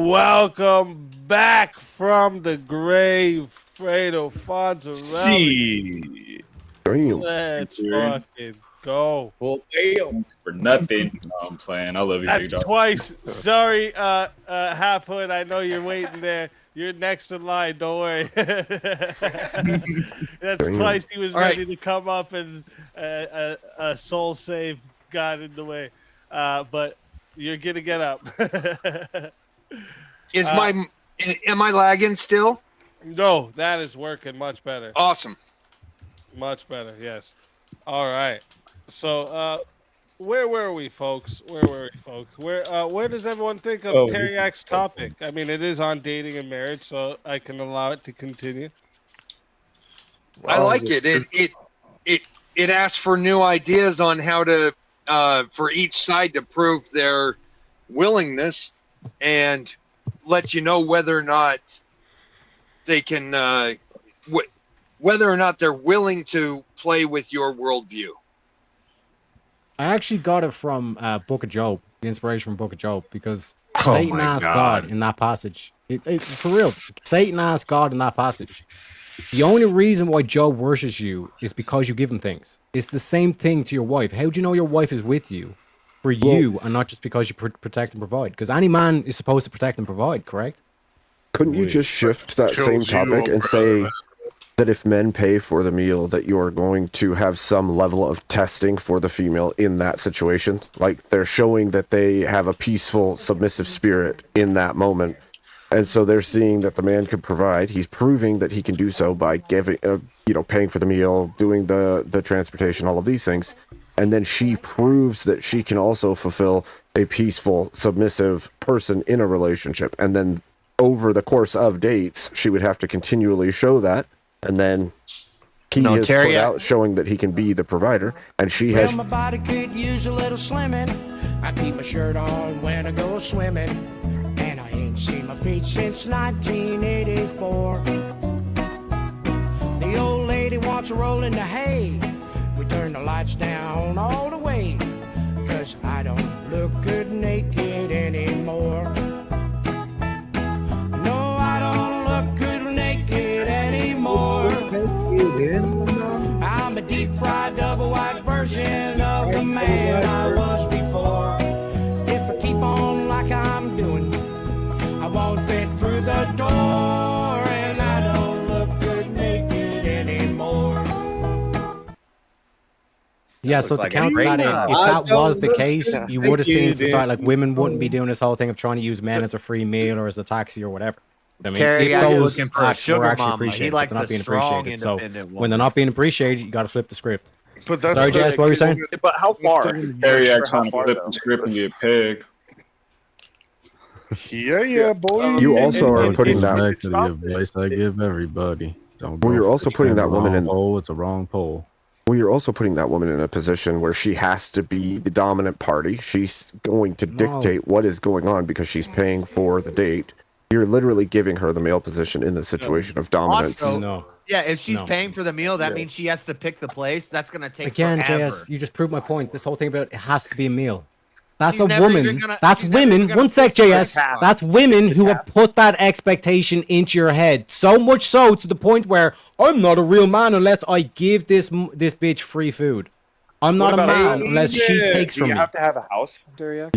Welcome back from the grave, Fredo Fonzarelli. See. Let's fucking go. Well, damn. For nothing. No, I'm playing. I love you, That's big dog. twice. Sorry, Half Hood. I know you're waiting there. You're next in line. Don't worry. That's twice he was ready to come up and a soul save got in the way. But you're going to get up. Am I lagging still? No, that is working much better. Awesome. Much better, yes. All right. So, where were we, folks? Where does everyone think of Teriak's topic? I mean, it is on dating and marriage, so I can allow it to continue. I like it. It asks for new ideas on how to for each side to prove their willingness and let you know whether or not they can whether or not they're willing to play with your worldview. I actually got it from Book of Job, the inspiration from Book of Job, because Satan asked God in that passage. For real, Satan asked God in that passage. The only reason why Job worships you is because you give him things. It's the same thing to your wife. How do you know your wife is with you for you and not just because you protect and provide? Because any man is supposed to protect and provide, correct? Couldn't you just shift that same topic and say that if men pay for the meal, that you are going to have some level of testing for the female in that situation? Like, they're showing that they have a peaceful, submissive spirit in that moment. And so they're seeing that the man can provide. He's proving that he can do so by giving, paying for the meal, doing the transportation, all of these things. And then she proves that she can also fulfill a peaceful, submissive person in a relationship. And then over the course of dates, she would have to continually show that. And then he is put out showing that he can be the provider. And she has... my body could use a little slimming. I keep my shirt on when I go swimming. And I ain't seen my feet since 1984. The old lady wants to roll in the hay. We turn the lights down all the way. 'Cause I don't look good naked anymore. No, I don't look good naked anymore. I'm a deep fried double wide version of the man I was before. If I keep on like I'm doing, I won't fit through the door, and I don't look good naked anymore. Yeah, so to counter that, if that was the case, you would have seen society, like, women wouldn't be doing this whole thing of trying to use men as a free meal or as a taxi or whatever. I mean, Terry's looking for a sugar mama. He likes not a being strong, appreciated. So independent woman. when they're not being appreciated, you got to flip the script. But that's Sorry, Jess, what were you saying? But how far? Teriak trying to flip the script and get pegged. Yeah, boy. You also are putting that... Back to the advice I give everybody. Don't Well, you're also putting that woman in... Pole, it's a wrong pole. Well, you're also putting that woman in a position where she has to be the dominant party. She's going to dictate what is going on because she's paying for the date. You're literally giving her the male position in the situation of dominance. Also, yeah, if she's paying for the meal, that means she has to pick the place. That's going to take Again, forever. JS, you just proved my point. This whole thing about it has to be a meal. That's She's a never woman. even gonna- That's she's never women. even gonna One sec, pick JS. the cow. That's women who have put that expectation into your head. So much so to the point where I'm not a real man unless I give this bitch free food. I'm not a man unless she takes from me. Do you have to have a house, Daria?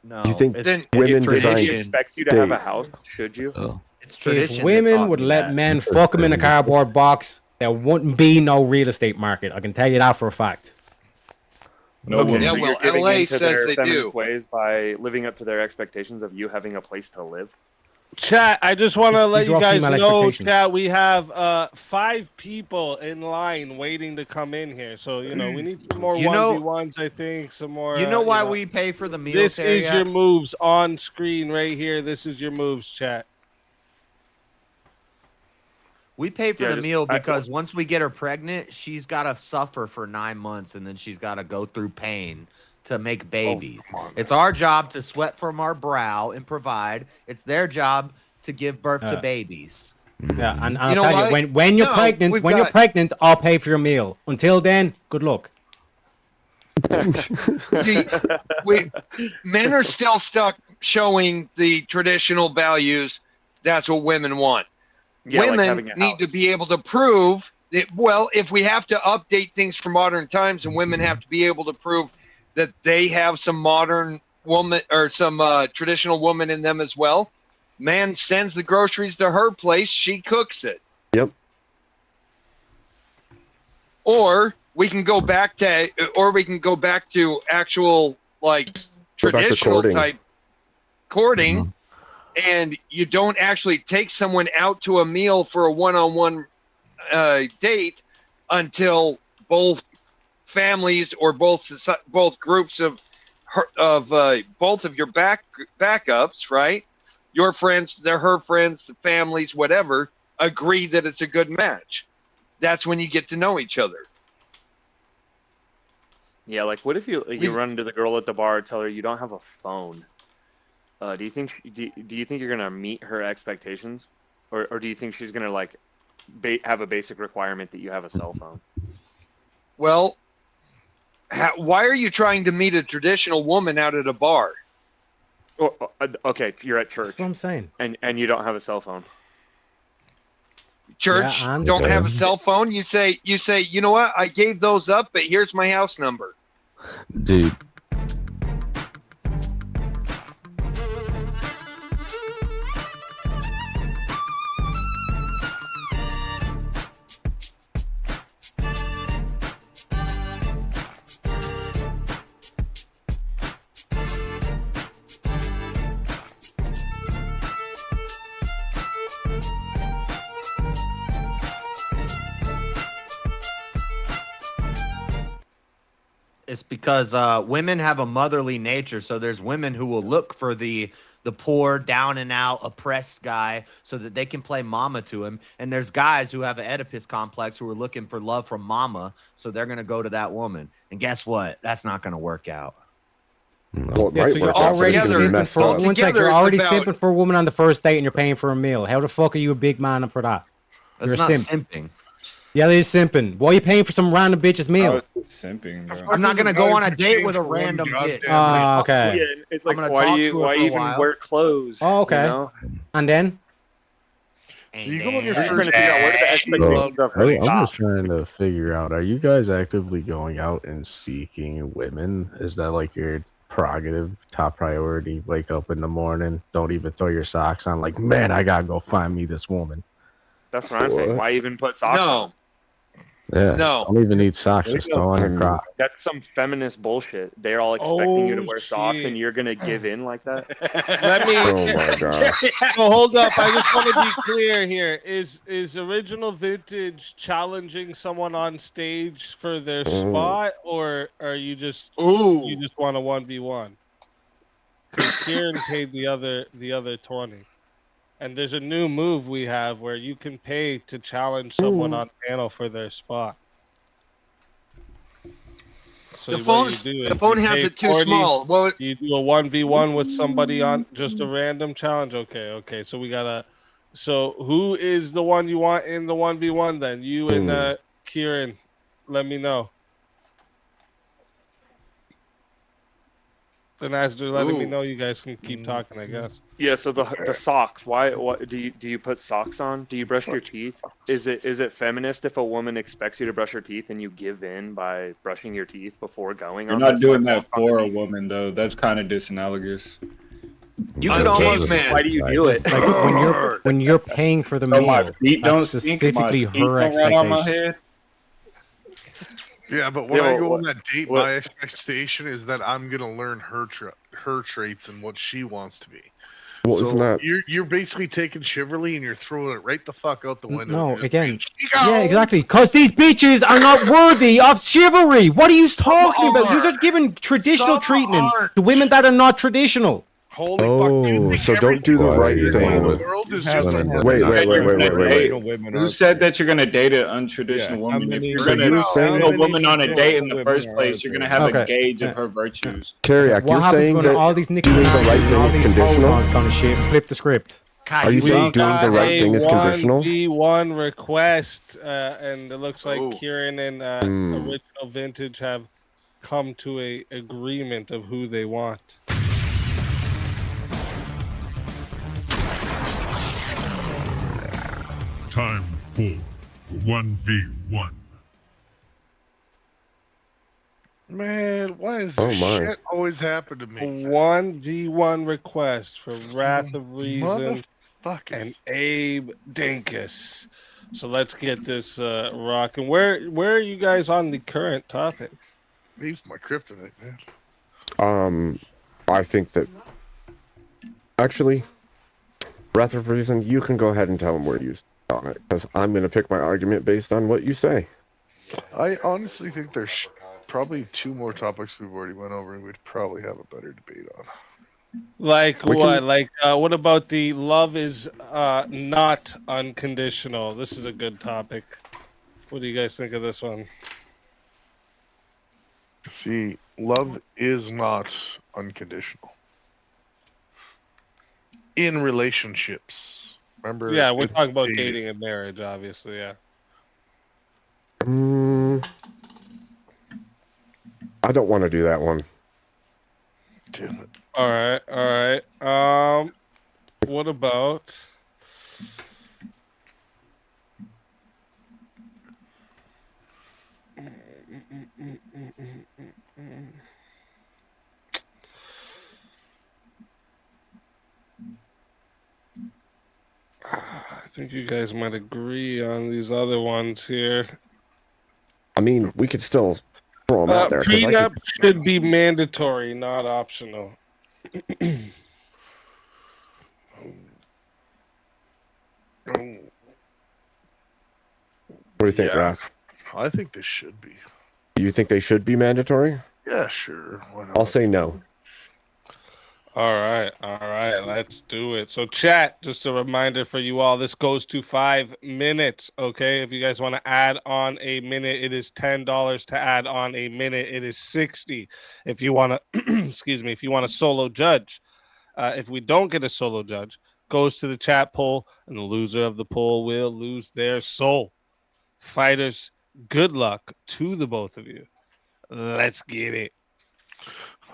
No, You think it's women tradition. design She expects you to have a date? house, should you? It's tradition. If women that would taught me let that. men fuck them in a cardboard box, there wouldn't be no real estate market. I can tell you that for a fact. No woman. Yeah, So well, you're giving LA into says their they feminist do. ways by living up to their expectations of you having a place to live. Chat, I just want to let These are you all guys female know, expectations. chat, we have 5 people in line waiting to come in here. So, we need some more 1v1s, I think, some more... You know why we pay for the meal, This is Teriak? your moves on screen right here. This is your moves, chat. We pay for Yeah, the just- meal because once we get her pregnant, she's got to suffer for 9 months, and then she's got to go through pain to make babies. It's our job to sweat from our brow and provide. It's their job to give birth to babies. Yeah, and I'll You know tell what? you, when you're No, pregnant, we've when you're got- pregnant, I'll pay for your meal. Until then, good luck. See, men are still stuck showing the traditional values. That's what women want. Yeah, like Women having a need to house. be able to prove that, well, if we have to update things for modern times, and women have to be able to prove that they have some modern woman or some traditional woman in them as well. Man sends the groceries to her place, she cooks it. Yep. Or we can go back to actual like Go back to traditional courting. type courting, and you don't actually take someone out to a meal for a one-on-one date until both families or both groups of both of your backups, right? Your friends, they're her friends, the families, whatever, agree that it's a good match. That's when you get to know each other. Yeah, like what if you run into the girl at the bar and tell her you don't have a phone? Do you think you're gonna meet her expectations, or do you think she's gonna like have a basic requirement that you have a cell phone? Well, why are you trying to meet a traditional woman out at a bar? Okay, you're at church. That's what I'm saying. And you don't have a cell phone. Church Yeah, don't have a cell phone. You say, you know what? I gave those up, but here's my house number. Dude. It's because women have a motherly nature. So there's women who will look for the poor, down and out, oppressed guy so that they can play mama to him. And there's guys who have an Oedipus complex who are looking for love from mama. So they're going to go to that woman. And guess what? That's not going to work out. Well, it Yeah, might so you're work out, but already it's gonna be simping messed for up. one sec, Together, you're it's already about- simping for a woman on the first date and you're paying for a meal. How the fuck are you a big man for that? That's You're a not simp. simping. Yeah, that is simping. Why are you paying for some random bitch's I meal? was simping, bro. I'm not going to go on a date with a random bitch. Oh, okay. Yeah, it's like I'm gonna why talk do to you her for a even while. wear clothes? Oh, okay. You know? And then? And you go on your We're just first trying to figure out where the expectations of her I'm stop. just trying to figure out, are you guys actively going out and seeking women? Is that like your prerogative, top priority? Wake up in the morning, don't even throw your socks on, like, man, I gotta go find me this woman. That's what I'm saying. What? Why even put socks on? No, Yeah, No. don't even need socks, just throw on your crock. That's some feminist bullshit. They're all expecting you to Oh, wear socks shit. and you're gonna give in like that? Let me. Oh my gosh. So hold up. I just want to be clear here. Is Original Vintage challenging someone on stage for their spot, or are you just ooh, you just want a 1v1? Because Kieran paid the other 20. And there's a new move we have where you can pay to challenge someone on panel for their spot. So the what phone, you do the is phone you has pay it too 40, small. Well, You do a 1v1 with somebody on just a random challenge. Okay. So we gotta. So who is the one you want in the 1v1 then? You and Kieran. Let me know. And as they're letting me Ooh. know, you guys can keep talking, I guess. Yeah, so the socks. Why? What do you put socks on? Do you brush your teeth? Is it feminist if a woman expects you to brush your teeth and you give in by brushing your teeth before going? You're on not this doing one? that for a woman, though. That's kind of disanalogous. You I'm could almost. caveman. Why do you do it? It's like when you're paying for the So my meal, feet don't that's stink. My specifically feet her don't run on my expectation. head. Yeah, but when Yeah, I but go what- on that date, what- my expectation is that I'm gonna learn her traits and what she wants to be. Well, so isn't that? you're basically taking chivalry and you're throwing it right the fuck out the window. No, You're just again, being, "She go!" yeah, exactly. Because these bitches are not worthy of chivalry. What are you talking about? You are giving traditional Some treatment aren't. to women that are not traditional. Holy fuck! You Oh, think so don't do the Why right you're thing. going the with- world is You just a have- world. Wait, You said you're gonna date- women Who said that you're going to date an untraditional Yeah, woman? how If many- you're So going to you're date saying- a woman on a date in the women first are place, you're going to out have there? a gauge of her virtues. Teriak, What you're happens saying when that all these Nicki doing the Minaj right and thing all is these conditional? pros kind of shit flip the script? God, Are you saying We doing got the right a thing is conditional? 1v1 request, and it looks like Ooh. Kieran and Original Vintage have come to a agreement of who they want. time for 1v1. Man, why does Oh, this my. shit always happen to me? 1v1 request for Wrath of Reason Motherfuckers. and Abe Dinkus. So let's get this rocking. Where are you guys on the current topic? Leaves my kryptonite, man. I think that actually, Wrath of Reason, you can go ahead and tell them where you stand on it, because I'm going to pick my argument based on what you say. I honestly think there's probably two more topics we've already went over, and we'd probably have a better debate on. Like what? Like what about the love is not unconditional? This is a good topic. What do you guys think of this one? See, love is not unconditional. In relationships. Remember? Yeah, we're talking about dating and marriage, obviously, yeah. I don't want to do that one. Damn it. All right. What about I think you guys might agree on these other ones here. I mean, we could still throw them out there. Prenup should be mandatory, not optional. What do you think, Wrath? I think this should be. You think they should be mandatory? Yeah, sure. Why not? I'll say no. All right, let's do it. So, chat, just a reminder for you all, this goes to 5 minutes, okay? If you guys want to add on a minute, it is $10 to add on a minute. It is $60. If you want to, excuse me, if you want a solo judge, if we don't get a solo judge, goes to the chat poll, and the loser of the poll will lose their soul. Fighters, good luck to the both of you. Let's get it.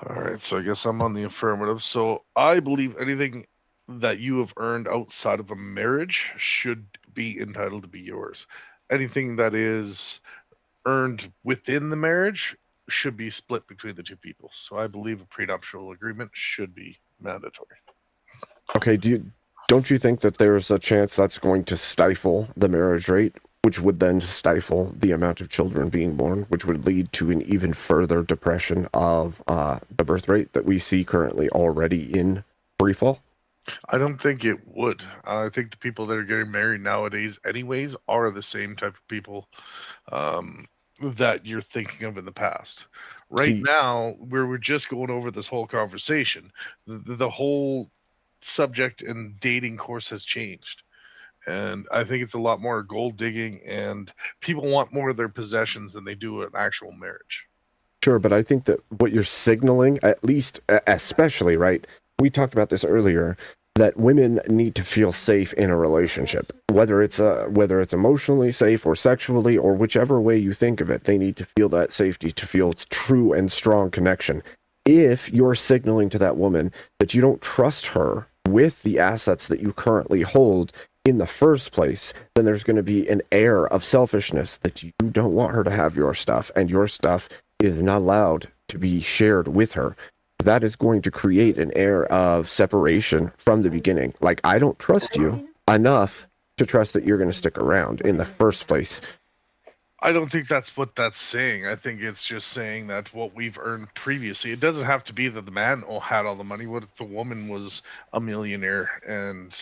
All right, so I guess I'm on the affirmative. So I believe anything that you have earned outside of a marriage should be entitled to be yours. Anything that is earned within the marriage should be split between the two people. So I believe a prenuptial agreement should be mandatory. Okay, don't you think that there's a chance that's going to stifle the marriage rate, which would then stifle the amount of children being born, which would lead to an even further depression of the birth rate that we see currently already in freefall? I don't think it would. I think the people that are getting married nowadays anyways are the same type of people that you're thinking of in the past. Right now, we're just going over this whole conversation. The whole subject and dating course has changed. And I think it's a lot more gold digging, and people want more of their possessions than they do an actual marriage. Sure, but I think that what you're signaling, at least, especially, right? We talked about this earlier, that women need to feel safe in a relationship, whether it's emotionally safe or sexually or whichever way you think of it. They need to feel that safety, to feel its true and strong connection. If you're signaling to that woman that you don't trust her with the assets that you currently hold in the first place, then there's going to be an air of selfishness that you don't want her to have your stuff, and your stuff is not allowed to be shared with her. That is going to create an air of separation from the beginning. Like, I don't trust you enough to trust that you're going to stick around in the first place. I don't think that's what that's saying. I think it's just saying that what we've earned previously. It doesn't have to be that the man had all the money. What if the woman was a millionaire and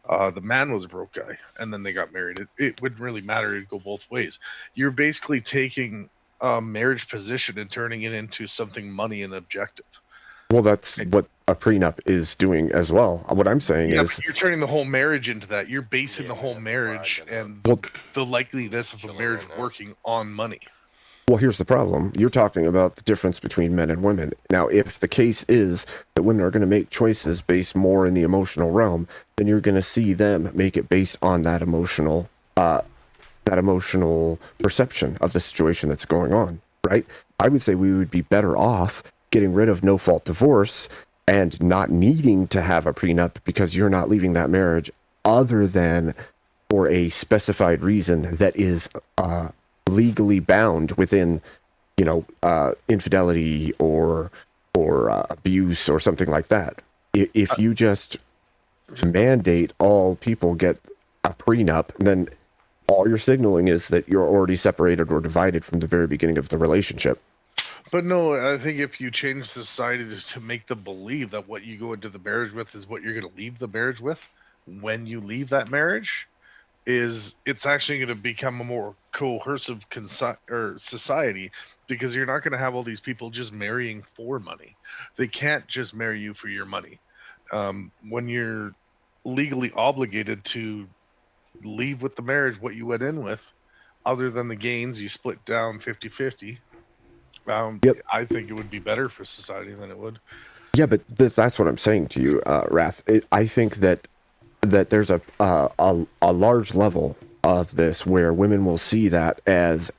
the man was a broke guy, and then they got married? It wouldn't really matter. It'd go both ways. You're basically taking a marriage position and turning it into something money and objective. Well, that's what a prenup is doing as well. What I'm saying is, but you're turning the whole marriage into that. You're basing the whole marriage and the likeliness of a marriage working on money. Well, here's the problem. You're talking about the difference between men and women. Now, if the case is that women are going to make choices based more in the emotional realm, then you're going to see them make it based on that emotional perception of the situation that's going on, right? I would say we would be better off getting rid of no-fault divorce and not needing to have a prenup because you're not leaving that marriage, other than for a specified reason that is legally bound within, infidelity or abuse or something like that. If you just mandate all people get a prenup, then all you're signaling is that you're already separated or divided from the very beginning of the relationship. But no, I think if you change society to make them believe that what you go into the marriage with is what you're going to leave the marriage with when you leave that marriage, it's actually going to become a more coercive society, because you're not going to have all these people just marrying for money. They can't just marry you for your money. When you're legally obligated to leave with the marriage what you went in with, other than the gains, you split down 50-50. I think it would be better for society than it would. Yeah, but that's what I'm saying to you, Wrath. I think that there's a large level of this where women will see that as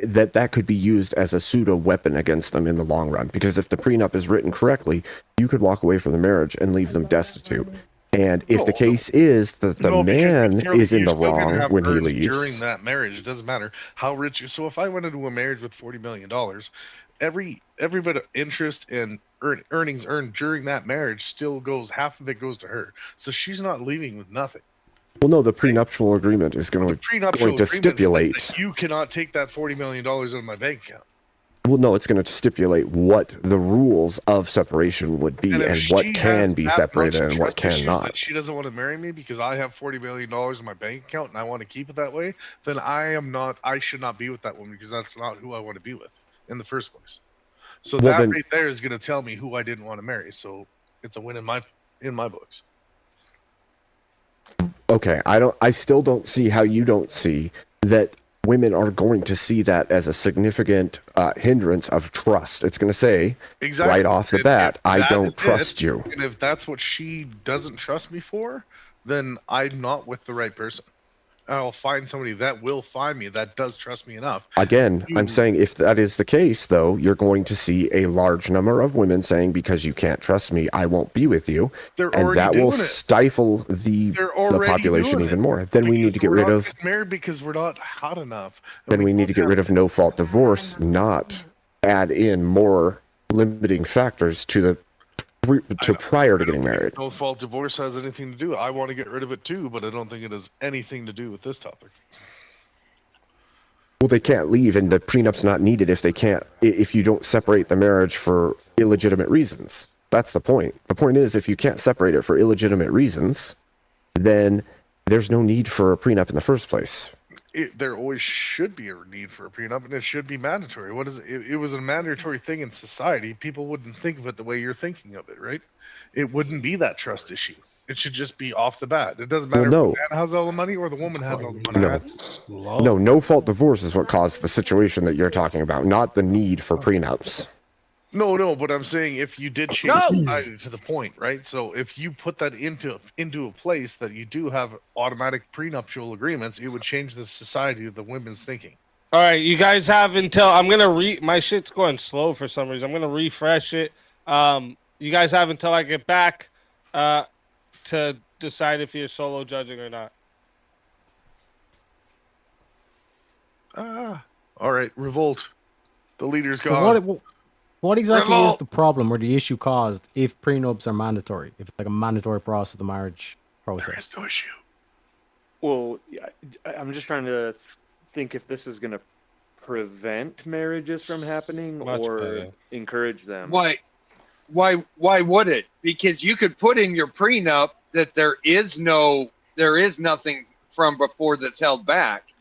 that could be used as a pseudo weapon against them in the long run. Because if the prenup is written correctly, you could walk away from the marriage and leave them destitute. And if the case is that the man is in the wrong when he leaves during that marriage, it doesn't matter how rich. So if I went into a marriage with $40 million, every bit of interest and earnings earned during that marriage still goes, half of it goes to her. So she's not leaving with nothing. Well, no, the prenuptial agreement is going to stipulate that you cannot take that $40 million out of my bank account. Well, no, it's going to stipulate what the rules of separation would be and what can be separated and what cannot. She doesn't want to marry me because I have $40 million in my bank account and I want to keep it that way. Then I should not be with that woman, because that's not who I want to be with in the first place. So right there is going to tell me who I didn't want to marry. So it's a win in my books. Okay, I still don't see how you don't see that women are going to see that as a significant hindrance of trust. It's going to say right off the bat, I don't trust you. And if that's what she doesn't trust me for, then I'm not with the right person. I'll find somebody that will find me that does trust me enough. Again, I'm saying if that is the case, though, you're going to see a large number of women saying, because you can't trust me, I won't be with you. And that will stifle the population even more. Then we need to get rid of married because we're not hot enough. Then we need to get rid of no-fault divorce, not add in more limiting factors to prior to getting married. No fault divorce has anything to do. I want to get rid of it too, but I don't think it has anything to do with this topic. Well, they can't leave, and the prenup's not needed if you don't separate the marriage for illegitimate reasons. That's the point. The point is, if you can't separate it for illegitimate reasons, then there's no need for a prenup in the first place. There always should be a need for a prenup, and it should be mandatory. What is it? It was a mandatory thing in society. People wouldn't think of it the way you're thinking of it, right? It wouldn't be that trust issue. It should just be off the bat. It doesn't matter if the man has all the money or the woman has all the money. No fault divorce is what caused the situation that you're talking about, not the need for prenups. No, but I'm saying if you did change society to the point, right? So if you put that into a place that you do have automatic prenuptial agreements, it would change the society of the women's thinking. All right, you guys have until I'm gonna my shit's going slow for some reason. I'm gonna refresh it. You guys have until I get back to decide if you're solo judging or not. All right, revolt. The leader's gone. What exactly is the problem or the issue caused if prenups are mandatory? If it's like a mandatory process of the marriage process? There is no issue. Well, I'm just trying to think if this is going to prevent marriages from happening or encourage them. Why would it? Because you could put in your prenup that there is nothing from before that's held back.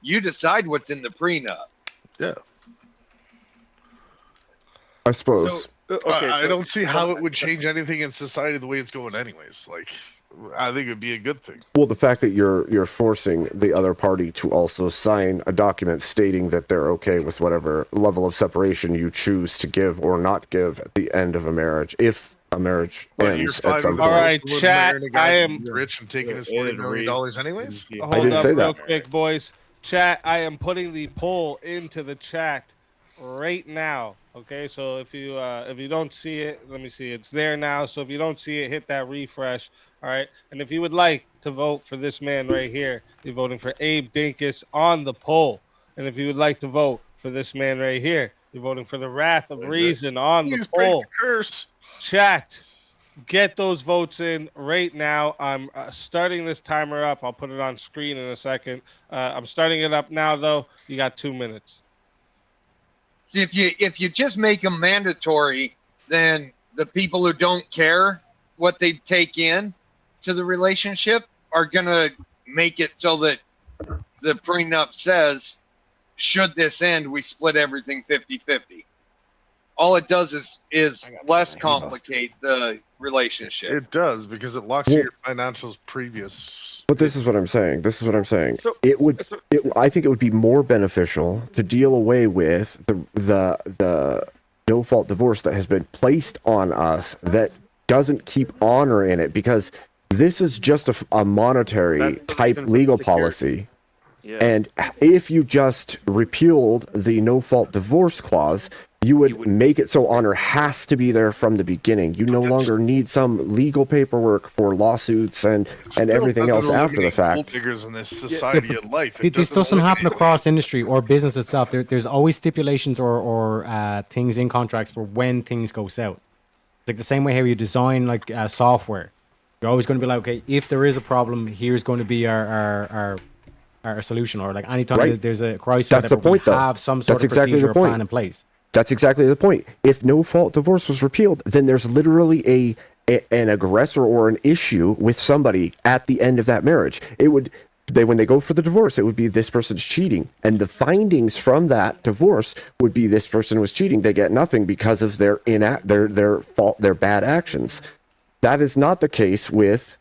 You decide what's in the prenup. Yeah. I suppose. I don't see how it would change anything in society the way it's going anyways. Like, I think it'd be a good thing. Well, the fact that you're forcing the other party to also sign a document stating that they're okay with whatever level of separation you choose to give or not give at the end of a marriage, if a marriage ends at some point. All right, chat. I am rich and taking his $40 million anyways. I didn't say that. Real quick, boys. Chat. I am putting the poll into the chat right now. Okay, so if you don't see it, let me see. It's there now. So if you don't see it, hit that refresh. All right. And if you would like to vote for this man right here, you're voting for Abe Dinkus on the poll. And if you would like to vote for this man right here, you're voting for the Wrath of Reason on the poll. Curse. Chat, get those votes in right now. I'm starting this timer up. I'll put it on screen in a second. I'm starting it up now, though. You got 2 minutes. See, if you just make them mandatory, then the people who don't care what they take in to the relationship are gonna make it so that the prenup says, should this end, we split everything 50-50. All it does is less complicate the relationship. It does, because it locks your financials previous. But this is what I'm saying. I think it would be more beneficial to deal away with the no fault divorce that has been placed on us that doesn't keep honor in it, because this is just a monetary type legal policy. Yeah. And if you just repealed the no fault divorce clause, you would make it so honor has to be there from the beginning. You no longer need some legal paperwork for lawsuits and everything else after the fact. Gold diggers in this society of life. This doesn't happen across industry or business itself. There's always stipulations or things in contracts for when things go south. It's like the same way how you design like software. You're always going to be like, okay, if there is a problem, here's going to be our solution. Or like anytime there's a crisis, that's the point, though. Have some sort That's of exactly procedure the or point. plan in place. That's exactly the point. If no fault divorce was repealed, then there's literally an aggressor or an issue with somebody at the end of that marriage. When they go for the divorce, it would be this person's cheating, and the findings from that divorce would be this person was cheating. They get nothing because of their fault, their bad actions. That is not the case with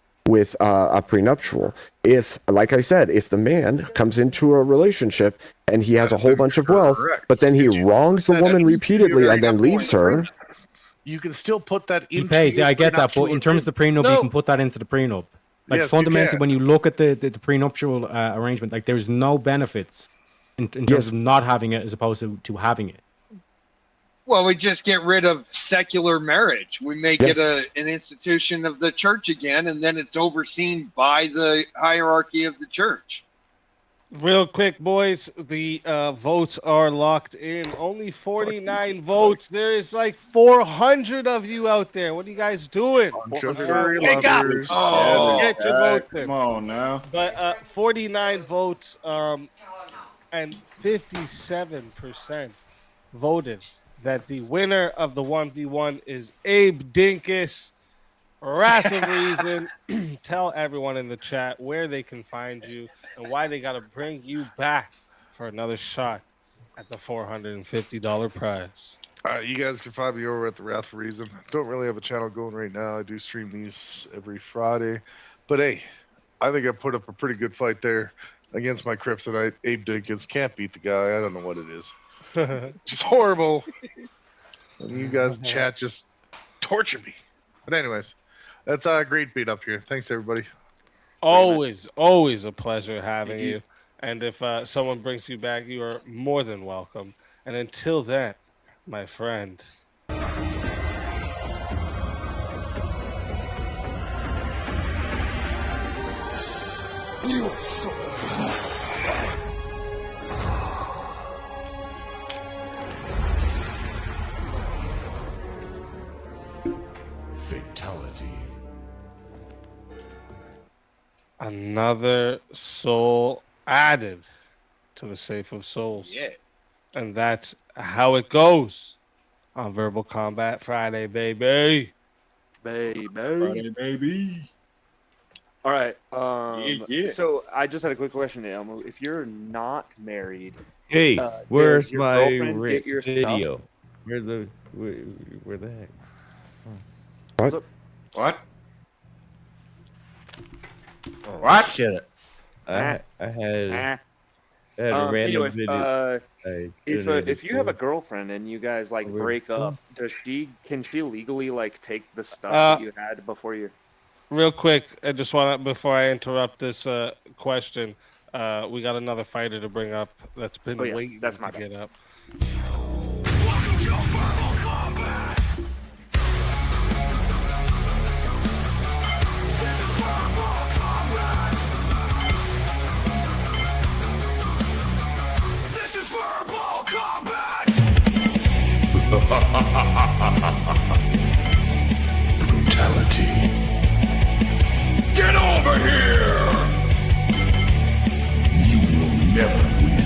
a prenuptial. If, like I said, if the man comes into a relationship and he has a whole bunch of wealth, but then he wrongs the woman repeatedly and then leaves her, you can still put that into He pays. Yeah, I get that. But prenuptial in terms of the prenup, you can put that into the prenup. Like Yes, you fundamentally, can. when you look at the prenuptial arrangement, like there's no benefits in terms of not having it as opposed to having it. Well, we just get rid of secular marriage. We make it an institution of the church again, and then it's overseen by the hierarchy of the church. Real quick, boys, the votes are locked in. Only 49 votes. There is like 400 of you out there. What are you guys doing? Wake up! Oh, Get your votes in. come on now. But 49 votes and 57% voted that the winner of the 1v1 is Abe Dinkus. Wrath of Reason. Tell everyone in the chat where they can find you and why they got to bring you back for another shot at the $450 prize. You guys can find me over at the Wrath of Reason. Don't really have a channel going right now. I do stream these every Friday. But hey, I think I put up a pretty good fight there against my kryptonite. Abe Dinkins can't beat the guy. I don't know what it is. Just horrible. And you guys in chat just torture me. But anyways, that's a great beat up here. Thanks, everybody. Always a pleasure having you. And if someone brings you back, you are more than welcome. And until then, my friend. You are so fatality. Another soul added to the Safe of Souls. Yeah. And that's how it goes on Verbal Combat Friday, baby. Baby. Friday, baby. All right. Yeah. So I just had a quick question, Elmo. If you're not married, Hey, does where's your my girlfriend get your video? stuff? Where the heck? what? What? What? Shut up. I had Ah. a random Anyways, video. if you have a girlfriend and you guys like We're- break up, can she legally like take the stuff that you had before you? Real quick, I just want to, before I interrupt this question, we got another fighter to bring up that's been Oh, yeah, waiting that's to my bad. get up. Welcome to Verbal Combat. This is Brutality. Get over here! You will never win.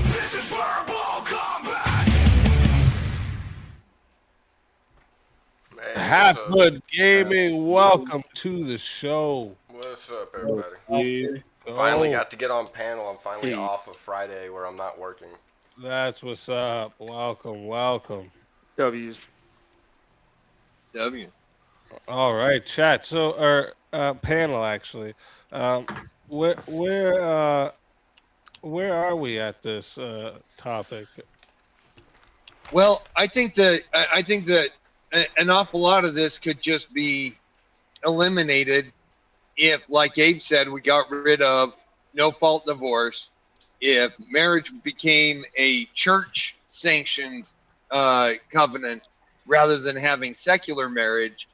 This is verbal combat! Halfwood Gaming, welcome to the show. What's up, everybody? Finally got to get on panel. I'm finally off of Friday where I'm not working. That's what's up. Welcome, welcome. W's. W. All right, chat. So, our panel actually, where are we at this topic? Well, I think that an awful lot of this could just be eliminated if, like Abe said, we got rid of no-fault divorce. If marriage became a church-sanctioned covenant rather than having secular marriage.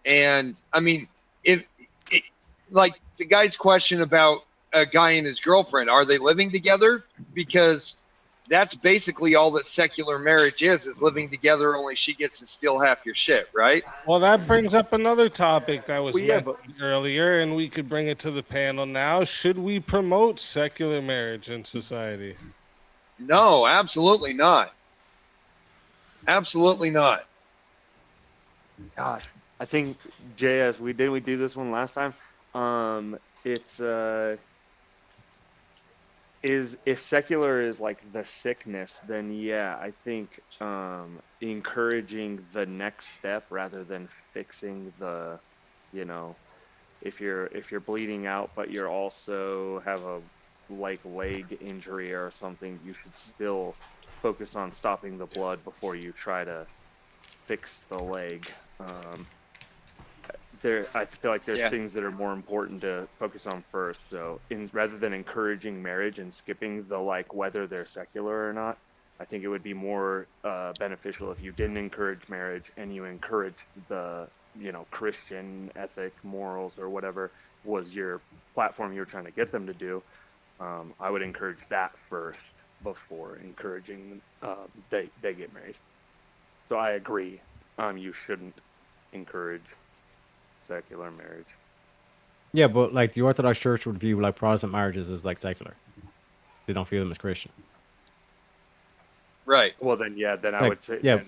And I mean, like the guy's question about a guy and his girlfriend, are they living together? Because that's basically all that secular marriage is living together, only she gets to steal half your shit, right? Well, that brings up another topic that was mentioned earlier, and we could bring it to the panel now. Should we promote secular marriage in society? No, absolutely not. Absolutely not. Gosh, I think JS, we do this one last time. It's is if secular is like the sickness, then yeah, I think encouraging the next step rather than fixing the, if you're bleeding out but you're also have a leg injury or something, you should still focus on stopping the blood before you try to fix the leg. I feel like there's things that are more important to focus on first. So rather than encouraging marriage and skipping the whether they're secular or not, I think it would be more beneficial if you didn't encourage marriage and you encouraged the Christian ethic, morals, or whatever was your platform you were trying to get them to do. I would encourage that first before encouraging they get married. So I agree. You shouldn't encourage secular marriage. Yeah, but the Orthodox Church would view Protestant marriages as secular. They don't view them as Christian. Right. Well, then I would say that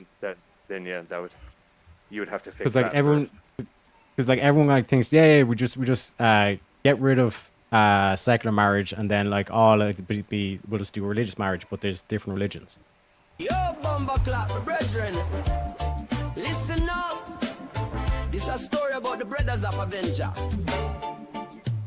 you would have to fix that. Because everyone thinks we just get rid of secular marriage and then we'll just do religious marriage, but there's different religions. Yo, bomba clap, my brethren. Listen up. This a story about the brothers of Avenger.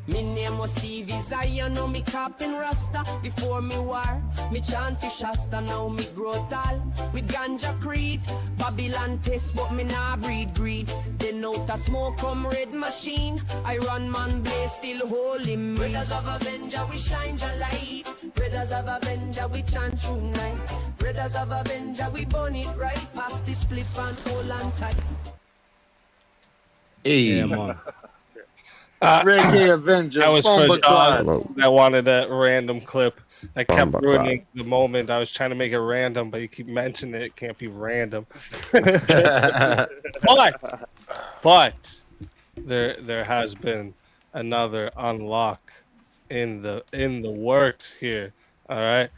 Me name was Stevie Zion, now me capping Rasta. Before me war, me chant fi Shasta, now me grow tall. With ganja creed, Babylon test, but me nah breed greed. Then out a smoke come red machine. Iron man blaze, still holy me. Brothers of Avenger, we shine your light. Brothers of Avenger, we chant through night. Brothers of Avenger, we burn it right past this spliff and hold on tight. Hey, yeah, man. Reggae Avenger. That was for John that wanted a random clip that kept ruining the moment. I was trying to make it random, but you keep mentioning it can't be random. but there has been another unlock in the works here. All right.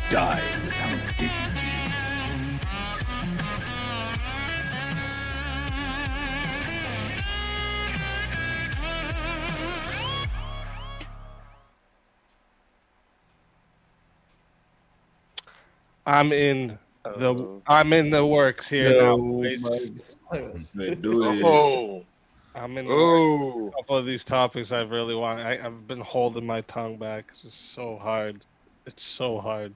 Die without dignity. I'm in I'm in the works here now, boys. Do it. Oh, I'm in the works. A couple of these topics I really want. I've been holding my tongue back. It's just so hard. It's so hard.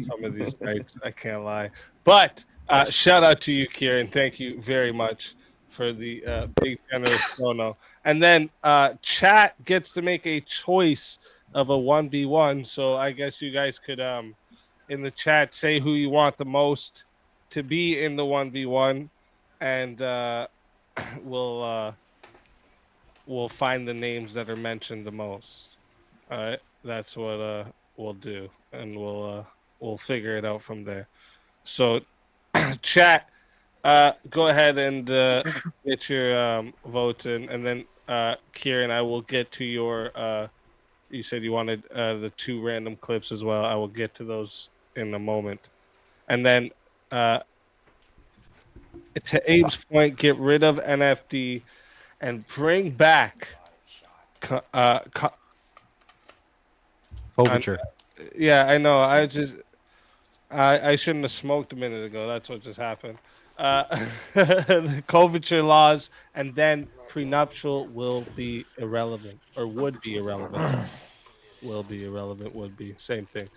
Some of these nights, I can't lie. But shout out to you, Kieran. Thank you very much for the big generous dono. And then chat gets to make a choice of a 1v1. So I guess you guys could in the chat say who you want the most to be in the 1v1, and we'll find the names that are mentioned the most. All right, that's what we'll do, and we'll figure it out from there. So chat, go ahead and get your votes in, and then Kieran, I will get to your you said you wanted the 2 random clips as well. I will get to those in a moment. And then to Abe's point, get rid of NFD and bring back Overture. Yeah, I know. I shouldn't have smoked a minute ago. That's what just happened. The coverture laws, and then prenuptial will be irrelevant, or would be irrelevant. Will be irrelevant, would be. Same thing.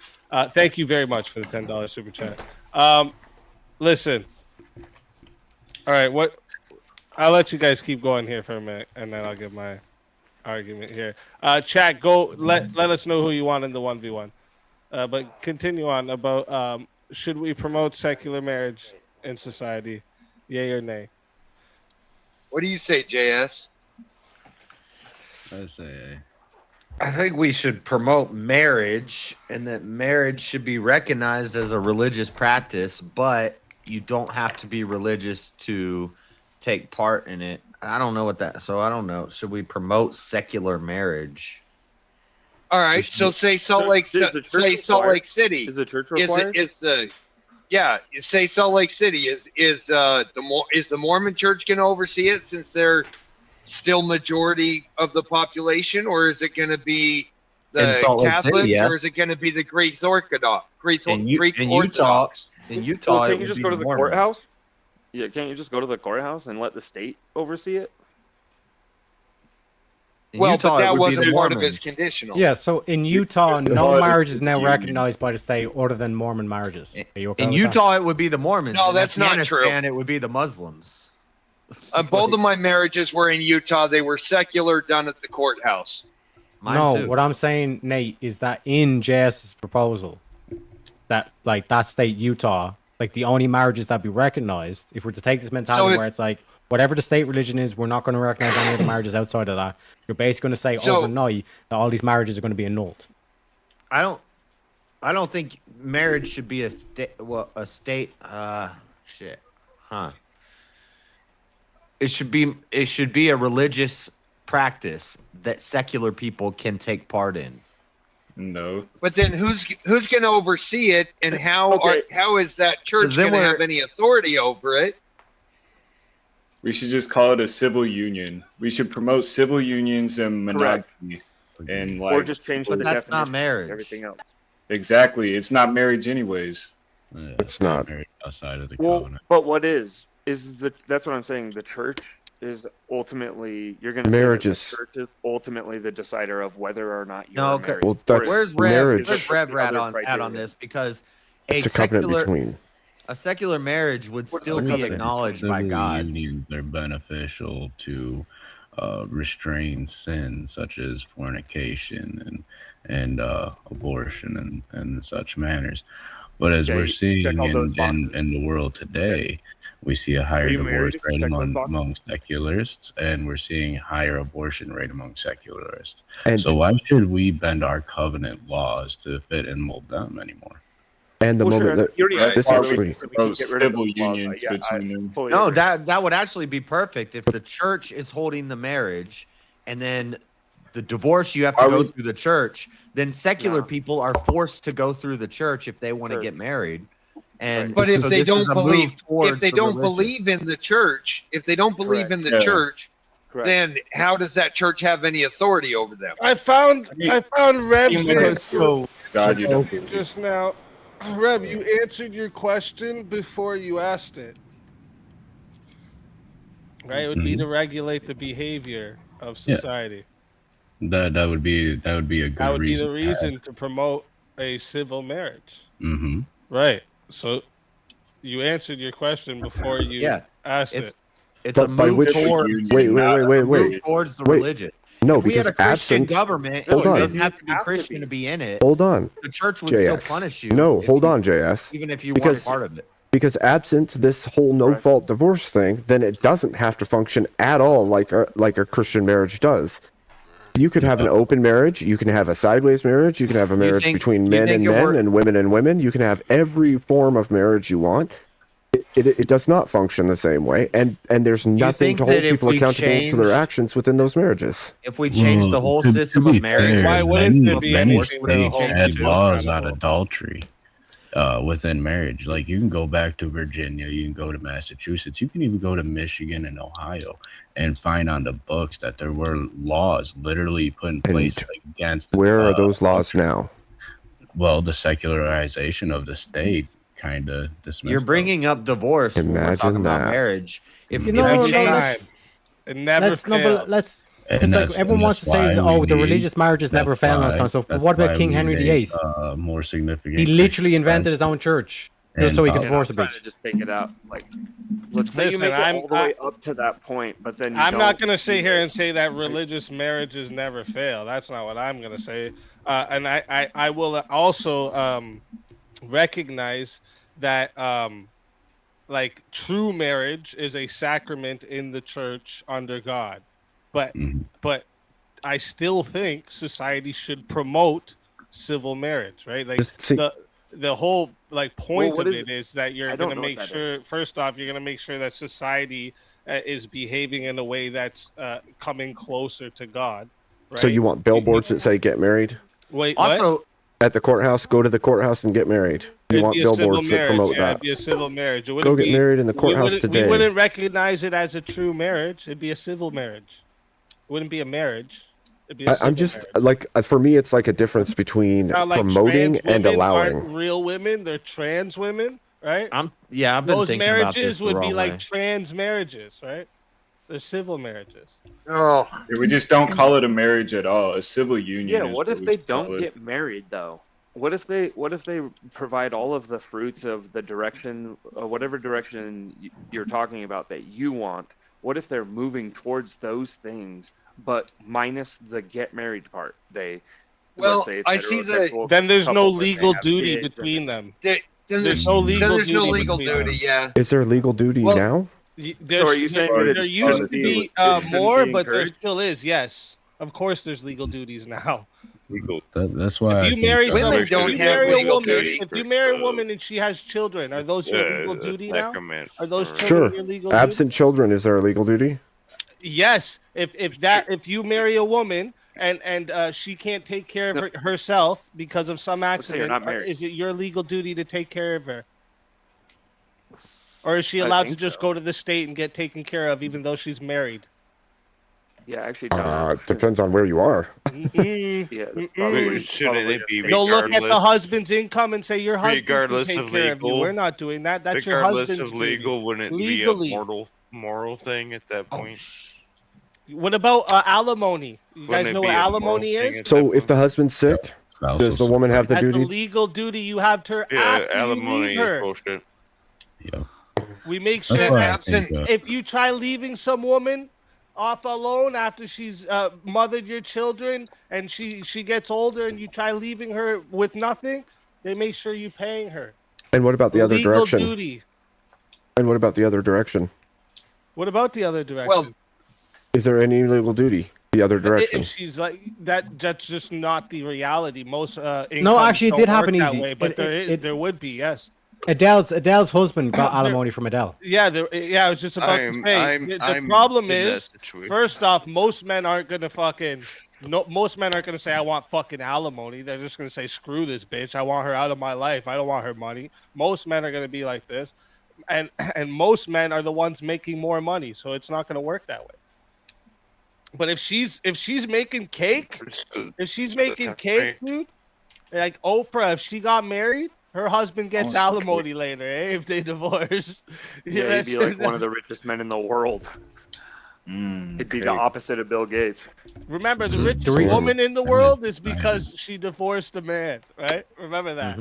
Thank you very much for the $10 super chat. Listen. All right, I'll let you guys keep going here for a minute, and then I'll give my argument here. Chat, go let us know who you want in the 1v1. But continue on about should we promote secular marriage in society? Yay or nay? what do you say, JS? I say I think we should promote marriage, and that marriage should be recognized as a religious practice, but you don't have to be religious to take part in it. I don't know what that. So I don't know. Should we promote secular marriage? All right. So say Salt Lake. Say Salt Lake City. Is the church required? Say Salt Lake City is the Mormon Church going to oversee it since they're still majority of the population, or is it going to be the Catholics, or is it going to be the Greek Orthodox? Orthodox. In Utah, can't you just go to the courthouse? Yeah, can't you just go to the courthouse and let the state oversee it? But that wasn't part of his conditional. Yeah, so in Utah, no marriage is now recognized by the state other than Mormon marriages. Are you okay in with Utah, it would be the Mormons. No, In that's not true. Afghanistan, it would be the Muslims. Both of my marriages were in Utah. They were secular, done at the courthouse. No, what I'm saying, Nate, is that in JS's proposal, that like that state Utah, like the only marriages that be recognized, if we're to take this mentality where it's like whatever the state religion is, we're not going to recognize any other marriages outside of that. You're basically going to say overnight that all these marriages are going to be annulled. I don't think marriage should be a state. It should be a religious practice that secular people can take part in. No. But then who's going to oversee it, and how is that church going to have any authority over it? We should just call it a civil union. We should promote civil unions and monogamy, and or just change the that's definition not marriage. Everything else. Exactly, it's not marriage anyways. It's not marriage outside of the Well, covenant. but what is that's what I'm saying. The church is ultimately you're going to Marriage say that is- the church is ultimately the decider of whether or not you're No, married. Well, that's Where's marriage. Rev at on criteria. this? Because It's a covenant between. a secular marriage would still the be covenant? acknowledged by Civil God. unions are beneficial to restrain sin such as fornication and abortion and such manners. But as Yeah, we're you seeing check all those boxes. in the world today, we see a higher Are you divorce married? rate Check those boxes. among secularists, and we're seeing higher abortion rate among secularists. And So why should we bend our covenant laws to fit and mold them anymore? and the Well, moment sure, that you already this asked, actually so we can get rid of Civil those laws. union Yeah, I between them. fully No, agree. that would actually be perfect if the church is holding the marriage, and then the divorce you have to go through the church. Then secular people are forced to go through the church if they want to Sure. get married. And But so if they this don't is a believe, move towards if they the don't religious. believe in the church, Correct. Yeah. church, Correct. then how does that church have any authority over them? I found Rev's God, you don't. just now. Rev, you answered your question before you asked it. Right? It would be to regulate the behavior of Yeah. society. That would be a good That would be the reason. reason to promote a civil marriage. Mm-hmm. Right. So you answered your question before you asked it. It's a move towards. Wait. Move towards the Wait. religion. No, If we had because a Christian absence. government, Hold it on. doesn't have to be Christian to be in it. Hold on. The church would JS. still punish you. No, if hold you- on, JS. Even if you Because- weren't part of it. Because absent this whole no-fault divorce thing, then it doesn't have to function at all like a Christian marriage does. You could have an open marriage. You can have a sideways marriage. You can have a marriage between men and men and women. You can have every form of marriage you want. It does not function the same way, and there's nothing think to hold that if people we accountable for changed- their actions within those marriages. If we change the whole To system be of marriage, fair, Why wouldn't there be many anything to states hold had people laws on accountable? adultery within marriage. Like you can go back to Virginia, you can go to Massachusetts, you can even go to Michigan and Ohio and find on the books that there were laws literally put in place against. Where are those laws now? Well, the secularization of the state kind of dismissed. you're bringing up divorce when we're Imagine talking about that. marriage. If No, Every no, time. let's It never let's no, failed. but let's. And It's like that's- everyone and wants to that's say, why "Oh, we the need- religious marriages never that's fail," and all this why- kind of stuff. But that's what about why King we Henry need VIII? a more significant. He literally Christian invented his presence. own church just so he could And divorce a Trying bitch. to just take it out. Like, let's say you Listen, make it I'm- all the way up to that point, but then you I'm not don't going to sit do here it. and say that religious marriages never fail. That's not what I'm going to say. And I will also recognize that like true marriage is a sacrament in the church under God. But I still think society should promote civil marriage, right? Like Just see- the whole like point what of is- it is that you're I going don't to know make what that sure first off you're going to make sure that society is behaving in a way that's coming closer to God. Right? So you want billboards that say "Get married"? Wait, what? Also, At the courthouse, go to the courthouse and get married. You It'd want be a civil billboards that marriage, promote yeah, that. It'd be a civil marriage. It Go wouldn't get be- married in the courthouse we today. wouldn't recognize it as a true marriage. It'd be a civil marriage. It wouldn't be a marriage. It'd be a I'm civil just marriage. like for me, it's like a difference between Now, like, promoting trans and women allowing. aren't real women. They're trans women, right? I've been Those thinking about this marriages the would be wrong like way. trans marriages, right? They're civil marriages. Oh, Yeah, we just don't call it a marriage at all. A civil union. Yeah, is what if we they call don't it. get married though? What if they provide all of the fruits of the direction, whatever direction you're talking about that you want? What if they're moving towards those things, but minus the get married part? Well, let's say it's I see that- heterosexual Then there's no couple, but they legal have duty kids and between them. then There's no legal then there's no duty legal between them. duty. Yeah. Is there legal duty Well, now? There's, are you saying there, that there it's used to part of be the- it shouldn't more, be but there encouraged? still is. Yes, of course, there's legal duties now. That's why I If you think, marry Women someone, don't if you have marry a legal woman, duty. if you marry a woman and she has children, are those your legal duty now? Are those children Sure. your legal duty? Absent children, is there a legal duty? Yes. If you marry a woman and she can't take care of herself because of some Let's say you're accident, not married. is it your legal duty to take care of her? Or is she I allowed to think just so. go to the state and get taken care of even though she's married? Yeah, actually, don't. Depends on where you are. Mm-mm. Yeah, that's Mm-mm. probably, Shouldn't probably it be They'll look at the regardless- husband's income and say your husband can regardless take of care of you. legal- We're not doing that. That's your regardless husband's of legal, duty. wouldn't it Legally. be a moral thing at that point? What about alimony? You Wouldn't guys it know be what a moral alimony thing is? at So if the husband's sick, does the woman have the That's a duty? legal duty you have to her Yeah, after you alimony leave is her. bullshit. We make That's sure why I absent. think, If you try leaving some woman off alone after she's mothered your children and she gets older and you try leaving her with nothing, they make sure you paying her. And what about the other Legal direction? duty. And what about the other direction? What about the other direction? Well, Is there any legal duty the other direction? If she's like that, that's just not the reality. Most No, incomes actually, it don't did work happen that easy. way, but It- there would be, yes. Adele's husband got alimony from Adele. Yeah, I was just about to say. The problem is, first off, most men aren't gonna most men aren't gonna say I want fucking alimony. They're just gonna say screw this bitch. I want her out of my life. I don't want her money. Most men are gonna be like this, and most men are the ones making more money, so it's not gonna work that way. But if she's making cake, dude, like Oprah, if she got married, Her husband gets alimony later, if they divorce. Yeah, he'd be like one of the richest men in the world. It'd be the opposite of Bill Gates. Remember, the richest woman in the world is because she divorced a man, right? Remember that.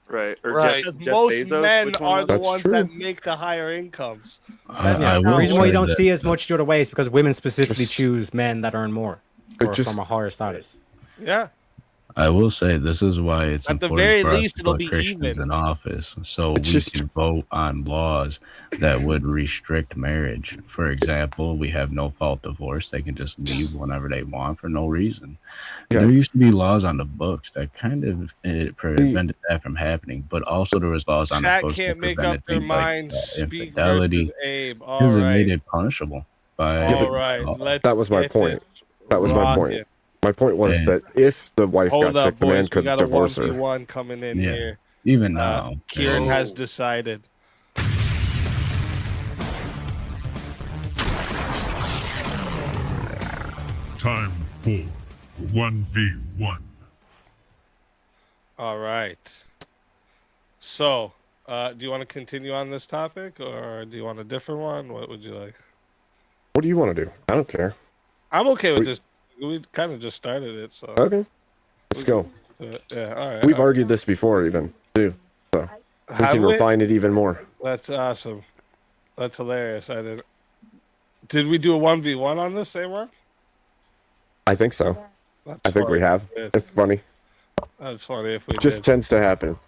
Right. Or Right. Because Jeff most Bezos, men which one are was the it? ones that make the higher incomes. The reason why you don't see as much the other way is because women specifically choose men that earn more or from a higher status. Yeah. I will say this is why it's At the important very for us least, to it'll put be Christians even. in office so we can vote on laws that would restrict marriage. For example, we have no fault divorce. They can just leave whenever they want for no reason. Yeah. There used to be laws on the books that kind of prevented that from happening, but also there was laws on the Chat books can't that make up prevented their things like minds. Speak infidelity versus Abe. All because it made right. it punishable by All right. Let's that was my get point. this That was my point. rocking. My point was that if the wife Hold got up, sick, the man boys. We could got a divorce her. 1v1 coming in Yeah. here. Even now. Kieran has decided. Time for 1v1. All right. So, do you want to continue on this topic, or do you want a different one? What would you like? What do you want to do? I don't care. I'm okay with this. We kind of just started it, so. Okay. Let's go. Yeah, all right. We've argued this before, even, too. So we Have can we? refine it even more. That's awesome. That's hilarious. I didn't. Did we do a 1v1 on this same one? I think so. That's I think we funny. have. Yeah. It's funny. That's funny if we It just did. tends to happen.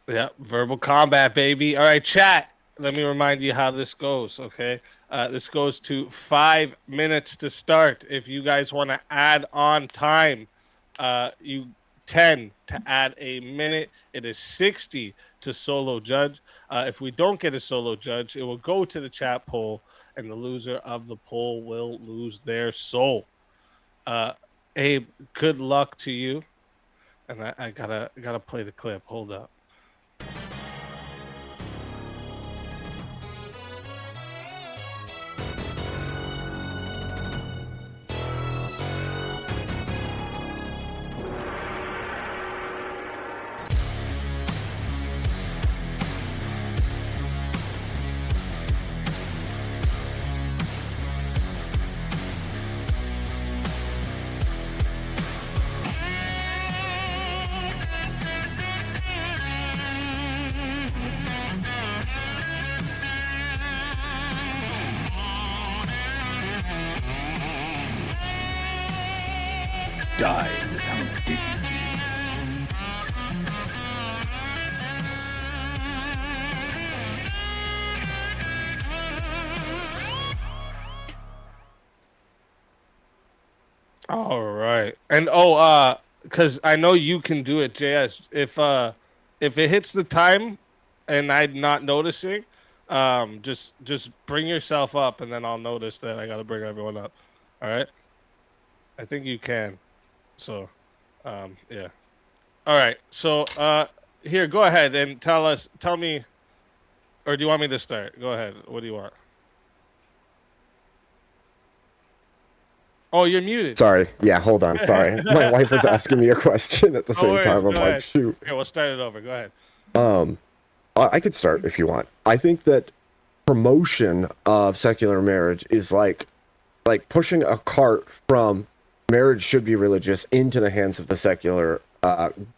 Yeah, verbal combat, baby. All right, chat. Let me remind you how this goes, okay? This goes to 5 minutes to start. If you guys want to add on time, you 10 to add a minute. It is 60 to solo judge. If we don't get a solo judge, it will go to the chat poll, and the loser of the poll will lose their soul. Abe, good luck to you. And I gotta play the clip. Hold up. Die without dignity. All right. And because I know you can do it, JS. If it hits the time and I'm not noticing, just bring yourself up and then I'll notice that I gotta bring everyone up. All right. I think you can. So yeah. All right. So here, go ahead and tell me, or do you want me to start? Go ahead. What do you want? Oh, you're muted. Sorry. Yeah, hold on. Sorry. My wife was asking me a question at the No same worries, time. I'm go like, ahead. shoot. Okay, we'll start it over. Go ahead. I could start if you want. I think that promotion of secular marriage is like pushing a cart from marriage should be religious into the hands of the secular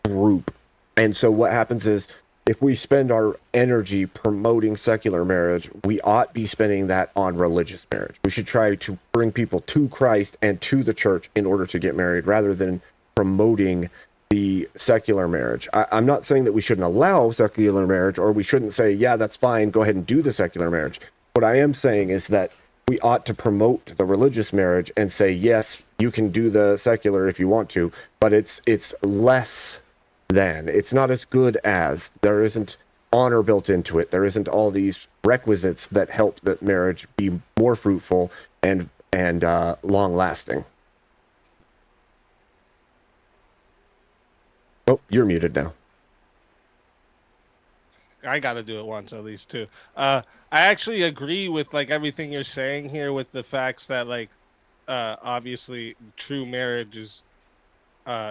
group. And so what happens is if we spend our energy promoting secular marriage, we ought be spending that on religious marriage. We should try to bring people to Christ and to the church in order to get married rather than promoting the secular marriage. I'm not saying that we shouldn't allow secular marriage or we shouldn't say, yeah, that's fine, go ahead and do the secular marriage. What I am saying is that we ought to promote the religious marriage and say, yes, you can do the secular if you want to, but it's less than. It's not as good as. There isn't honor built into it. There isn't all these requisites that help that marriage be more fruitful and long lasting. Oh, you're muted now. I got to do it once at least too. I actually agree with like everything you're saying here with the facts that like obviously true marriage is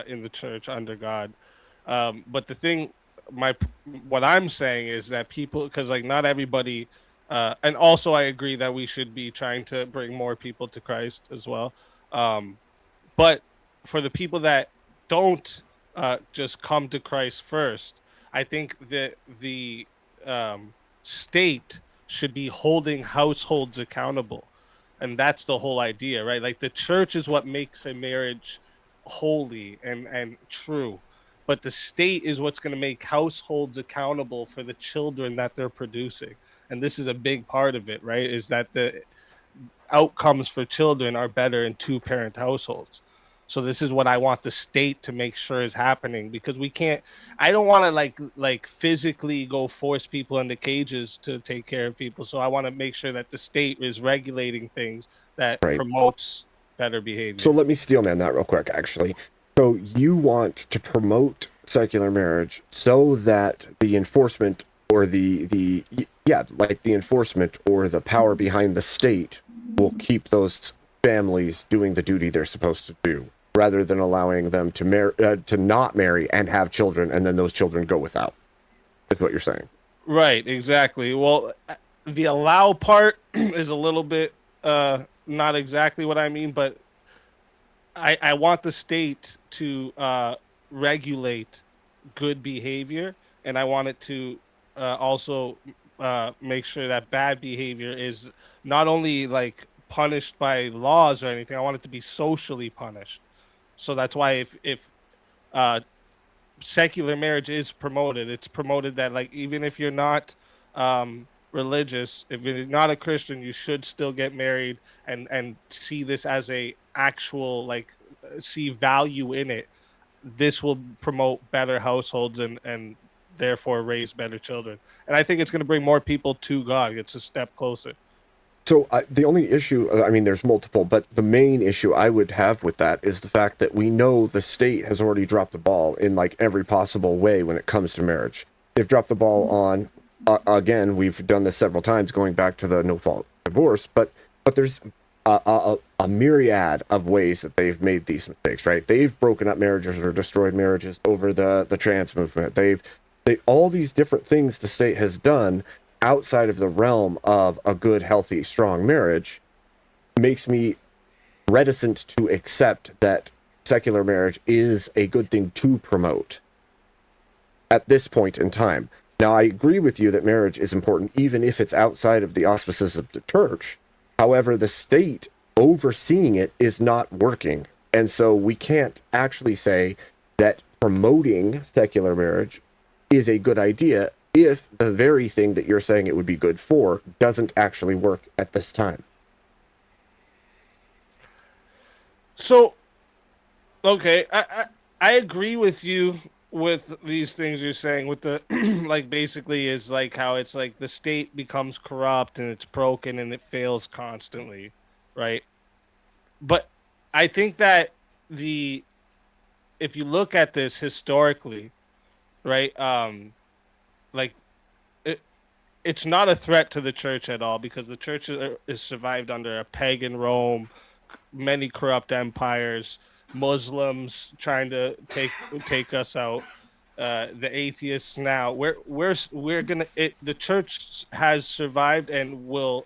in the church under God. But the thing what I'm saying is that people, because like not everybody, and also I agree that we should be trying to bring more people to Christ as well. But for the people that don't just come to Christ first, I think that the state should be holding households accountable. And that's the whole idea, right? Like the church is what makes a marriage holy and true. But the state is what's going to make households accountable for the children that they're producing. And this is a big part of it, right? Is that the outcomes for children are better in two-parent households. So this is what I want the state to make sure is happening, because we can't, I don't want to like physically go force people into cages to take care of people. So I want to make sure that the state is regulating things that promotes better behavior. So let me steel man that real quick, actually. So you want to promote secular marriage so that the enforcement or the enforcement or the power behind the state will keep those families doing the duty they're supposed to do, rather than allowing them to not marry and have children, and then those children go without. Is what you're saying? Right, exactly. Well, the allow part is a little bit not exactly what I mean, but I want the state to regulate good behavior, and I want it to also make sure that bad behavior is not only like punished by laws or anything. I want it to be socially punished. So that's why if secular marriage is promoted, it's promoted that like even if you're not religious, if you're not a Christian, you should still get married and see this as a actual like see value in it. This will promote better households and therefore raise better children. And I think it's going to bring more people to God. It's a step closer. So the only issue, I mean, there's multiple, but the main issue I would have with that is the fact that we know the state has already dropped the ball in like every possible way when it comes to marriage. They've dropped the ball on, again, we've done this several times going back to the no-fault divorce, but there's a myriad of ways that they've made these mistakes, right? They've broken up marriages or destroyed marriages over the trans movement. They all these different things the state has done outside of the realm of a good, healthy, strong marriage makes me reticent to accept that secular marriage is a good thing to promote at this point in time. Now, I agree with you that marriage is important, even if it's outside of the auspices of the church. However, the state overseeing it is not working. And so we can't actually say that promoting secular marriage is a good idea if the very thing that you're saying it would be good for doesn't actually work at this time. So, okay, I agree with you with these things you're saying with the like basically is like how it's like the state becomes corrupt and it's broken and it fails constantly, right? But I think that if you look at this historically, right, like it's not a threat to the church at all, because the church is survived under a pagan Rome, many corrupt empires, Muslims trying to take us out, the atheists now. We're gonna the church has survived and will.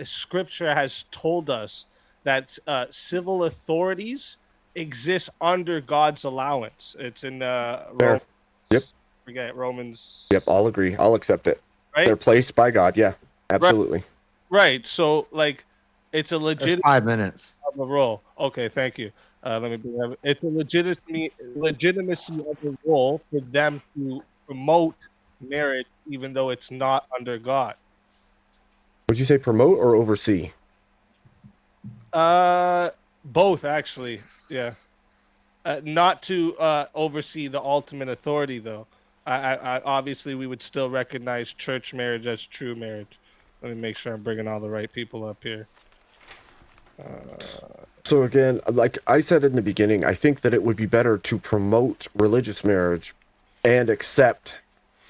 Scripture has told us that civil authorities exist under God's allowance. It's in Romans. Yep. Forget Romans. Yep, I'll agree. I'll accept it. Right? They're placed by God. Yeah, absolutely. Right. So, like, it's a legit 5 minutes of the role. Okay, thank you. Let me bring that. It's a legitimacy of the role for them to promote marriage, even though it's not under God. Would you say promote or oversee? Both actually. Yeah. Not to oversee the ultimate authority, though. I obviously we would still recognize church marriage as true marriage. Let me make sure I'm bringing all the right people up here. So again, like I said in the beginning, I think that it would be better to promote religious marriage and accept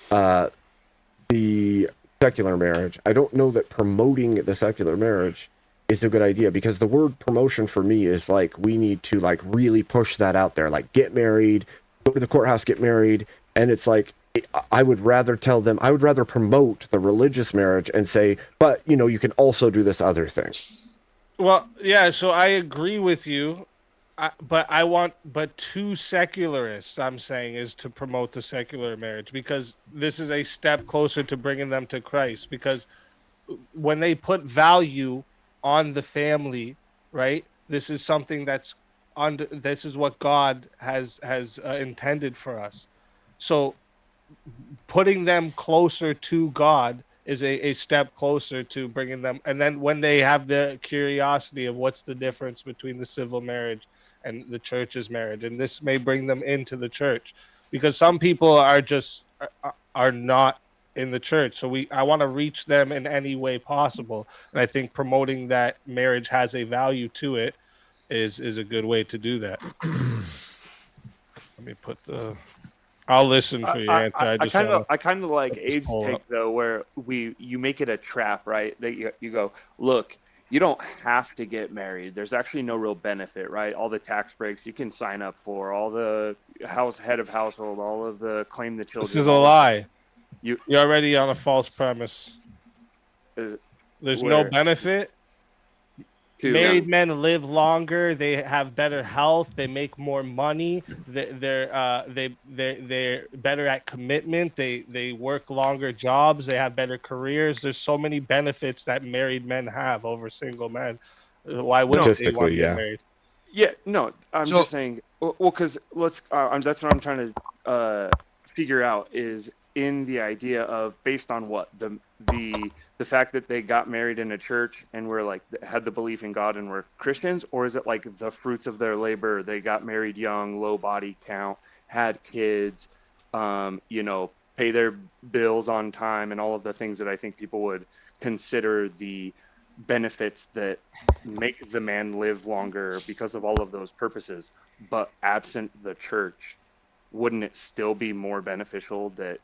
the secular marriage. I don't know that promoting the secular marriage is a good idea, because the word promotion for me is like we need to like really push that out there, like get married, go to the courthouse, get married, And it's like, I would rather tell them, I would rather promote the religious marriage and say, but you can also do this other thing. Well, yeah, so I agree with you. But two secularists, I'm saying, is to promote the secular marriage, because this is a step closer to bringing them to Christ. Because when they put value on the family, right? This is something that's this is what God has intended for us. So putting them closer to God is a step closer to bringing them. And then when they have the curiosity of what's the difference between the civil marriage and the church's marriage, and this may bring them into the church, because some people are not in the church. So I want to reach them in any way possible. And I think promoting that marriage has a value to it is a good way to do that. Let me put I'll listen for your answer. I kind of like Abe's take though, where you make it a trap, right? That you go, look, you don't have to get married. There's actually no real benefit, right? All the tax breaks you can sign up for, all the head of household, all of the claim the children. This is a lie. You're already on a false premise. There's no benefit. Married men live longer. They have better health. They make more money. They're better at commitment. They work longer jobs. They have better careers. There's so many benefits that married men have over single men. Why wouldn't they want to get married? Yeah, no, I'm just saying. Well, because that's what I'm trying to figure out is in the idea of based on what the fact that they got married in a church and were like had the belief in God and were Christians, or is it like the fruits of their labor? They got married young, low body count, had kids, pay their bills on time, and all of the things that I think people would consider the benefits that make the man live longer because of all of those purposes. But absent the church, wouldn't it still be more beneficial that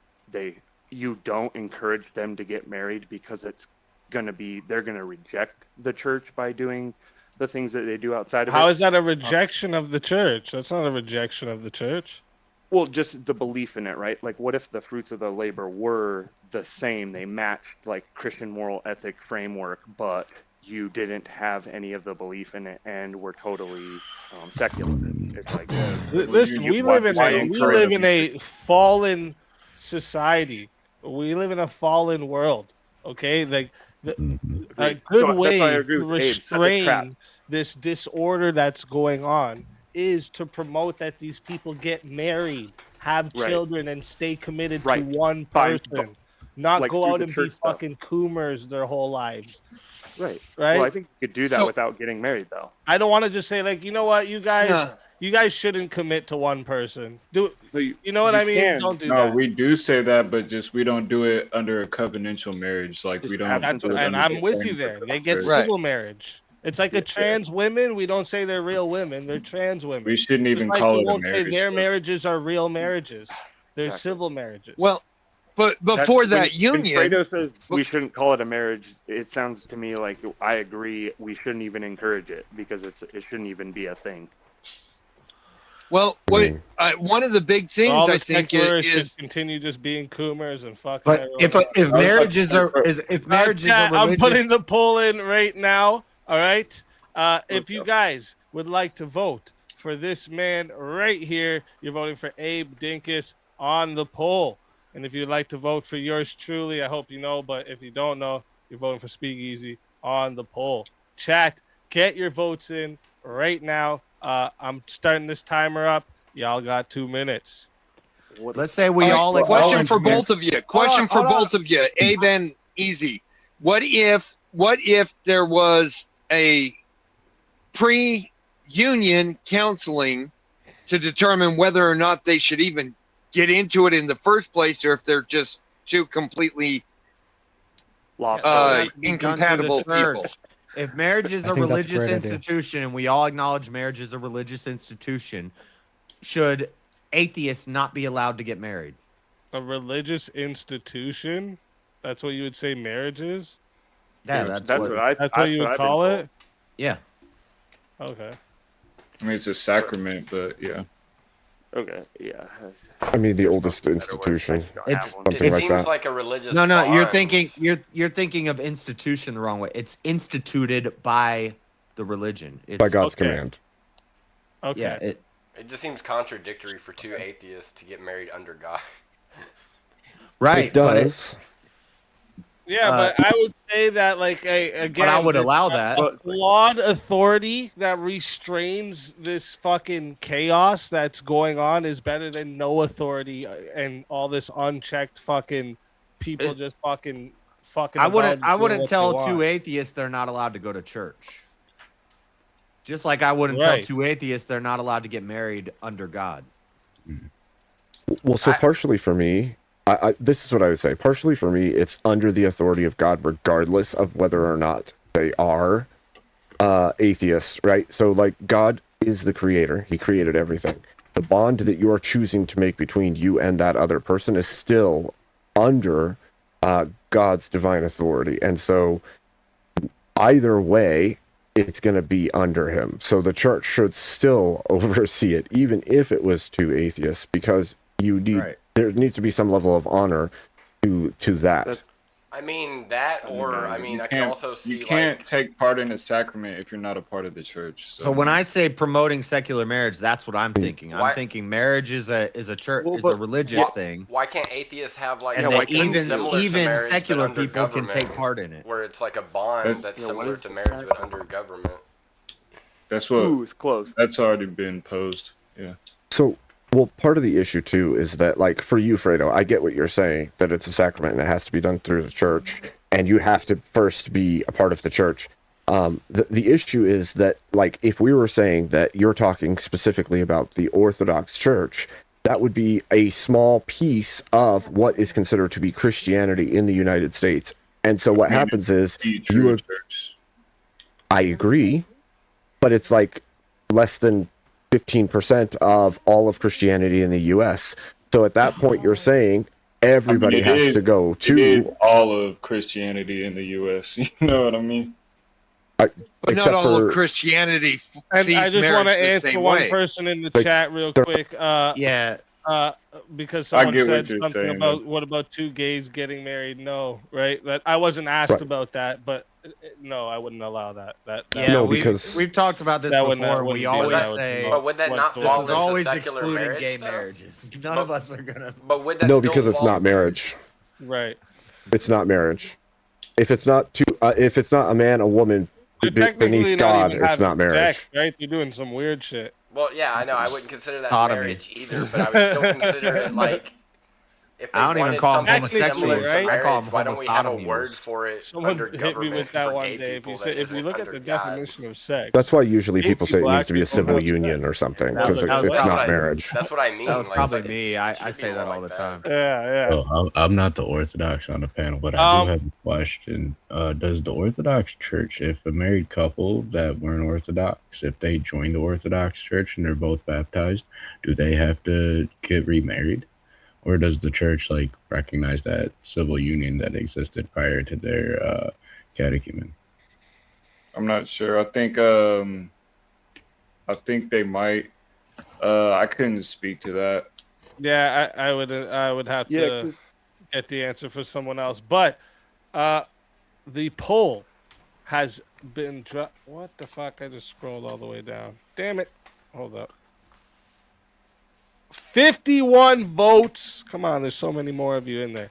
you don't encourage them to get married because they're gonna reject the church by doing the things that they do outside of it? How is that a rejection of the church? That's not a rejection of the church. Well, just the belief in it, right? Like, what if the fruits of the labor were the same? They matched like Christian moral ethic framework, but you didn't have any of the belief in it and were totally secular. It's like, listen, we live in a fallen society. We live in a fallen world. Okay, like a good way to restrain this disorder that's going on is to promote that these people get married, have children, and stay committed to one person, not go out and be fucking coomers their whole lives. Right. Right. Well, I think you could do that without getting married, though. I don't want to just say like, you know what, you guys shouldn't commit to one person. You know what I mean? Don't do that. No, we do say that, but just we don't do it under a covenantal marriage. Like we don't. And I'm with you there. They get civil marriage. It's like a trans women. We don't say they're real women. They're trans women. We shouldn't even call it a marriage. Their marriages are real marriages. They're civil marriages. Well, but before that union, when Fredo says we shouldn't call it a marriage, it sounds to me like I agree. We shouldn't even encourage it because it shouldn't even be a thing. Well, one of the big things I think is should continue just being coomers and fucking. But if marriages are I'm putting the poll in right now. All right. If you guys would like to vote for this man right here, you're voting for Abe Dinkus on the poll. And if you'd like to vote for yours truly, I hope you know. But if you don't know, you're voting for Speakeasy on the poll. Chat, get your votes in right now. I'm starting this timer up. Y'all got 2 minutes. Let's say we all question for both of you. Question for both of you. Abe and Easy. What if there was a pre-union counseling to determine whether or not they should even get into it in the first place, or if they're just two completely incompatible people? If marriage is a religious institution, and we all acknowledge marriage is a religious institution, should atheists not be allowed to get married? A religious institution? That's what you would say marriage is? Yeah, that's what you would call it? Yeah. Okay. I mean, it's a sacrament, but yeah. Okay, yeah. I mean, the oldest institution. It's something It like seems that. like a religious. No, you're bond. thinking you're thinking of institution the wrong way. It's instituted by the religion. It's, By God's Okay. command. Okay. Yeah, It just seems contradictory for two atheists to get married under God. right. It does. Yeah, but I would say that, like, again, But I would there's allow a that. flawed authority that restrains this fucking chaos that's going on is better than no authority and all this unchecked fucking people just fucking I wouldn't. about I doing wouldn't what they tell want. two atheists they're not allowed to go to church. Just like I wouldn't Right. tell two atheists they're not allowed to get married under God. Well, so partially for me, this is what I would say. Partially for me, it's under the authority of God, regardless of whether or not they are atheists, right? So, like, God is the creator. He created everything. The bond that you are choosing to make between you and that other person is still under God's divine authority. And so, either way, it's going to be under him. So the church should still oversee it, even if it was two atheists, because you need there needs to be some level of honor to that. I mean that, or I mean, I can also see you can't like take part in a sacrament if you're not a part of the church. So when I say promoting secular marriage, that's what I'm thinking. Why- I'm thinking marriage is a church is a but religious thing, why can't atheists have like and something that even similar to even marriage, but secular under people can government, take part in it. where it's like a bond that's what similar is to the marriage but under government? That's what. Ooh, it's close. That's already been posed. Yeah. So, well, part of the issue too is that, like, for you, Fredo, I get what you're saying, that it's a sacrament and it has to be done through the church, and you have to first be a part of the church. The issue is that, like, if we were saying that you're talking specifically about the Orthodox Church, that would be a small piece of what is considered to be Christianity in the United States. And so what happens is you are, I agree, but it's like less than 15% of all of Christianity in the US. So at that point, you're saying everybody it has is- to go it is to. all of Christianity in the U.S. You know what I mean? But Except not all for- of Christianity And sees I just want marriage to the answer same one way. person in the Like, chat real they're- quick. Yeah, Because I someone get what said you're something saying, about though. what about two gays getting married? No, right? That I wasn't asked Right. about that, but no, I wouldn't allow that. That yeah. No, we've, because- we've talked about this That before. would not- and we wouldn't be always what I would say promote But would that not whatsoever. this fall is into always secular excluding marriage, gay though? marriages. None of us are gonna. But would that No, still because it's fall not into- marriage. Right. It's not marriage. If it's not two, if it's not a man, a woman They're technically beneath not God, even it's not having marriage. sex, right? They're doing some weird shit. Well, yeah, I know. I wouldn't consider that Sodomy. marriage either, but I would still consider it like. If they I don't even wanted call 'em something homosexual, similar to right? marriage, I call 'em why don't we have a homosodomy. word for it Someone under hit me government with that for one gay day. If people you that say, if you isn't look at under the God? definition of sex, That's why usually Gay people say it people needs to be a actually don't civil have union or something, That because was- it's That's not what I- marriage. That's what I mean. That was like, probably it's like- me. it I should say be that more all the like time. yeah. So I'm not the Orthodox on the panel, but I Um, do have a question. Does the Orthodox Church, if a married couple that weren't Orthodox, if they join the Orthodox Church and they're both baptized, do they have to get remarried? Or does the church like recognize that civil union that existed prior to their catechumen? I'm not sure. I think they might. I couldn't speak to that. Yeah, I would have Yeah, to 'cause- get the answer for someone else. But the poll has been what the fuck? I just scrolled all the way down. Damn it. Hold up. 51 votes. Come on, there's so many more of you in there.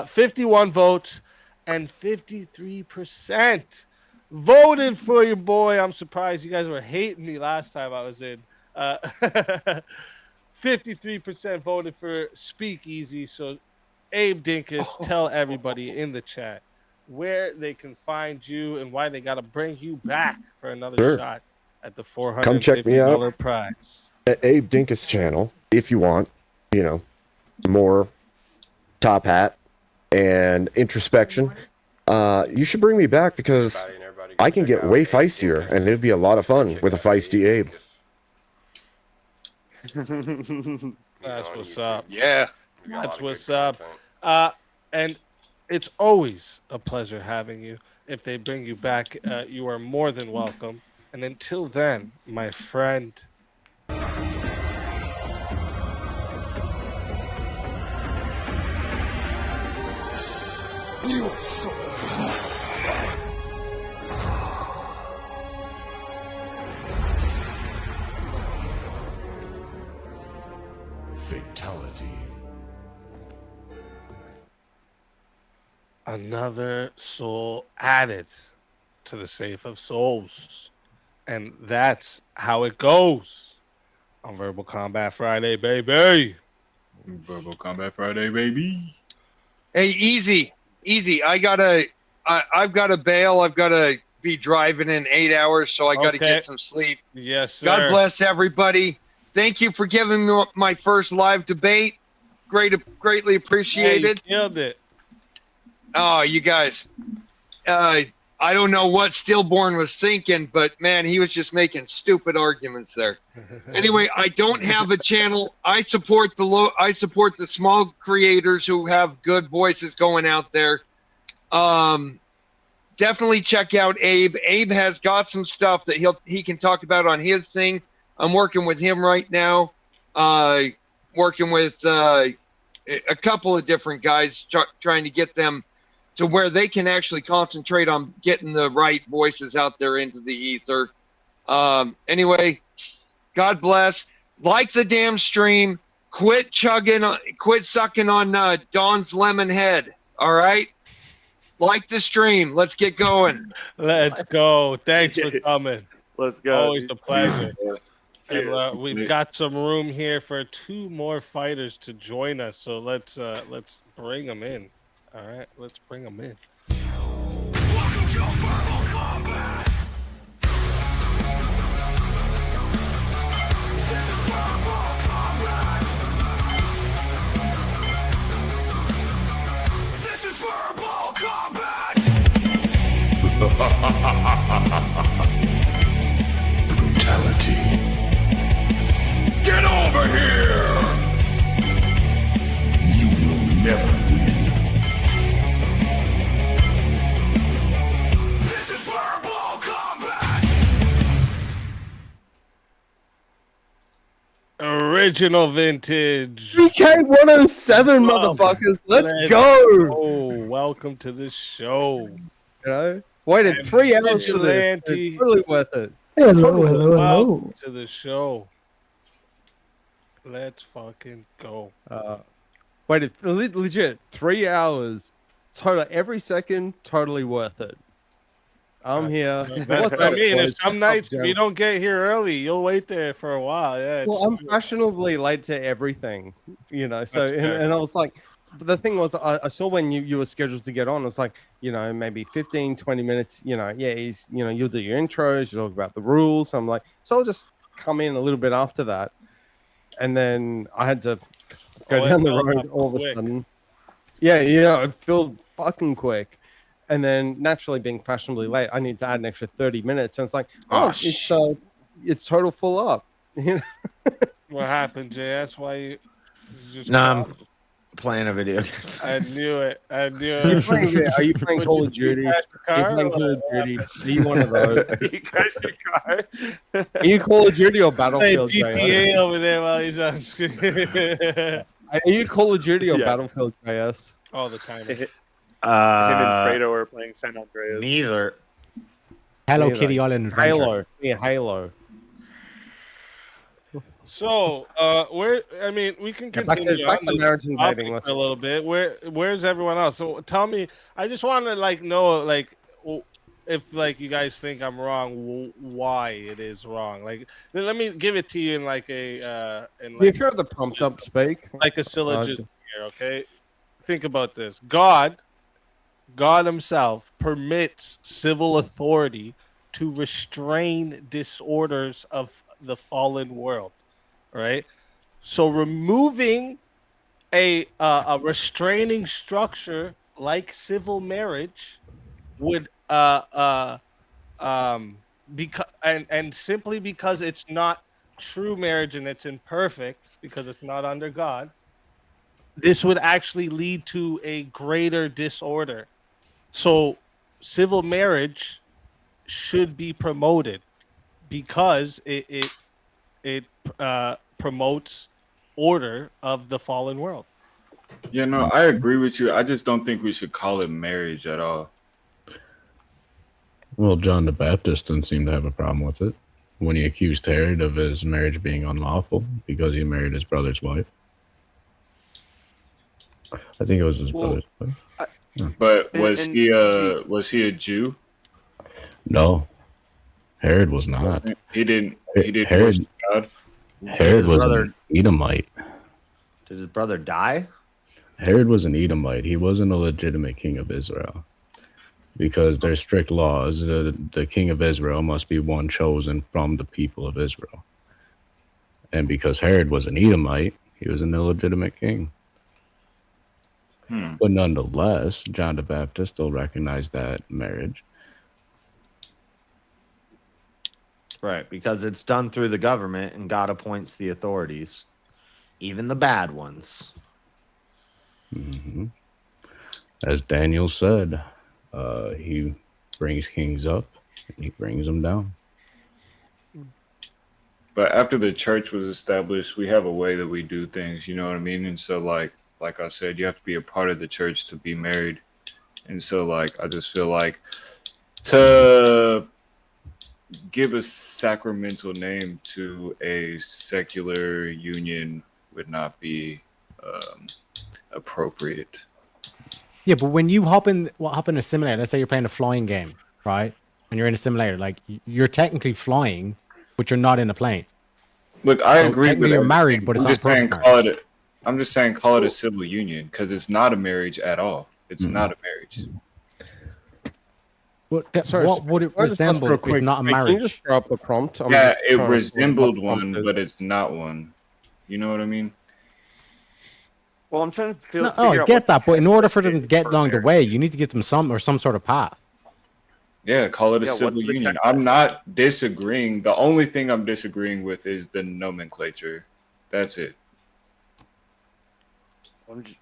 51 votes and 53% voted for your boy. I'm surprised you guys were hating me last time I was in. 53% voted for Speakeasy. So, Abe Dinkus, tell everybody in the chat where they can find you and why they got to bring you back for another Sure. shot at the $450 Come check me out. prize. At Abe Dinkus channel, if you want, more top hat and introspection. You should bring me back because I can get way feistier and it'd be a lot of fun with a feisty Abe. That's what's up. Yeah. That's what's up. And it's always a pleasure having you. If they bring you back, you are more than welcome. And until then, my friend. Fatality. Another soul added to the safe of souls. And that's how it goes on Verbal Combat Friday, baby. Verbal Combat Friday, baby. Hey, easy. I've got to bail. I've got to be driving in 8 hours, so I got to get some sleep. Yes, sir. God bless everybody. Thank you for giving me my first live debate. Greatly appreciated. Yeah, you killed it. Oh, you guys. I don't know what Stillborn was thinking, but man, he was just making stupid arguments there. Anyway, I don't have a channel. I support the small creators who have good voices going out there. Definitely check out Abe. Abe has got some stuff that he can talk about on his thing. I'm working with him right now. Working with a couple of different guys trying to get them to where they can actually concentrate on getting the right voices out there into the ether. Anyway, God bless. Like the damn stream. Quit sucking on Don's lemon head. All right? Like the stream. Let's get going. Let's go. Thanks for coming. Let's go. Always a pleasure. And, we've got some room here for 2 more fighters to join us. So let's bring them in. All right, let's bring them in. Welcome to Verbal Combat. This is Verbal Combat. This is Verbal Combat. Brutality. Get over here. You will never win. This is Verbal Combat. Original vintage. BK 107, motherfuckers. Let's go. Oh, welcome to the show. You know, waited 3 hours for this. It's totally worth it. Welcome to the show. Let's fucking go. Waited legit 3 hours. Total every second, totally worth it. I'm here. That's what I mean. If some nights if you don't get here early, you'll wait there for a while. Yeah. Well, I'm fashionably late to everything, you know. So and I was like, but the thing was, I saw when you were scheduled to get on. It was like, you know, maybe 15, 20 minutes. You know, yeah, you'll do your intros, you'll talk about the rules. I'm like, so I'll just come in a little bit after that, and then I had to go down the road all of a sudden. Yeah, it filled fucking quick. And then naturally being fashionably late, I need to add an extra 30 minutes. And it's like, it's total full up. What happened, Jay? That's why you just I'm playing a video game. I knew it. Are you playing Call of Duty? Are you playing Call of Duty? Are you one of those? You crashed your car. Are you Call of Duty or Battlefield? GTA over there while he's on screen. Are you Call of Duty or Battlefield JS? All the time. Him and Fredo are playing San Andreas. Neither. Hello Kitty Island Adventure. Halo. Yeah, Halo. So, we can continue back to marriage and dating a little bit. Where's everyone else? So, tell me. I just want to know if you guys think I'm wrong, why it is wrong. Let me give it to you in if you have the prompt up, speak like a syllogism here. Okay, think about this. God himself permits civil authority to restrain disorders of the fallen world, right? So removing a restraining structure like civil marriage would simply because it's not true marriage and it's imperfect because it's not under God, this would actually lead to a greater disorder. So civil marriage should be promoted because it promotes order of the fallen world. Yeah, no, I agree with you. I just don't think we should call it marriage at all. Well, John the Baptist didn't seem to have a problem with it when he accused Herod of his marriage being unlawful because he married his brother's wife. I think it was his brother's wife. But was he a Jew? No, Herod was not. He didn't Herod, worship God. Herod was an Edomite. Did his brother die? Herod was an Edomite. He wasn't a legitimate king of Israel because there's strict laws. The king of Israel must be one chosen from the people of Israel. And because Herod was an Edomite, he was an illegitimate king. But nonetheless, John the Baptist still recognized that marriage. Right, because it's done through the government and God appoints the authorities, even the bad ones. Mm-hmm. As Daniel said, he brings kings up and he brings them down. But after the church was established, we have a way that we do things, you know what I mean? And so like I said, you have to be a part of the church to be married. And so like I just feel like to give a sacramental name to a secular union would not be appropriate. Yeah, but when you hop in a simulator, let's say you're playing a flying game, right? And you're in a simulator, like you're technically flying, but you're not in a plane. Look, I So agree. technically you're married, but it's not perfect marriage. I'm just saying call it a civil union because it's not a marriage at all. It's not a marriage. What would it resemble if not a Can you marriage? just throw up the prompt? I'm Yeah, just it trying to resembled see what the prompt one, is. but it's not one. You know what I mean? Well, I'm trying to No, figure I out get what that, but in order for them to check get is along the for way, you need to get them some sort of path. Yeah, call it a Yeah, civil what's the union. check? I'm not disagreeing. The only thing I'm disagreeing with is the nomenclature. That's it.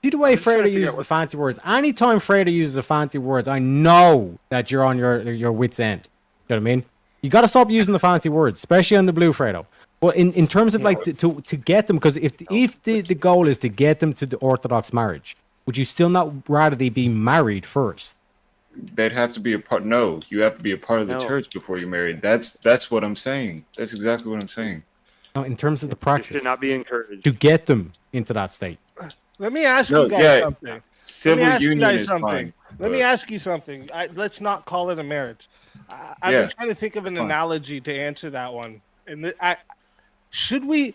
See the way Fredo uses the fancy words. Anytime Fredo uses the fancy words, I know that you're on your wits' end. You know what I mean? You got to stop using the fancy words, especially on the blue Fredo. But in terms of like to get them, because if the goal is to get them to the Orthodox marriage, would you still not rather they be married first? They'd have to be a part. No, you have to be a part of the church before you're married. That's what I'm saying. That's exactly what I'm saying. No, in terms of the It practice, should not be encouraged. to get them into that state. Let me ask No, you guys yeah, something. civil Let me ask you union guys is something. fine, Let me but- ask you something. Let's not call it a marriage. I've Yeah, been trying to think of an fine. analogy to answer that one. And should we?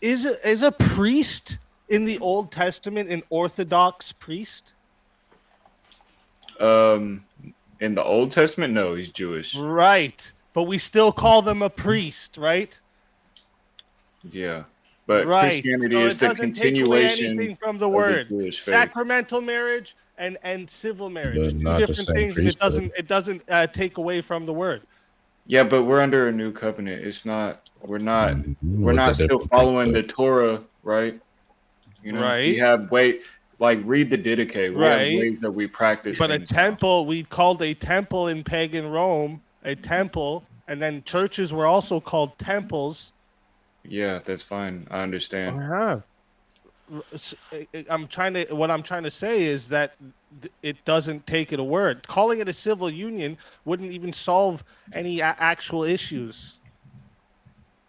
Is a priest in the Old Testament an Orthodox priest? In the Old Testament, no, he's Jewish. Right, but we still call them a priest, right? Yeah, but Right. Christianity So is it the doesn't take away continuation anything from the of word. the Jewish faith. Sacramental marriage and civil marriage, They're two not the different same things, and priesthood. it doesn't take away from the word. Yeah, but we're under a new covenant. It's not. We're not. We're What's not the still difference? following the Torah, right? You know, Right. we have read the Didache. We have Right. ways that we practice. But a things. temple, we called a temple in pagan Rome a temple, and then churches were also called temples. Yeah, that's fine. I understand. What I'm trying to say is that it doesn't take it a word. Calling it a civil union wouldn't even solve any actual issues.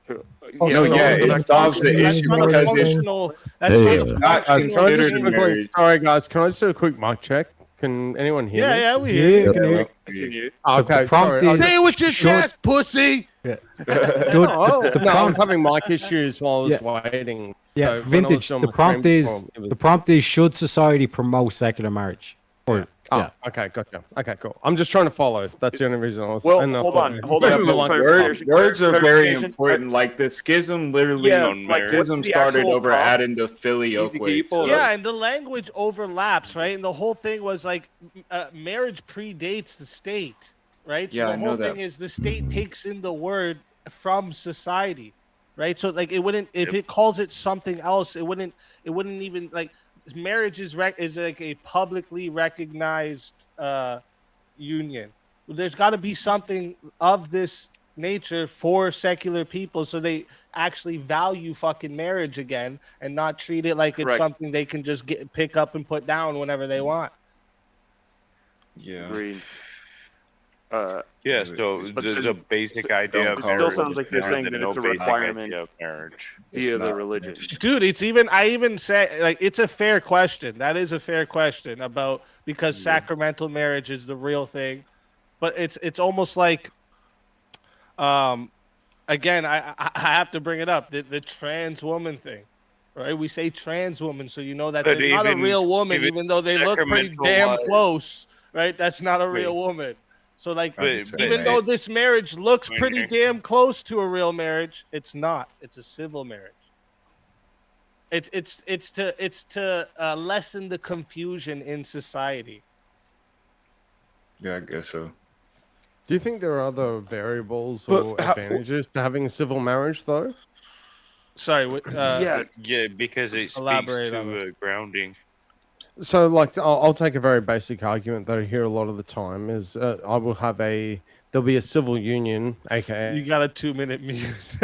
No, yeah, it solves the issue because it's not Can I just considered quickly, marriage. sorry guys, can I just do a quick mic check? Can anyone hear me? Yeah, we hear you. can hear you. Okay, The prompt sorry. is- Say it with your chest, pussy. Yeah. No, I was prompt- having mic issues while I was Yeah. waiting. Yeah, So when I was vintage. doing The my prompt stream is before, it was- the prompt is should society promote secular marriage? Or Okay, gotcha. Okay, cool. I'm just trying to follow. That's the only reason I was. Well, and I hold thought- on, hold Yeah, on. but words are very clarification. important. Like the schism, literally, Yeah, like, schism what's the started actual over prompt? adding the filioque. can you pull it to- Yeah, and the language overlaps, right? And the whole thing was like marriage predates the state, right? Yeah, so I the know whole that. thing is the state takes in the word from society, right? So like it wouldn't if it calls it something else, it wouldn't even like marriage is like a publicly recognized union. There's got to be something of this nature for secular people, so they actually value fucking marriage again and not treat it like it's Correct. something they can just pick up and put down whenever they want. Yeah. Agreed. Yeah, so the basic idea of It still marriage sounds is like you're better saying than that no it's a basic requirement idea of marriage. via the religion. Dude, it's even I even say like it's a fair question. That is a fair question about because sacramental marriage is the real thing, but it's almost like, again I have to bring it up the trans woman thing, right? We say trans woman, so you know that But they're not a even- real woman, even though they look pretty sacramental damn wise- close, right? That's not a real woman. So like, But- even though this marriage looks When pretty you're- damn close to a real marriage, it's not. It's a civil marriage. It's to lessen the confusion in society. Yeah, I guess so. Do you think there are other variables But or how- advantages to having a civil marriage, though? Sorry, Yeah, because it speaks Elaborate on to grounding. So, like, I'll take a very basic argument that I hear a lot of the time is I will have there'll be a civil union, aka you got a 2-minute mute.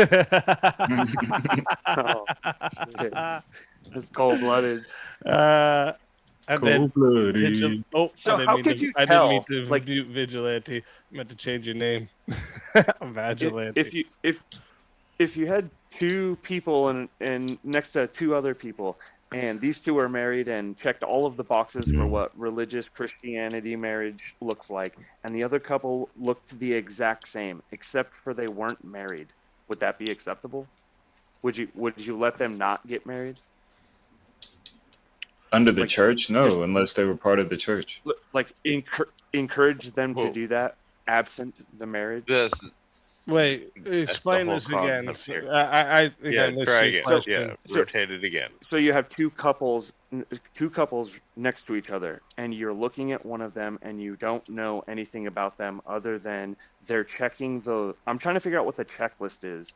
Oh, shit. That's cold-blooded. And then Cold-blooded. oh, So I didn't how mean could to, you I didn't mean tell, to like- mute Vigilante. I meant to change your name. Vigilante. If you had two people and next to two other people, and these two are married and checked all of the boxes for what religious Christianity marriage looks like, and the other couple looked the exact same, except for they weren't married, would that be acceptable? Would you let them not get married? Under the Like, church? No, just- unless they were part of the church. Like encourage them to Well- do that absent the marriage? Wait, explain whole this again. concept here. I think I missed try your again. question. Yeah, rotate it again. So you have two couples next to each other, and you're looking at one of them, and you don't know anything about them other than they're checking the. I'm trying to figure out what the checklist is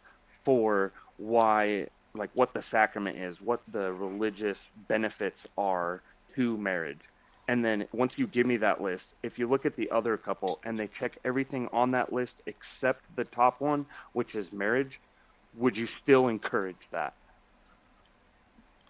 for why, like, what the sacrament is, what the religious benefits are to marriage. And then once you give me that list, if you look at the other couple and they check everything on that list except the top one, which is marriage, would you still encourage that?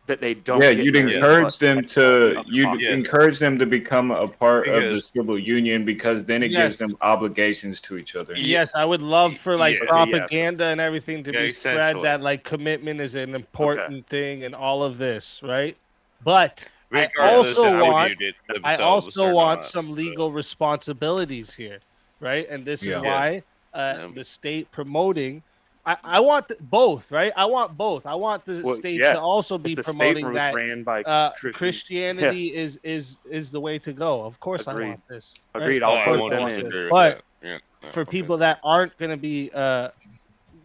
That they don't. Yeah, get you'd married, encourage but- them to Yes. encourage them to become a part of the Because- civil union because then it Yes. gives them obligations to each other. Yes, I would love for like Yeah. propaganda and everything to Yeah, be spread essentially. that like commitment is an important thing and all of this, right? But I Regardless also if they want viewed it I themselves also or want not. some legal responsibilities here, right? And this Yeah. is why the state promoting. I want both, right? I want both. I want the Well, state yeah. to also be If the state promoting was that ran by Christianity is the way to go. Of course, I Agreed. want this. Agreed. Oh, I'll I put want them to in. agree with But that. Yeah. For Okay. people that aren't going to be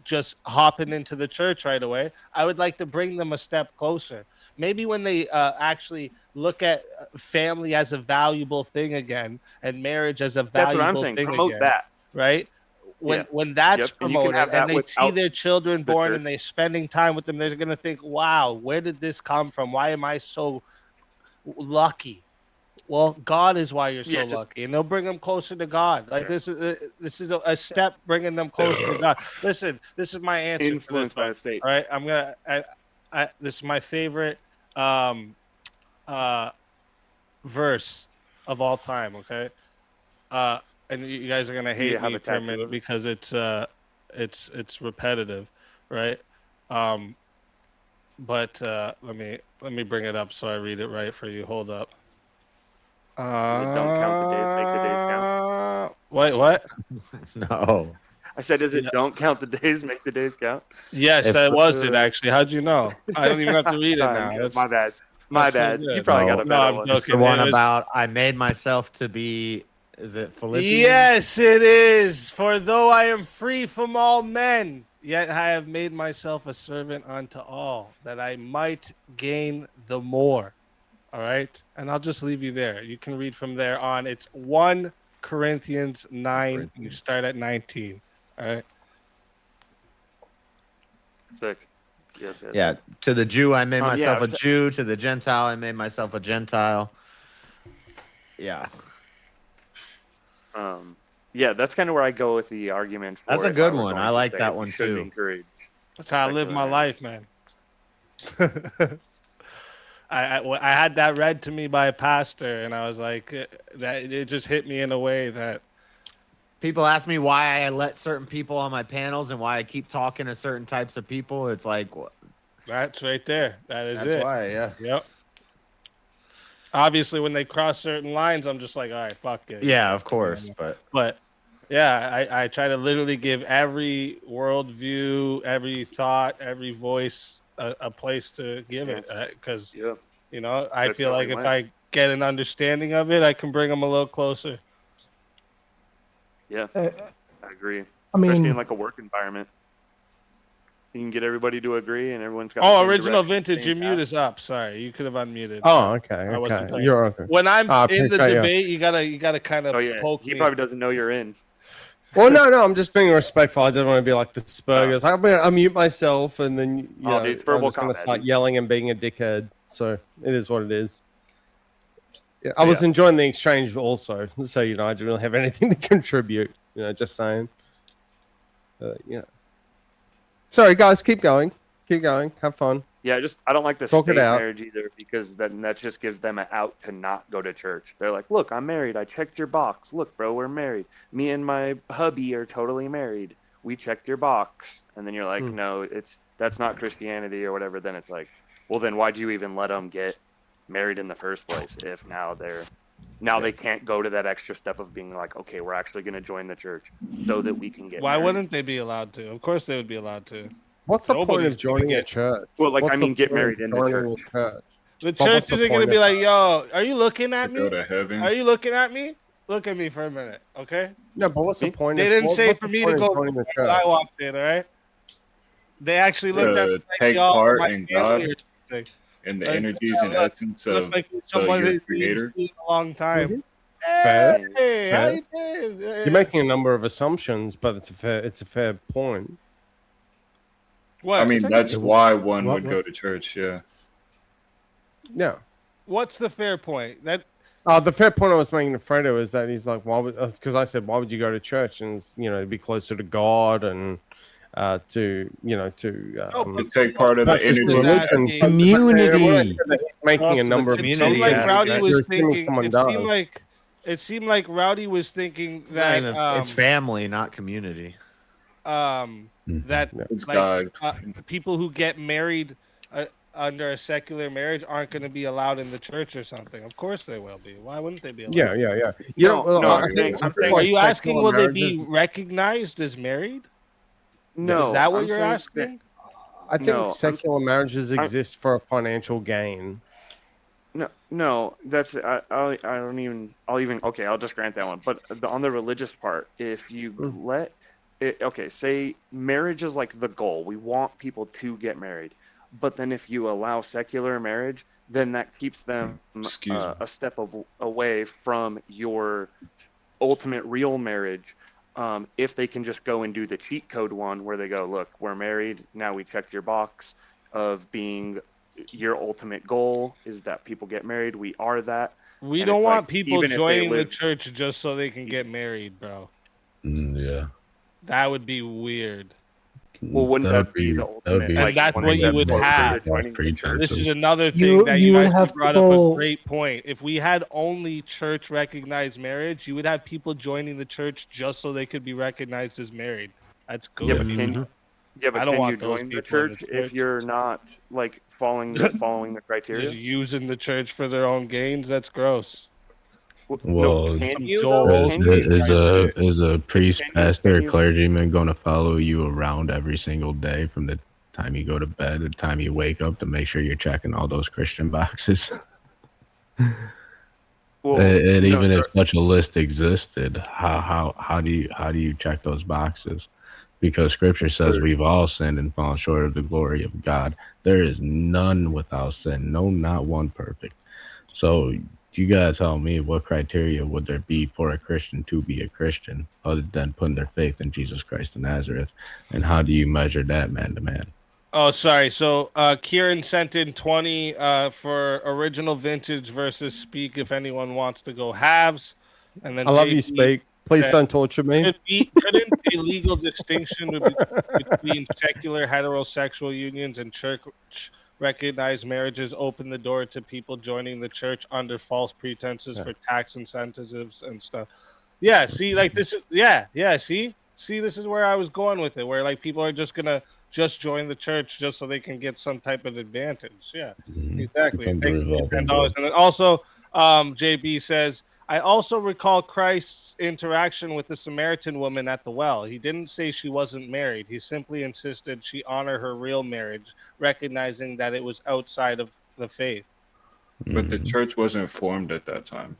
just hopping into the church right away, I would like to bring them a step closer. Maybe when they actually look at family as a valuable thing again and marriage as a That's valuable what I'm saying. thing Promote again, that. right? When Yeah. when that's Yep, and you can promoted have that and they see without their children the born church. and they're spending time with them, they're going to think, "Wow, where did this come from? Why am I so lucky?" Well, God is why you're so Yeah, just- lucky, and they'll bring them closer to God. Like this is a step bringing them closer to God. Listen, this is my answer. Influenced by the state. All right, I'm gonna. This is my favorite verse of all time. Okay, and you guys are gonna Do you hate have me a for a tattoo minute of it? because it's repetitive, right? But let me bring it up so I read it right for you. Hold up. Does it don't count the days, make the days count? Wait, what? No. I said, does it don't count the days, make the days count? Yes, If- that was it actually. How'd you know? I don't even have to read it now. Yeah, That's- my bad. My that's so bad. good. You probably got a No, better I'm one. joking. It's the one It was- about I made myself to be. Is it Philippians? Yes, it is. For though I am free from all men, yet I have made myself a servant unto all, that I might gain the more. All right, and I'll just leave you there. You can read from there on. It's 1 Corinthians 9. You start at 19. All right. Sick. Yes, yes. Yeah. To the Jew, I made Yeah, myself a it's- Jew. To the Gentile, I made myself a Gentile. Yeah. Yeah, that's kind of where I go with the argument. That's a if good were one. going I to like say that we one shouldn't too. Encourage That's how I live secular my life, man. I had that read to me by a pastor, and I was like, that it just hit me in a way that People ask me why I let certain people on my panels and why I keep talking to certain types of people. It's like, that's right there. That is that's it. why, yeah. Yep. Obviously, when they cross certain lines, I'm just like, all right, fuck it. Yeah, of course, but yeah, I try to literally give every worldview, every thought, every voice a place to give it, because you know, I That's feel how like we if went. I get an understanding of it, I can bring them a little closer. Yeah, Uh, I agree. I mean- Especially in like a work environment, you can get everybody to agree, and everyone's got. the Oh, same original direction, vintage, same your mute path. is up. Sorry, you could have unmuted. Oh, okay, I wasn't okay. paying. You're okay. When I'm I in the appreciate you. debate, you gotta kind of Oh yeah, poke he me. probably doesn't know you're in. Well, no, I'm just being respectful. I don't want to be like the Spurgers. I'm going to unmute myself, and then you Oh, know, dude, it's I'm verbal just going to combat, start dude. yelling and being a dickhead. So it is what it is. Yeah, I was enjoying the exchange also, so you know, I didn't really have anything to contribute. You know, just saying. You know. Sorry, guys, keep going. Keep going. Have fun. Yeah, I don't like the Talk it state out. marriage either, because then that just gives them an out to not go to church. They're like, look, I'm married. I checked your box. Look, bro, we're married. Me and my hubby are totally married. We checked your box. And then you're like, no, that's not Christianity or whatever. Then it's like, well, then why'd you even let them get married in the first place if now they can't go to that extra step of being like, okay, we're actually going to join the church so that we can get Why married. wouldn't they be allowed to? Of course, they would be allowed to. What's the point Nobody's of joining gonna a church? Well, like, What's I mean, the get point married of in the joining church. a church? The But what's church the isn't gonna point be of- like, yo, are you looking at me? Go to heaven. Are you looking at me? Look at me for a minute, okay? No, but what's the point? They of, didn't what- say what's for the me to point of go joining the when I church? walked in, all right? They actually looked at me like, take yo, part my in family God or something. and the Like, energies and look, essence look of like someone your who's creator. seen a long time. Mhm. Fair, Hey, how fair. you doing? You're making a number of assumptions, but it's a fair point. What? I mean, that's why one What- would what? go to church. Yeah. Yeah. What's the fair point? That The fair point I was making to Fredo is that he's like, why would? Because I said, why would you go to church and you know to be closer to God and to you know to To take part of the practice energies. religion, but- Community. when I said that he's making Also, a number of it seemed assumptions. like Rowdy that was you're assuming thinking. someone It does. seemed like Rowdy was thinking It's that not even, it's family, not community. that It's like God. People who get married under a secular marriage aren't going to be allowed in the church or something. Of course they will be. Why wouldn't they be allowed? Yeah. You know, No, I I'm think saying- Are you asking secular will they marriages- be recognized as married? No, Is that what I'm you're saying asking? I think No, I'm- secular marriages exist for a financial gain. No, that's I don't even. I'll even okay. I'll just grant that one. But on the religious part, if you let it, okay, say marriage is like the goal. We want people to get married, but then if you allow secular marriage, then that keeps them a step away from your ultimate real marriage. If they can just go and do the cheat code one where they go, look, we're married. Now we checked your box of being your ultimate goal is that people get married. We are that. We And don't it's want like, people even if they joining the live- church just so they can get married, bro. Yeah. That would be weird. Well, wouldn't that be the ultimate? And that's what you would have. This is another thing You- that you you would guys have brought up a people- great point. If we had only church recognized marriage, you would have people joining the church just so they could be recognized as married. That's good. Yeah, but can I don't can you want those join people the in church the if church. you're not like following the criteria? Just using the church for their own gains. That's gross. Well, can you, though? is a priest, pastor, can you- clergyman going to follow you around every single day from the time you go to bed to the time you wake up to make sure you're checking all those Christian boxes? Well, and no, even if sir. such a list existed, how do you check those boxes? Because Scripture says we've all sinned and fallen short of the glory of God. There is none without sin, no, not one perfect. So you gotta tell me what criteria would there be for a Christian to be a Christian, other than putting their faith in Jesus Christ of Nazareth, and how do you measure that man to man? Oh, sorry. So Kieran sent in 20 for original vintage versus speak if anyone wants to go halves. And then I love you, JP Speak. Please that don't torture me. couldn't a legal distinction between secular heterosexual unions and church recognized marriages open the door to people joining the church under false pretenses for tax incentives and stuff? Yeah, see, like this is see, this is where I was going with it, where like people are just gonna just join the church just so they can get some type of advantage. Yeah, exactly. Become the revolving $10. And then also, JB says, I also recall Christ's interaction with the Samaritan woman at the well. He didn't say she wasn't married. He simply insisted she honor her real marriage, recognizing that it was outside of the faith. But the church wasn't formed at that time.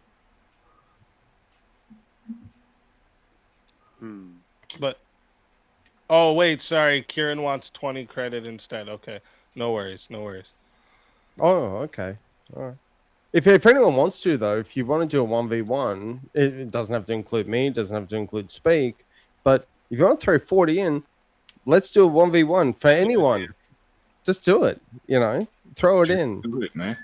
But oh wait, sorry, Kieran wants 20 credit instead. Okay, no worries. Oh, okay. All right. If anyone wants to, though, if you want to do a 1v1, it doesn't have to include me, it doesn't have to include Speak. But if you want to throw 40 in, let's do a 1v1 for anyone. Just do it, throw it in. Do it, man.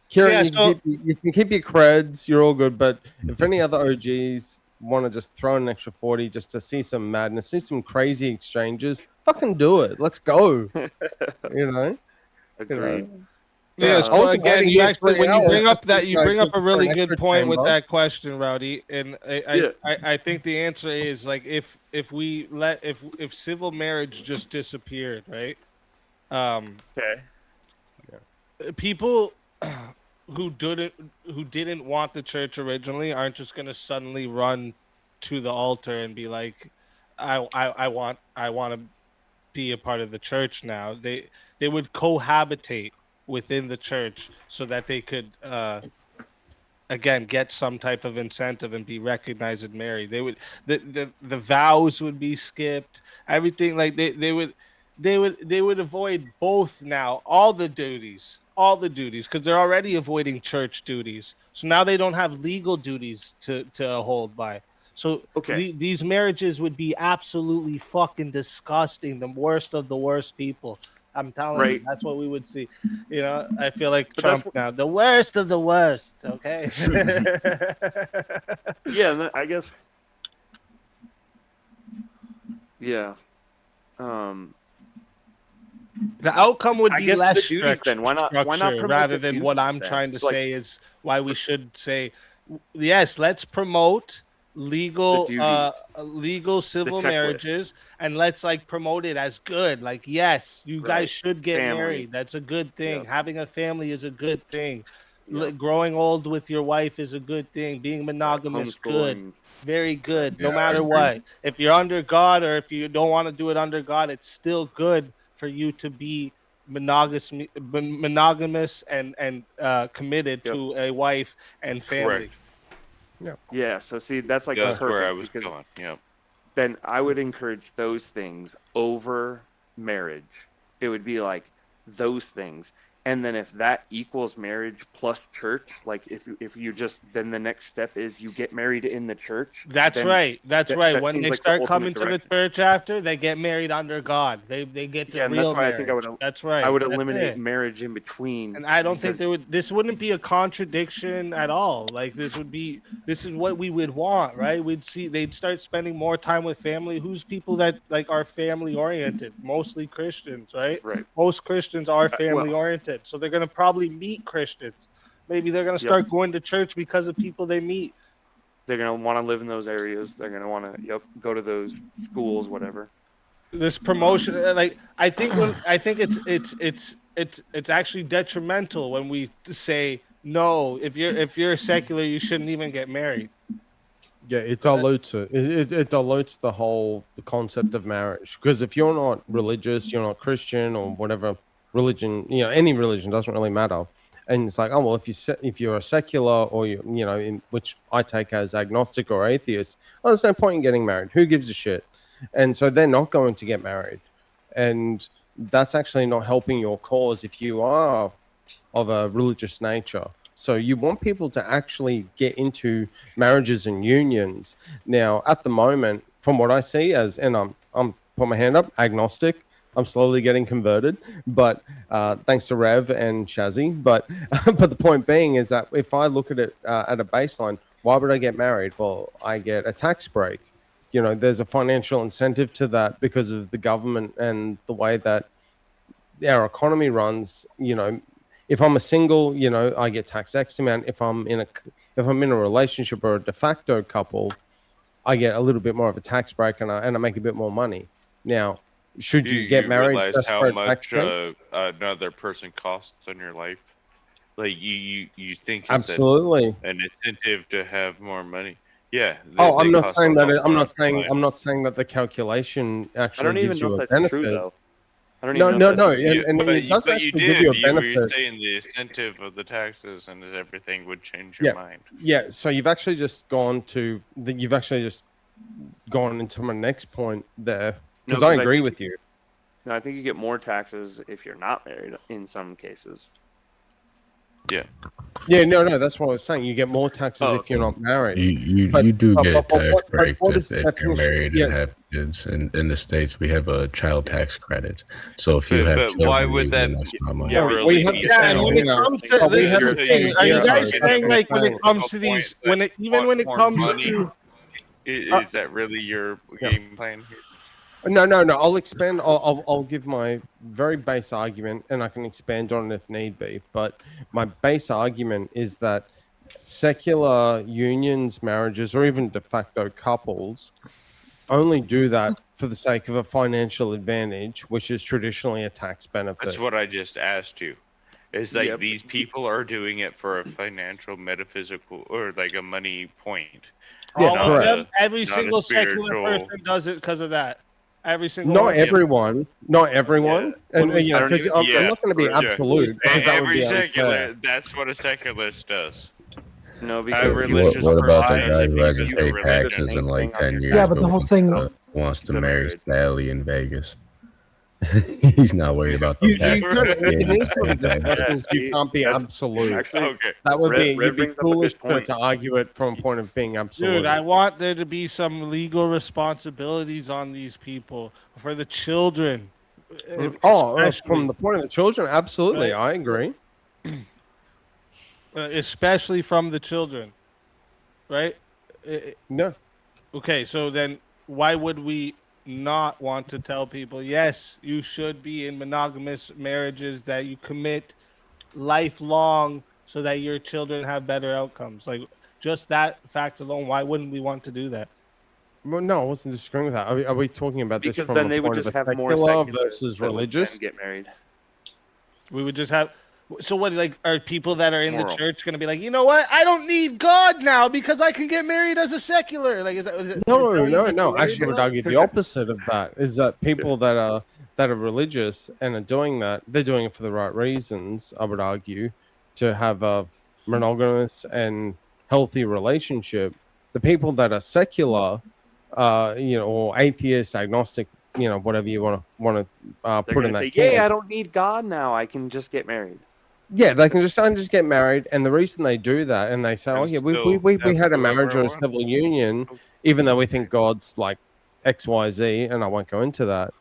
Kieran, you can keep your creds, you're all good. But if any other OGs want to just throw in an extra 40 just to see some madness, see some crazy exchanges, fucking do it. Let's go. Agreed. Yeah, so again, you actually when you bring up a really good point with that question, Rowdy, and I think the answer is like if civil marriage just disappeared, right? People who didn't want the church originally aren't just gonna suddenly run to the altar and be like, I want to be a part of the church now. They would cohabitate within the church so that they could again get some type of incentive and be recognized and married. They would the vows would be skipped, everything, like they would avoid both now, all the duties because they're already avoiding church duties, so now they don't have legal duties to hold by. So these marriages would be absolutely fucking disgusting, the worst of the worst people. I'm telling you, that's what we would see. I feel like Trump now, the worst of the worst. Okay. Yeah, I guess. Yeah. The outcome would be less strict then. Why not rather than what I'm trying to say is why we should say, yes, let's promote legal civil marriages, and let's promote it as good. Like, yes, you guys should get married. That's a good thing. Having a family is a good thing. Growing old with your wife is a good thing. Being monogamous, good, very good. No matter what, if you're under God or if you don't want to do it under God, it's still good for you to be monogamous and committed to a wife and family. Yeah. So see, that's that's where I was going. Yeah. Then I would encourage those things over marriage. It would be like those things. And then if that equals marriage plus church, like if you just, then the next step is you get married in the church. That's right. That's right. When they start coming to the church after, they get married under God. They get to real marriage. I think that's right. I would eliminate marriage in between. And I don't think this wouldn't be a contradiction at all. Like this is what we would want, right? They'd start spending more time with family. Who's people that are family oriented? Mostly Christians, right? Right. Most Christians are family oriented. So they're going to probably meet Christians. Maybe they're going to start going to church because of people they meet. They're going to want to live in those areas. They're going to want to go to those schools, whatever. This promotion, I think it's actually detrimental when we say no. If you're secular, you shouldn't even get married. Yeah, it dilutes it. It dilutes the whole concept of marriage, because if you're not religious, you're not Christian or whatever religion, any religion, doesn't really matter. And it's like, oh well, if you're a secular or in which I take as agnostic or atheist, there's no point in getting married. Who gives a shit? And so they're not going to get married, and that's actually not helping your cause if you are of a religious nature. So you want people to actually get into marriages and unions. Now, at the moment, from what I see and I'm put my hand up, agnostic. I'm slowly getting converted, but thanks to Rev and Shazzy. But the point being is that if I look at it at a baseline, Why would I get married? Well, I get a tax break. There's a financial incentive to that because of the government and the way that our economy runs. If I'm a single, I get taxed X amount. If I'm in a relationship or a de facto couple, I get a little bit more of a tax break and I make a bit more money. Now, should you get married realize just how for a much tax break? another person costs on your life? Like you think it's Absolutely. an incentive to have more money. Yeah. I'm not saying that. I'm more not saying that the calculation I actually don't even gives know you if a that's benefit. true though. I don't No, even know. no, if that's and it does but actually you give did. you a You were benefit. saying the incentive of the taxes and everything would change Yeah. your mind. Yeah, so you've actually just gone into my next point there because I agree with you. No, I think you get more taxes if you're not married in some cases. Yeah. Yeah, no, that's what I was saying. You get more taxes if you're not married. You do get a tax break if you're married and have kids. In the States, we have a child tax credit. So if you have children, why would you that get extra money. morally be and when it comes to are you guys saying like when it comes to these when it comes to is that really your game plan here? No. I'll expand. I'll give my very base argument, and I can expand on it if need be. But my base argument is that secular unions, marriages, or even de facto couples only do that for the sake of a financial advantage, which is traditionally a tax benefit. That's what I just asked you. It's like these people are doing it for a financial, metaphysical, or like a money point. Every single secular person does it because of that. Every single not one. everyone, and because I'm not going to be absolute. Because that would Every be secular, unfair. that's what a secularist does. No, What about the guy who hasn't paid taxes in like 10 years? Yeah, but the whole thing. Wants to marry Sally in Vegas. He's not worried about the tax. In these sort of discussions, you can't be absolute. Okay. That would be Red you'd be brings up a good foolish point. to argue it from a point of being absolute. Dude, I want there to be some legal responsibilities on these people for the children. From the point of the children, absolutely, Right. I agree. Especially from the children, right? No. Okay, so then why would we not want to tell people, yes, you should be in monogamous marriages that you commit lifelong so that your children have better outcomes? Like, just that fact alone, why wouldn't we want to do that? Well, no, I wasn't disagreeing with that. Are we talking about this Because from then a they would point just of a have more secular secular versus that would religious? then get married. We would just have. So what? Like, are people that are in Moral. the church going to be like, you know what? I don't need God now because I can get married as a secular. Like, is it? No. Worried Actually, I would about? argue the opposite of that. Is that people that are religious and are doing that, they're doing it for the right reasons. I would argue to have a monogamous and healthy relationship. The people that are secular, or atheist, agnostic, whatever you want to They're put gonna in that. say, camp. "Yeah, I don't need God now. I can just get married." Yeah, they can just get married, and the reason they do that, and they say, "Oh And yeah, still we have had a whoever marriage or a wants. civil union," even though we think God's like X, Y, Z, and I won't go into that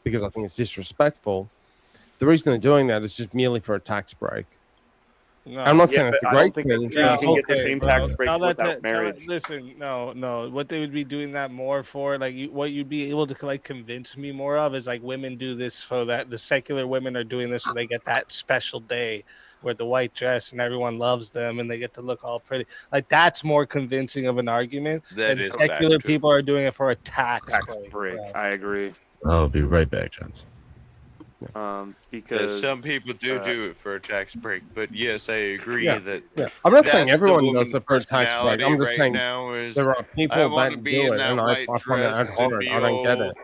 because I think it's disrespectful. The reason they're doing that is just merely for a tax break. No. I'm not Yeah, saying it's but a I great don't think thing. it's true. You can get the same bro. tax break Tell that without to- marriage. listen, no. What they would be doing that more for, like, what you'd be able to like convince me more of is like women do this so that the secular women are doing this so they get that special day where the white dress and everyone loves them and they get to look all pretty. Like, that's more convincing of an argument That than is secular factual. people are doing it for a tax break. break. bro. I agree. I'll be right back, Johnson. Because some people do it for a tax break, but yes, I agree that. Yeah. I'm not saying that's the everyone woman's does it for a tax break. I'm just personality saying right now is, there are people I want to that be do in it, that and I white find it dress abhorrent. and I don't get it.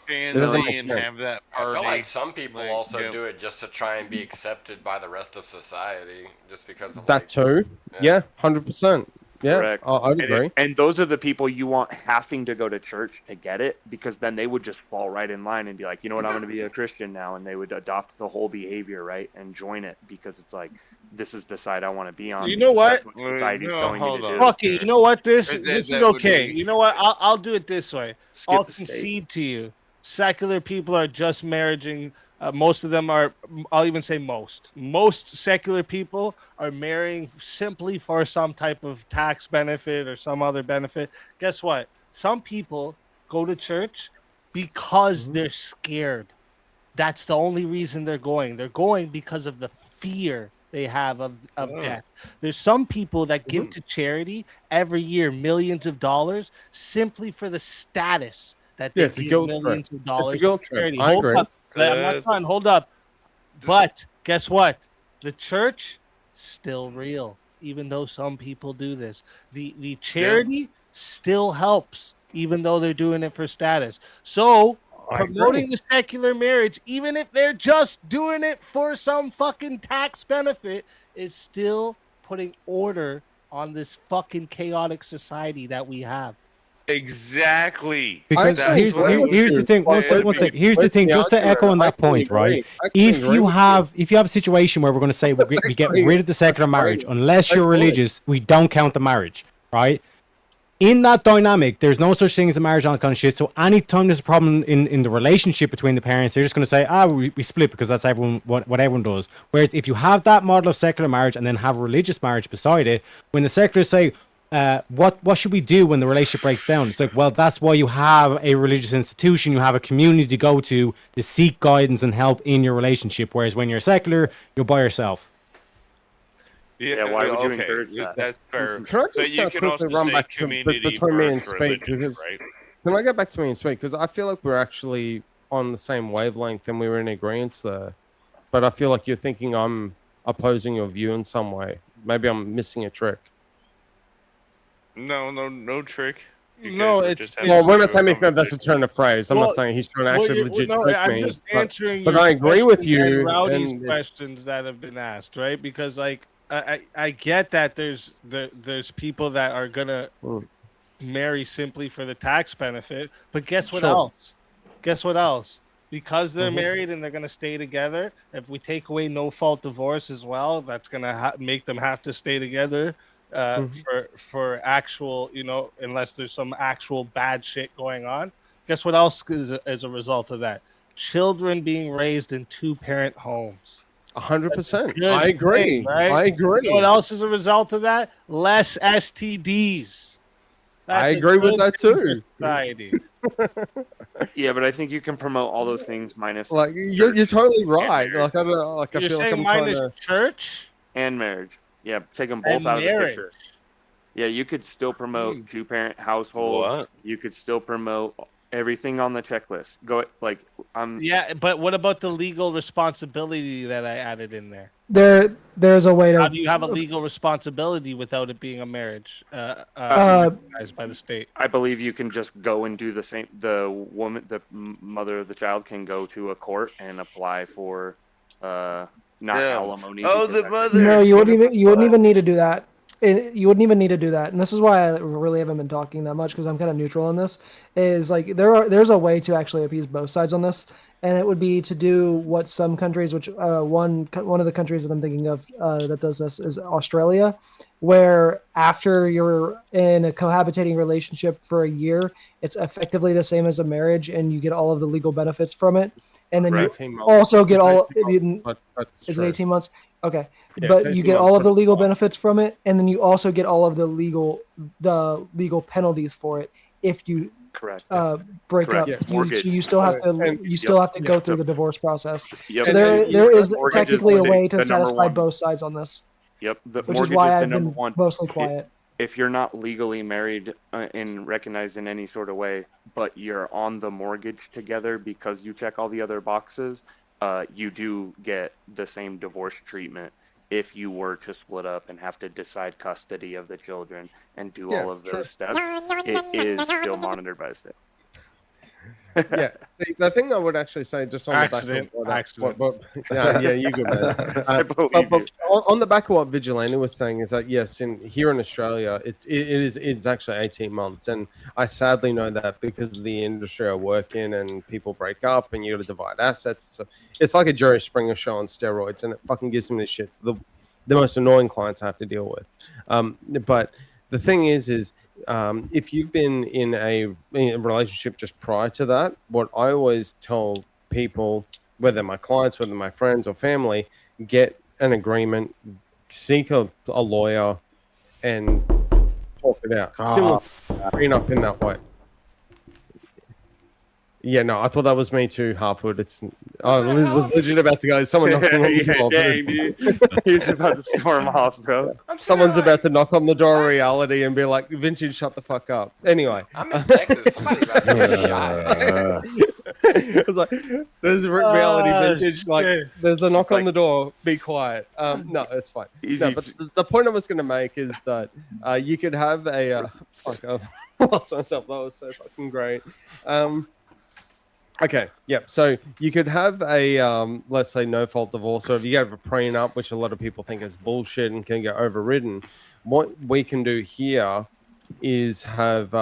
It doesn't fancy make and sense. have that I party. feel like some people Like, also yeah. do it just to try and be accepted by the rest of society, just because of That like, too. Yeah, 100%. Yeah, Correct. I'd And agree. and those are the people you want having to go to church to get it, because then they would just fall right in line and be like, you know what, I'm going to be a Christian now, and they would adopt the whole behavior, right, and join it because it's like, this is the side I want to be on. You know what? That's society's No, telling me hold to on. do. Fuck it. You know what? This That- is that would okay. be- You know what? I'll do it this way. Skip I'll the state. concede to you. Secular people are just marrying Most of them are, I'll even say most secular people are marrying simply for some type of tax benefit or some other benefit. Guess what? Some people go to church because they're scared. That's the only reason they're going. They're going because of the fear they have of death. There's some people that give to charity every year millions of dollars simply for the status that they give millions of dollars to charity. Hold up. I'm not trying. Hold up. But guess what? The church still real, even though some people do this. The charity still helps, even though they're doing it for status. So promoting the secular marriage, even if they're just doing it for some fucking tax benefit, is still putting order on this fucking chaotic society that we have. Exactly. Because here's the thing. One sec. Here's the thing. Just to echo on that point, right? If you have a situation where we're going to say we get rid of the secular marriage, unless you're religious, we don't count the marriage, right? In that dynamic, there's no such thing as a marriage on this kind of shit. So anytime there's a problem in the relationship between the parents, they're just going to say, we split because that's what everyone does. Whereas if you have that model of secular marriage and then have religious marriage beside it, when the secularists say, what should we do when the relationship breaks down? It's like, well, that's why you have a religious institution. You have a community to go to seek guidance and help in your relationship. Whereas when you're secular, you're by yourself. Yeah, why would you encourage that? That's fair. Can I But just you can quickly also run say back to community between me and versus Speak? religion, Because right? can I go back to me and Speak? Because I feel like we're actually on the same wavelength and we were in agreement there. But I feel like you're thinking I'm opposing your view in some way. Maybe I'm missing a trick. No trick. No, it's well, when I say make that's a turn of phrase. I'm not saying he's trying to actually legit trick I'm me. just answering but your I agree with questions you. and Rowdy's and questions that have been asked, right? Because like I get that there's people that are gonna marry simply for the tax benefit, but guess what else? Guess what else? Because they're married and they're gonna stay together. If we take away no fault divorce as well, that's gonna make them have to stay together. For actual, unless there's some actual bad shit going on. Guess what else is as a result of that? Children being raised in 2-parent homes. 100%. I agree. Right? I agree. You know what else is a result of that? Less STDs. I agree with that too. Society. Yeah, but I think you can promote all those things minus. Like you're totally right. Like I You're feel saying like I'm minus church and marriage. Yeah, take them both out of the picture. Yeah, you could still promote 2-parent households. What? You could still promote everything on the checklist. Yeah, but what about the legal responsibility that I added in there? There's a way to. How do you have a legal responsibility without it being a marriage recognized by the state? I believe you can just go and do the same. The mother of the child can go to a court and apply for not alimony. Oh, the mother. No, you wouldn't even need to do that. You wouldn't even need to do that, and this is why I really haven't been talking that much because I'm kind of neutral on this. Is like there's a way to actually appease both sides on this, and it would be to do what some countries, which one of the countries that I'm thinking of that does this is Australia, where after you're in a cohabitating relationship for a year, it's effectively the same as a marriage, and you get all of the legal benefits from it, and then you also get all. Is it 18 months? Okay, yeah, but you get all of the legal benefits from it, and then you also get all of the legal penalties for it if you break up. Yeah. You still have to go through the divorce process. Yep. So there is technically a way to satisfy both sides on this. Yep, which is why I've been mostly quiet. If you're not legally married and recognized in any sort of way, but you're on the mortgage together because you check all the other boxes, you do get the same divorce treatment if you were to split up and have to decide custody of the children and do all of those steps. It is still monitored by the state. Yeah, the thing I would actually say just on the back of you good man. But on the back of what Vigilante was saying is that yes, here in Australia, it's actually 18 months, and I sadly know that because of the industry I work in, and people break up, and you got to divide assets. So it's like a Jerry Springer show on steroids, and it fucking gives me the shits. The most annoying clients I have to deal with. But the thing is if you've been in a relationship just prior to that, what I always tell people, whether my clients, whether my friends or family, get an agreement, seek a lawyer, and talk it out. Similar to prenup in that way. Yeah, no, I thought that was me too, Harpwood. I was legit about to go. Someone knocking on the door. Dang, dude. He's about to storm off, bro. Someone's about to knock on the door of reality and be like, Vintage, shut the fuck up. Anyway. I'm in Texas. Somebody's about to get shot. It's like, there's reality Vintage. Like, there's a knock on the door. Be quiet. No, it's fine. No, but the point I was going to make is that you could have a... fuck, I lost myself. That was so fucking great. Okay, yep. So you could have a, let's say, no-fault divorce, or if you have a prenup, which a lot of people think is bullshit and can get overridden. What we can do here is have,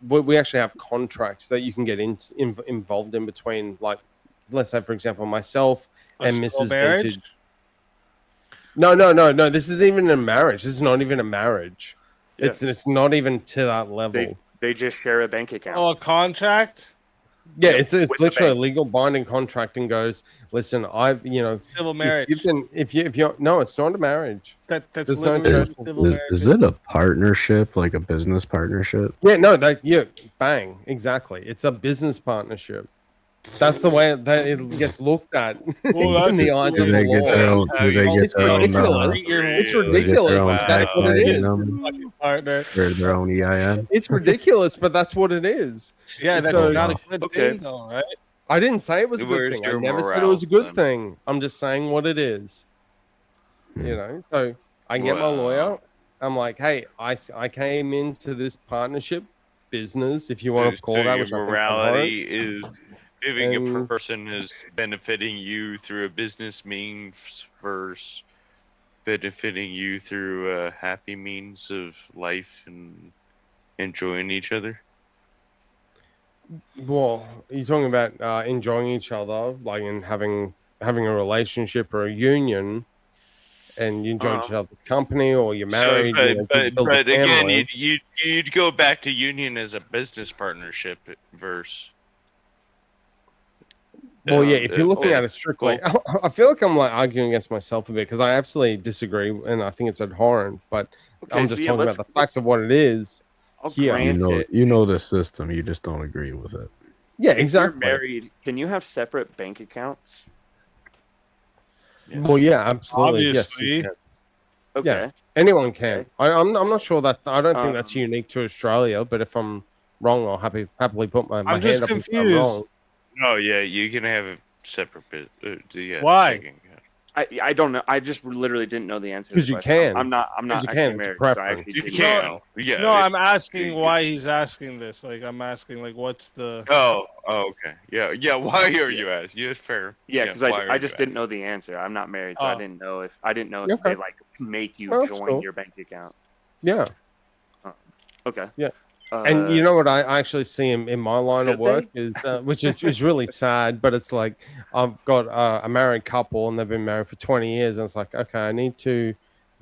we actually have contracts that you can get involved in between, like, let's say, for example, myself and Mrs. Vintage. No. This isn't even a marriage. This is not even a marriage. Yeah. It's not even to that level. They just share a bank account. Oh, a contract. Yeah, it's literally a legal binding contract and goes, listen, civil marriage. If you no, it's not a marriage. That's is it a partnership, like a business partnership? Yeah, no, bang, exactly. It's a business partnership. That's the way that it gets looked at in the eyes of the law. It's ridiculous, but that's what it is. Their own EIN. It's ridiculous, but that's what it is. Yeah, that's not a good thing, though, right? I didn't say it was a good thing. I never said it was a good thing. I'm just saying what it is. You know, so I get my lawyer. I'm like, hey, I came into this partnership business, if you want to call that, which morality is. If a person is benefiting you through a business means versus benefiting you through a happy means of life and enjoying each other. Well, you're talking about enjoying each other, like in having a relationship or a union, and you enjoy each other's company, or you're married. But again, you'd go back to union as a business partnership versus. Well, yeah, if you're looking at it strictly, I feel like I'm like arguing against myself a bit because I absolutely disagree, and I think it's abhorrent. But I'm just talking about the fact of what it is. Here, you know the system, you just don't agree with it. Yeah, exactly. If you're married, can you have separate bank accounts? Yeah. Well, yeah, absolutely. Obviously. Yes, okay. Yeah, anyone can. I'm not sure that I don't think that's unique to Australia. But if I'm wrong, I'll happily put my hand up if I'm wrong. Oh yeah, you can have a separate bit. Why? I don't know. I just literally didn't know the answer. Because you can. I'm not actually married. So I actually didn't know. Yeah. No, I'm asking why he's asking this. Like, I'm asking, like, what's the? Oh, okay. Yeah. Why are you asking? Yeah, fair. Yeah, because I just didn't know the answer. I'm not married, so I didn't know if they like make you join your bank account. Yeah. Okay. Yeah. And you know what I actually see in my line of work is, which is really sad, but it's like I've got a married couple and they've been married for 20 years, and it's like, okay, I need to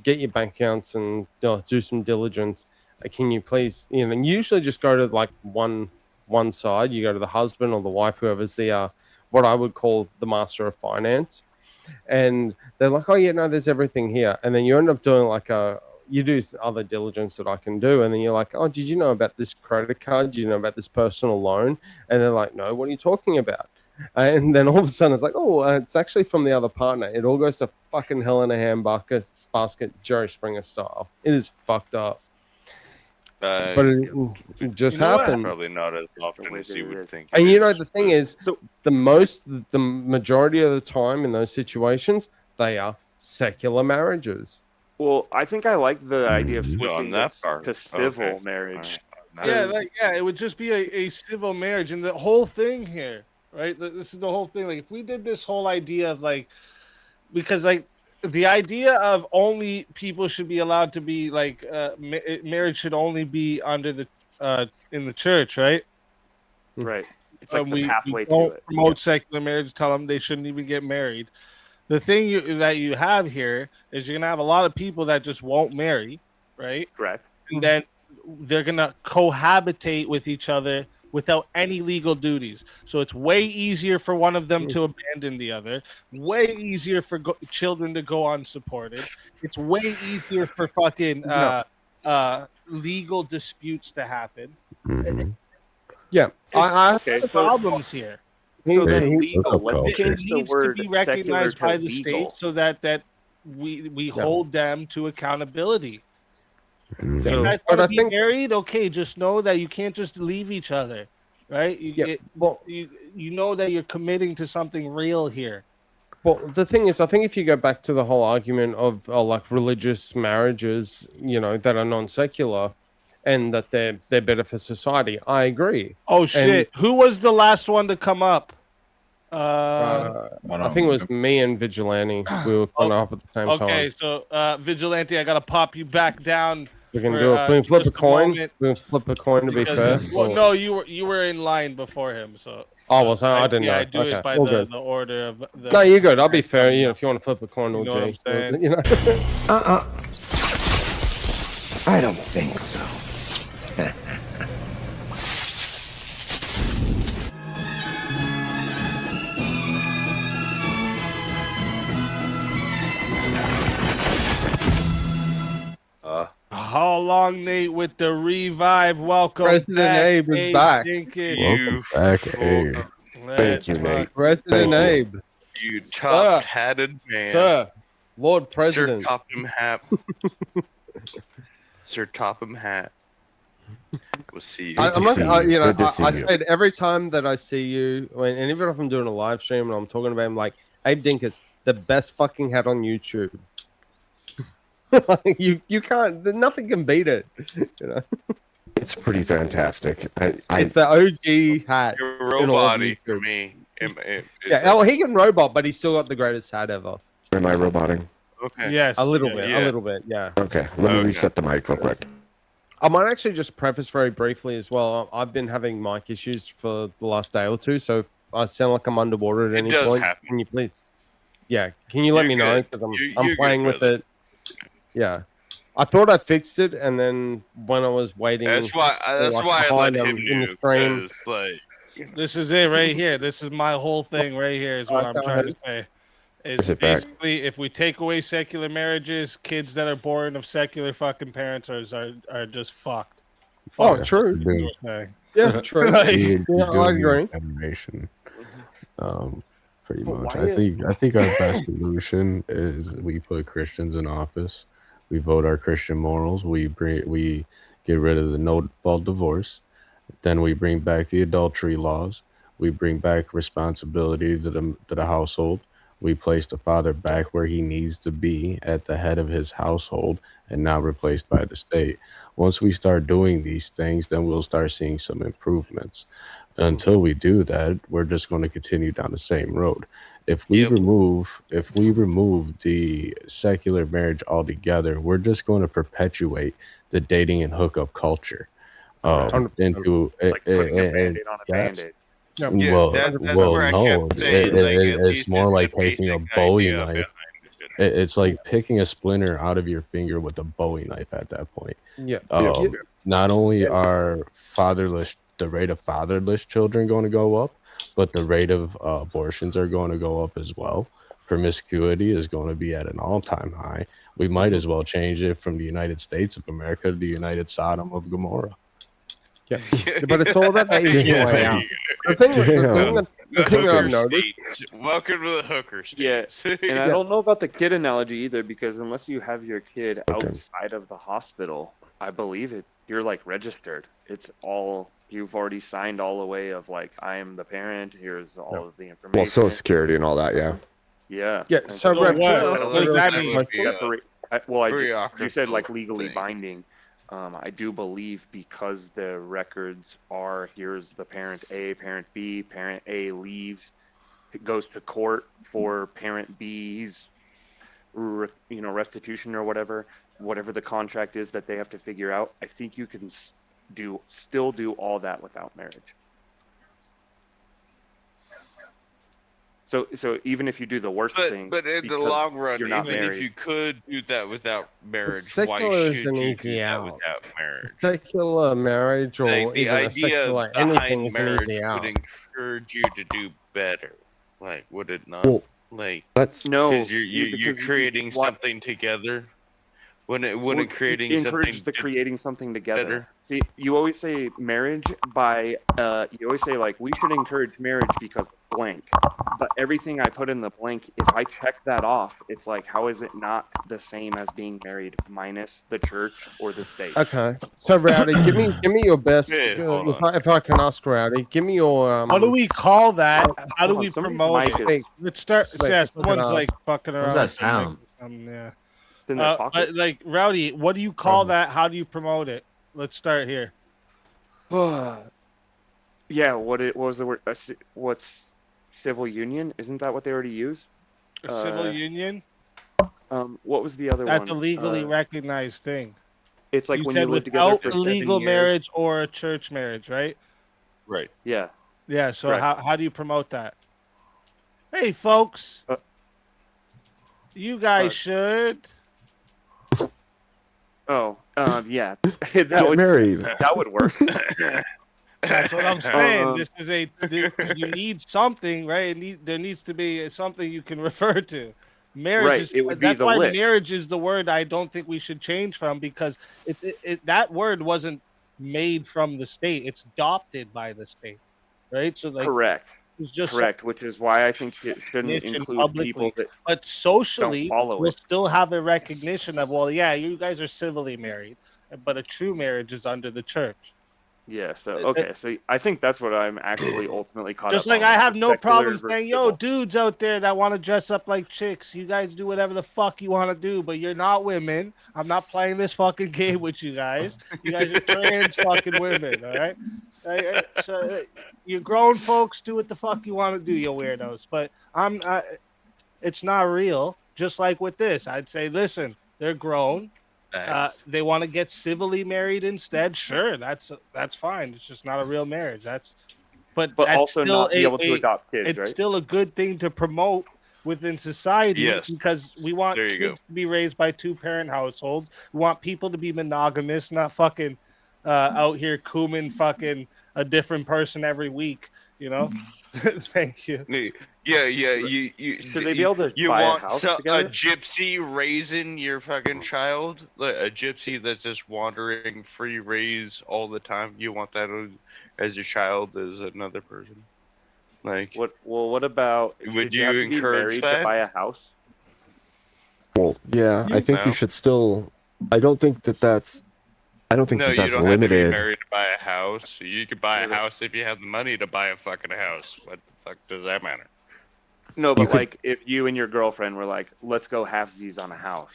get your bank accounts and do some diligence. Can you please, and usually just go to like one side. You go to the husband or the wife, whoever's the what I would call the master of finance, and they're like, oh yeah, no, there's everything here, and then you end up doing like you do other diligence that I can do, and then you're like, oh, did you know about this credit card? Did you know about this personal loan? And they're like, no, what are you talking about? And then all of a sudden it's like, oh, it's actually from the other partner. It all goes to fucking hell in a handbasket, Jerry Springer style. It is fucked up. But it just happened. Probably not as often as you would think. And the thing is, the majority of the time in those situations, they are secular marriages. Well, I think I like the idea of switching to civil marriage. Yeah, it would just be a civil marriage, and the whole thing here, right? This is the whole thing. Like, if we did this whole idea of like, because like the idea of only people should be allowed to be like marriage should only be under the in the church, right? Right. It's like the pathway we don't to it. Promote secular marriage. Tell them they shouldn't even get married. The thing that you have here is you're gonna have a lot of people that just won't marry, right? Correct. And then they're gonna cohabitate with each other without any legal duties. So it's way easier for one of them to abandon the other, way easier for children to go unsupported. It's way easier for fucking legal disputes to happen. Yeah, I okay, problems here. So that then legal. Let's it change the needs to word be secular recognized to by the legal. state so that we hold them to accountability. Mhm. You guys But want I to be think- married? Okay, just know that you can't just leave each other, right? You know that you're committing to something real here. Well, the thing is, I think if you go back to the whole argument of like religious marriages, that are non-secular, and that they're better for society, I agree. Oh shit! Who was the last one to come up? I think it was me and Vigilante. We were kind of up at the same time. Okay, so Vigilante, I gotta pop you back down. We can do it. We can flip a coin. We can flip a coin to be fair. Well, no, you were in line before him, so. Oh, well, so I didn't know. Yeah, I do Okay, it by all the good. order of the. No, you're good. I'll be fair. If you want to flip a coin, You know what I'm saying? I don't think so. How long, Nate, with the revive? Welcome President back, Abe is back. Welcome back, Abe. Thank you, Nate. President Abe. You top-hatted man. Sir, Lord President. Sir Topham Hat. Sir Topham Hat. We'll see you. I'm not, I you. said every time that I see you, and even if I'm doing a live stream and I'm talking about him, like, Abe Dinkus, the best fucking hat on YouTube. you can't, nothing can beat it. It's pretty fantastic. It's the OG hat. You're in all of robot-y for YouTube. me. Yeah, well, he can robot, but he's still got the greatest hat ever. Am I roboting? Okay. Yes. A little bit, yeah. Okay, let me reset the mic real quick. I might actually just preface very briefly as well. I've been having mic issues for the last day or two, so if I sound like I'm underwater at It any does point, happen. can you please? Yeah, can you let me know? good. Because You're I'm good, playing with brother. it. Yeah. I thought I fixed it, and then when I was waiting, That's why I let behind him in the do. stream. 'Cause, like, This is it right here. This is my whole thing right here. Is what I'm trying to say. Is it back? basically if we take away secular marriages, kids that are born of secular fucking parents are just fucked. Oh, Fucked. true. That's what I'm saying. Yeah, true. Like- You Yeah, do I need agree. animation. Pretty But much. why I think our best solution is we put Christians in office. We vote our Christian morals. We get rid of the no fault divorce. Then we bring back the adultery laws. We bring back responsibility to the household. We place the father back where he needs to be at the head of his household and not replaced by the state. Once we start doing these things, then we'll start seeing some improvements. Until we do that, we're just going to continue down the same road. If we remove the secular marriage altogether, we're just going to perpetuate the dating and hookup culture. Into Like putting a band-aid on a yes. band-aid. Yeah, well, that's well, where I no, kept saying, like, at it's least more it's like the taking a basic Bowie idea knife. behind It's like picking a splinter out of your finger with a Bowie knife at that point. Yeah. Not only are the rate of fatherless children going to go up, but the rate of abortions are going to go up as well. Promiscuity is going to be at an all-time high. We might as well change it from the United States of America to the United Sodom of Gomorrah. Yeah. But it's all about the easy way out. The thing that I've noticed. Welcome to the hooker Yeah, states. and I don't know about the kid analogy either, because unless you have your kid outside of the hospital, I believe you're like registered. It's all you've already signed all the way of like I am the parent. Here's all of the information. Well, Social Security and all that, yeah. Yeah. Yeah. And So, Rev, what what does that mean? would be, Well, you bureaucracy said like legally binding. I do believe because the records are here's the parent A, parent B, parent A leaves, it goes to court for parent B's, restitution or whatever the contract is that they have to figure out. I think you can still do all that without marriage. So even if you do the worst thing, But in the because long run, you're not even if married, you could do that without marriage, why secular is should an you easy do that out. without marriage? Secular marriage or Like, the even a idea secular anything behind is an marriage easy would out. encourage you to do better. Like, would it not? Well, Like, that's no, because you're because you creating what something together. Wouldn't well, creating encourages something the creating something together. better? See, you always say marriage by you always say like we should encourage marriage because of blank. But everything I put in the blank, if I check that off, it's like how is it not the same as being married minus the church or the state? Okay, so Rowdy, give me your best. Yeah, hold on. If I can ask Rowdy, give me your. What do we call that? How do Hold on, we somebody's promote mic it? is Let's start. Speak, Yeah, if I can someone's like ask. fucking around. What does that with their mic. sound? Yeah. in their pocket. But like Rowdy, what do you call that? How do you promote it? Let's start here. Yeah, what was the word? What's civil union? Isn't that what they already use? A civil union? What was the other That's one? a legally recognized thing. It's like you when said you live together without for a 7 legal years. marriage or a church marriage, right? Right. Yeah. Yeah. So Correct. how do you promote that? Hey, folks, you guys should. Oh, yeah. Get married. That would work. That's what I'm saying. This is you need something, right? There needs to be something you can refer to. Marriage Right, is it would be that's the why list. marriage is the word I don't think we should change from, because that word wasn't made from the state. It's adopted by the state, right? So like Correct. it's just Correct, which is why I think it shouldn't recognition include publicly. people that But socially, don't follow we'll it. still have a recognition of, well, yeah, you guys are civilly married, but a true marriage is under the church. Yeah, so okay, so I think that's what I'm actually ultimately caught Just up like on. I have the no secular problem versus saying, yo, dudes out there that want to dress up like chicks, you guys do whatever the fuck you want to do, but you're not women. I'm not playing this fucking game with you guys. You guys are trans fucking women, all right? So you grown folks, do what the fuck you want to do, you weirdos. But it's not real. Just like with this, I'd say, listen, they're grown. They want to get civilly married instead. Sure, that's fine. It's just not a real marriage. But that's also still not be able to adopt kids, it's right? still a good thing to promote within society. Yes. Because we want There you kids go. to be raised by 2-parent households. We want people to be monogamous, not fucking out here cooming fucking a different person every week. You know. Thank you. Yeah. You Should they be able to you buy a want house a together? gypsy raising your fucking child? Like a gypsy that's just wandering free raise all the time? You want that as your child as another person? Like what? Well, what about? Would should you have you to be encourage married that? to buy a house? Well, yeah, I think you No. should still. I don't think that's. I don't think No, that you that's don't have to be limited. married to buy a house. You could buy a house if you have the money to buy a fucking house. What the fuck does that matter? No, but could- like if you and your girlfriend were like, let's go halfsies on a house.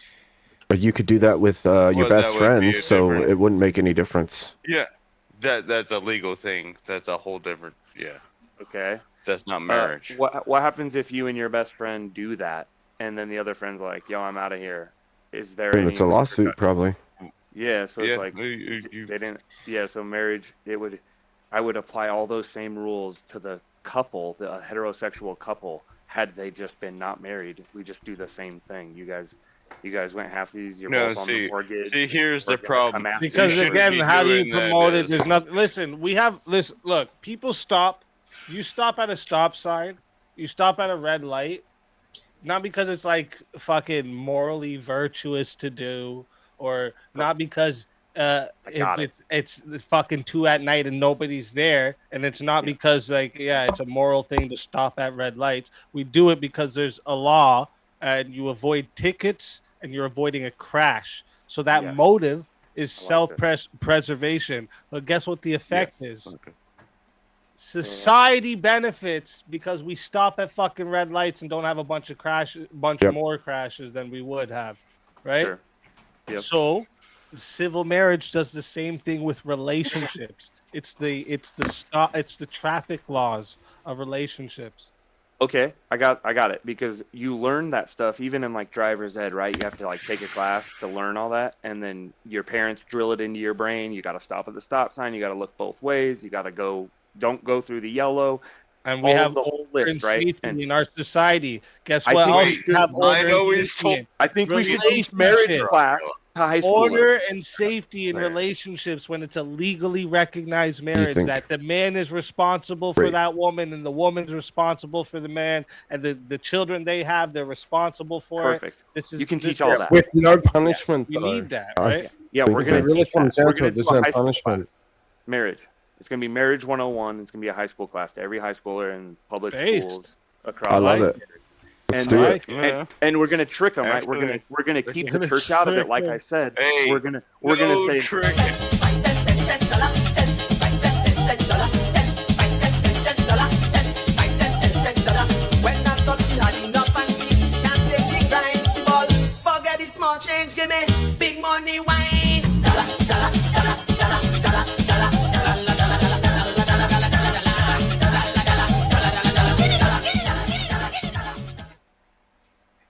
But you could do that with your Well, best that would be friend, a so different- it wouldn't make any difference. Yeah, that's a legal thing. That's a whole different. Yeah, Okay. that's not marriage. What happens if you and your best friend do that, and then the other friend's like, "Yo, I'm out of here." Is there And any? it's a lawsuit, probably. Yeah, so it's Yeah, like they didn't. Yeah, so marriage, I would apply all those same rules to the couple, the heterosexual couple, had they just been not married. We just do the same thing. You guys went halfsies. You're No, both on the see, mortgage. here's We're the gonna problem. come after you. Because shouldn't again, be how do you doing that promote it? as- There's nothing. Listen. Look, people stop. You stop at a stop sign. You stop at a red light. Not because it's like fucking morally virtuous to do, or not because if it's fucking 2 a.m. and nobody's there, and it's not because it's a moral thing to stop at red lights. We do it because there's a law, and you avoid tickets, and you're avoiding a crash. So that motive is self-preservation. But guess what the effect is? Society benefits because we stop at fucking red lights and don't have a bunch of more crashes than we would have, right? Sure. Yep. So, civil marriage does the same thing with relationships. It's the traffic laws of relationships. Okay, I got it, because you learn that stuff even in like driver's ed, right? You have to like take a class to learn all that, and then your parents drill it into your brain. You got to stop at the stop sign. You got to look both ways. You got to don't go through the yellow. And we all have of the whole order list, and right? safety And in our society. Guess I what think else we we should- have order Mine and safety in? I think we should teach marriage Relationship. class to high schoolers. Order and safety in relationships when it's a legally recognized marriage, think- that the man is responsible for Right. that woman and the woman's responsible for the man, and the children they have, they're responsible for Perfect. it. This is You can this teach all is- that. With no punishment. We though. need that, I right? Yeah, think we're It gonna that's- really comes down we're to gonna it. There's do a no high school punishment. class. Marriage. It's gonna be marriage 101. It's gonna be a high school class to every high schooler in public Based. schools across. I love it. Let's do it. And we're gonna trick them, right? Absolutely. We're gonna keep gonna the church out of it, trick like them. I said. Hey, we're gonna say trick. Small change, give me big money wine.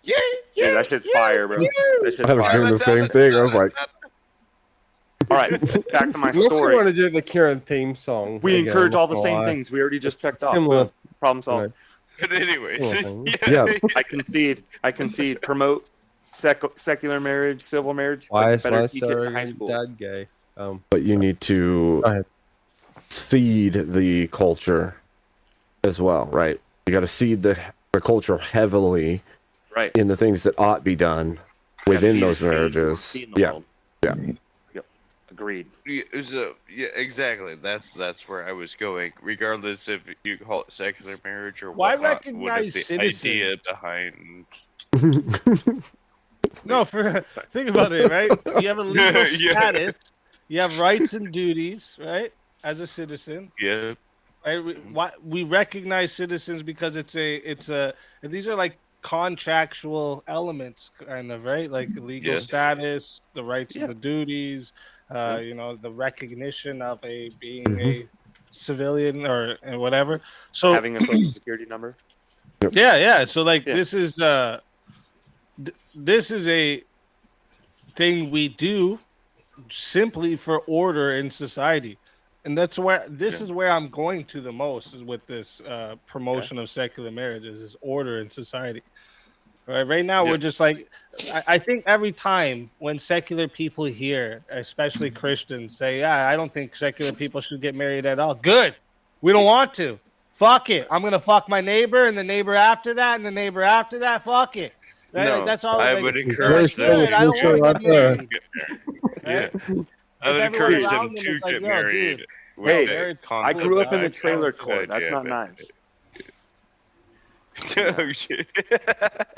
Yeah, that shit's fire, bro. That shit's I was fire. doing the same thing. I was like, All right, back to my We also story. want to do the Kieran theme song. We again, encourage all the not same gonna lie. things. We already just checked off. Similar. Boom. Problem solved. But anyways, Yeah. I concede. Promote secular marriage, civil marriage. Why but is better my teach it in high surrogate school. dad gay? but you need to Go ahead. seed the culture as well, right? You got to seed the culture heavily Right. in the things that ought be done within Feed those the change we wanna marriages. see in the Yeah, world. yeah. Yep. Agreed. yeah, exactly. That's where I was going. Regardless if you call it secular marriage or Why whatnot, recognize the citizens? idea behind No, think about it, right? You have a legal Yeah. status, you have rights and duties, right? As a citizen, yeah, right? We recognize citizens because it's a these are like contractual elements, kind of, right? Like legal Yeah. status, the rights Yeah. and the duties, the recognition of being a civilian or whatever. So Having a social security number. yeah. So like Yeah. this is this is a thing we do simply for order in society, and that's where this is where I'm going to the most is with this promotion of secular marriages is order in society. Right now we're just like I think every time when secular people hear, especially Christians, say, "Yeah, I don't think secular people should get married at all." Good, we don't want to. Fuck it. I'm gonna fuck my neighbor and the neighbor after that and the neighbor after that. Fuck it. Right? No, Like, that's all. I like, would they're encourage like, "Good, I don't Sure, want to get right married." Yeah. Right? I would If everyone encourage them around them to is like, get "No, married. dude, with Hey, the I grew up in the concept trailer of court. That's idea not that- nice. Oh shit!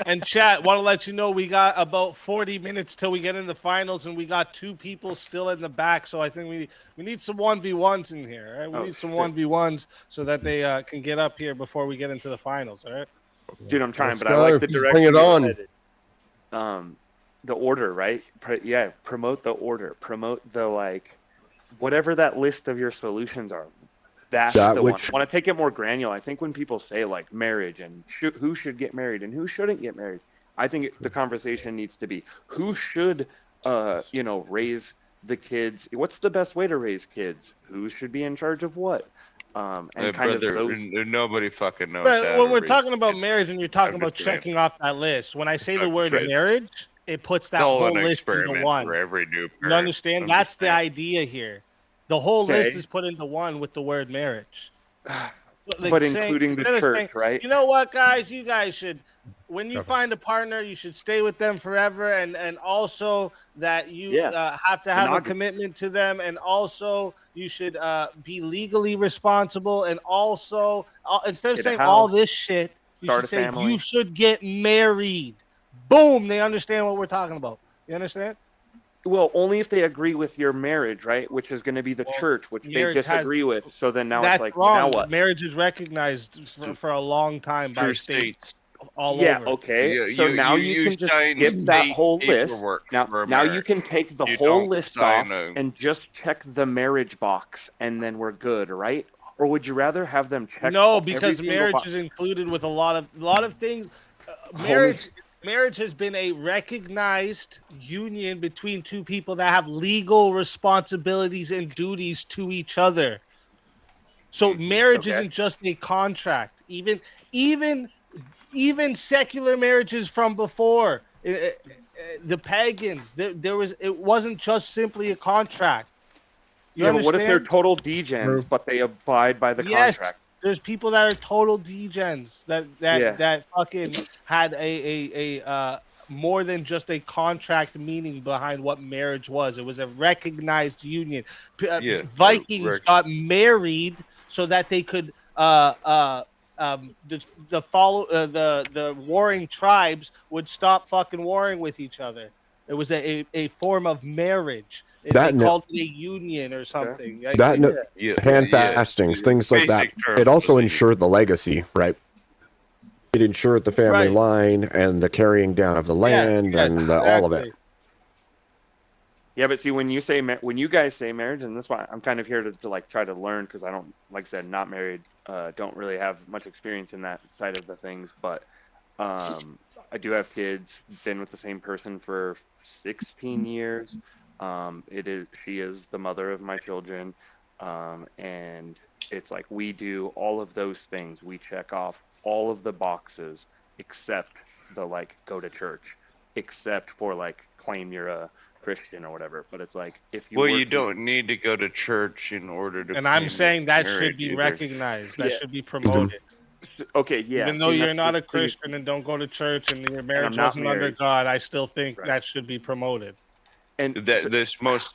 And chat, want to let you know we got about 40 minutes till we get in the finals, and we got 2 people still in the back. So I think we need some 1v1s in here. Right? We Oh, need some shit. 1v1s so that they can get up here before we get into the finals. All right. Dude, I'm trying, Let's but I like go. the Bring direction it you're on. headed. The order, right? Promote the order. Promote the whatever that list of your solutions are. That's That the which- one. I want to take it more granular. I think when people say like marriage and who should get married and who shouldn't get married, I think the conversation needs to be who should, raise the kids. What's the best way to raise kids? Who should be in charge of what? And kind Brother, of those. nobody fucking knows. But how when to we're read. talking about marriage and you're talking I'm about just saying. checking off that list, when I say the word Right. marriage, it puts It's that all whole an list into experiment one. for every new You parent. understand? I'm That's just the saying. idea here. The whole list Okay. is put into one with the word marriage. But including the instead of church, right? You know what, guys? You guys should, when you find a partner, you should stay with them forever, and also that you have to have a Monogamy. commitment to them, and also you should be legally responsible, and also instead of Get a saying all house, this shit, you start should a say family. you should get married. Boom! They understand what we're talking about. You understand? Well, only if they agree with your marriage, right? Which is going to be the church, which they marriage has- disagree with. So then now That's it's like, wrong. now what? Marriage is recognized for a long time by Through states all Yeah, over. okay. You- so you- now you- you you can just sign skip that state whole list. paperwork Now for you marriage. can take the You whole don't list sign off a- and just check the marriage box, and then we're good, right? Or would you rather have them check? No, every because single marriage box? is included with a lot of things. Marriage has been a recognized union between two people that have legal responsibilities and duties to each other. So marriage isn't just a contract. Even secular marriages from before, the pagans, it wasn't just simply a contract. You yeah, but what if they're understand? total degens, but they abide by the contract? There's people that are total degens that Yeah. fucking had a more than just a contract meaning behind what marriage was. It was a recognized union. Vikings got married so that they could the warring tribes would stop fucking warring with each other. It was a form of marriage. They called it a union or something. Hand fastings, things like that. It also ensured the legacy, right? It ensured the family line and the carrying down of the land and all of it. Yeah, but see, when you guys say marriage, and that's why I'm kind of here to like try to learn, because I don't, like I said, not married, don't really have much experience in that side of the things, but I do have kids, been with the same person for 16 years. She is the mother of my children, and it's like we do all of those things. We check off all of the boxes except the like go to church, except for like claim you're a Christian or whatever. But it's like if you you don't need to go to church in order to. And I'm saying that should be recognized. That should be promoted. Okay, yeah. Even though you're not a Christian and don't go to church and your marriage wasn't under God, I still think that should be promoted. And this most.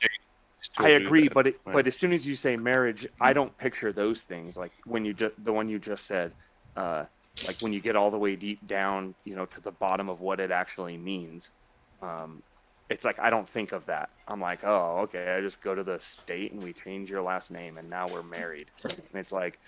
I agree, but as soon as you say marriage, I don't picture those things. Like when the one you just said, like when you get all the way deep down, to the bottom of what it actually means. It's like I don't think of that. I'm like, oh, okay, I just go to the state and we change your last name and now we're married. And it's like.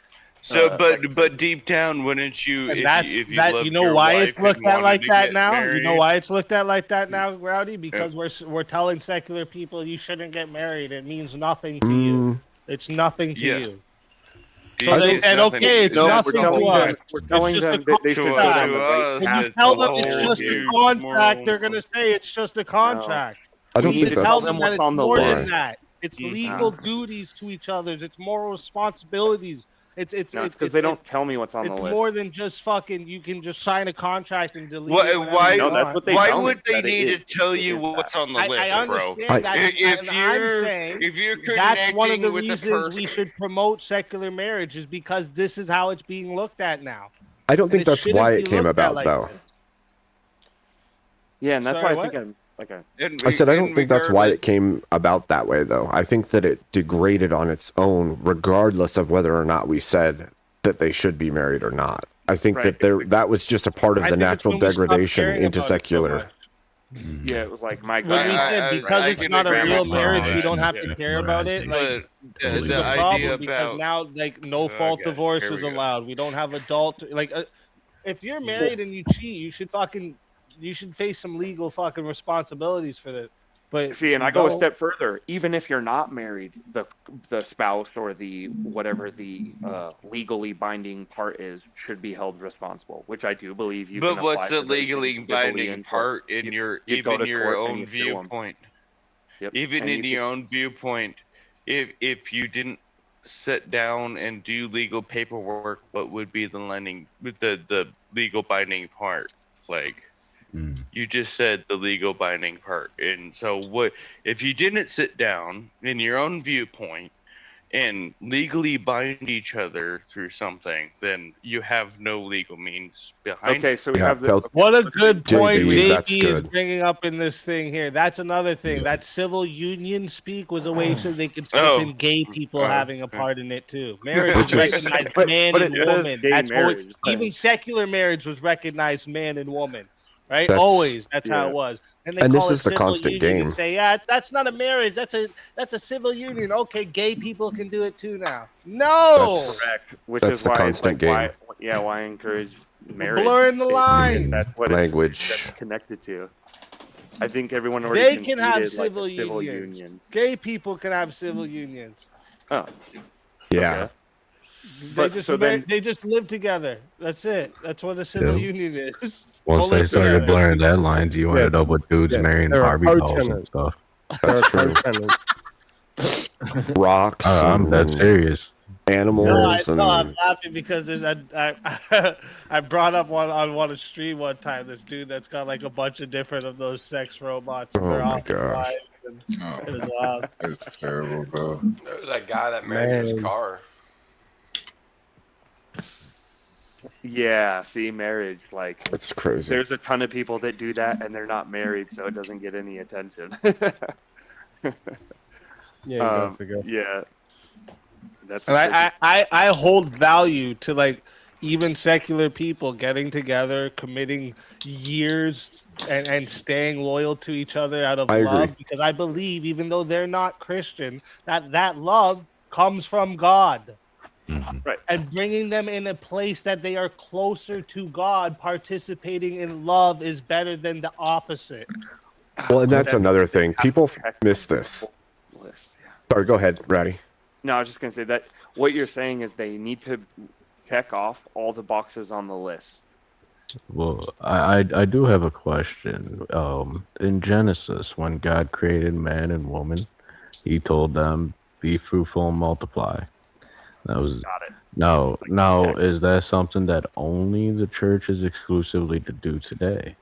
So, but deep down, wouldn't you? And if you loved you know your why wife it's looked and at like wanted to that get now. married? You know why it's looked at like that now, Rowdy? Because we're telling secular people you shouldn't get married. It means nothing to you. It's nothing to you. So it's nothing to us. We're telling them they should When you tell them it's just a contract, they're gonna say it's just a contract. I don't think tell that's them that it's more than that. It's legal duties to each other. It's moral responsibilities. It's because they don't tell me what's on the list. It's more than just fucking. You can just sign a contract and delete. Why would they need to tell you what's on the list, I understand that. If you're that's one of the reasons we should promote secular marriage is because this is how it's being looked at now. I don't think that's why it came about, though. Yeah, and that's why I think I'm. I said I don't think that's why it came about that way, though. I think that it degraded on its own, regardless of whether or not we said that they should be married or not. I think that that was just a part of the natural degradation into secular. Yeah, it was like my. When we said because it's not a real marriage, we don't have to care about it. Like this is the problem because now, like, no fault divorce is allowed. We don't have adult like. If you're married and you cheat, you should face some legal fucking responsibilities for that. But see, and I go a step further. Even if you're not married, the spouse or the whatever the legally binding part is should be held responsible, which I do believe you. But what's the legally binding part in your own viewpoint? Yep. Even in your own viewpoint, if you didn't sit down and do legal paperwork, what would be the legal binding part? Like. You just said the legal binding part, and so what if you didn't sit down in your own viewpoint and legally bind each other through something? Then you have no legal means behind. Okay, so we have what a good point JP is bringing up in this thing here. That's another thing. That civil union speak was a way so they could slip in gay people having a part in it too. Marriage is recognized man and woman. That's always, even secular marriage was recognized man and woman. Right, that's how it was, and this is the constant game. And say, that's not a marriage. That's a civil union. Okay, gay people can do it too now. No, that's correct. Which is the why, constant game. Why I encourage marriage? Blurring the lines. That's what language it's connected to. I think everyone already can have civil unions. Gay people can have civil unions. Oh, yeah. Okay. They just live together. That's it. That's what a civil union is. Once they started blurring that lines, you ended up with dudes marrying Barbie dolls and stuff. That's true. Rocks. I'm that serious. animals No, I'm and laughing because there's I brought up on one stream one time this dude that's got like a bunch of different of those sex robots and oh they're my all gosh. and it was wild. It's terrible, bro. There's that guy that married his Man. car. Yeah, see, marriage, like, It's crazy. there's a ton of people that do that and they're not married, so it doesn't get any attention. Yeah, you gotta figure. Yeah. That's And I hold value to like even secular people getting together, committing years and staying loyal to each other out of I love agree. because I believe even though they're not Christian, that love comes from God. Right. And bringing them in a place that they are closer to God, participating in love is better than the opposite. Well, and that's another thing. People miss this. Sorry, go ahead, Ratty. No, I was just gonna say that what you're saying is they need to check off all the boxes on the list. Well, I do have a question. In Genesis, when God created man and woman, He told them, "Be fruitful and multiply." That was Got it. Now, is that something that only the church is exclusively to do today?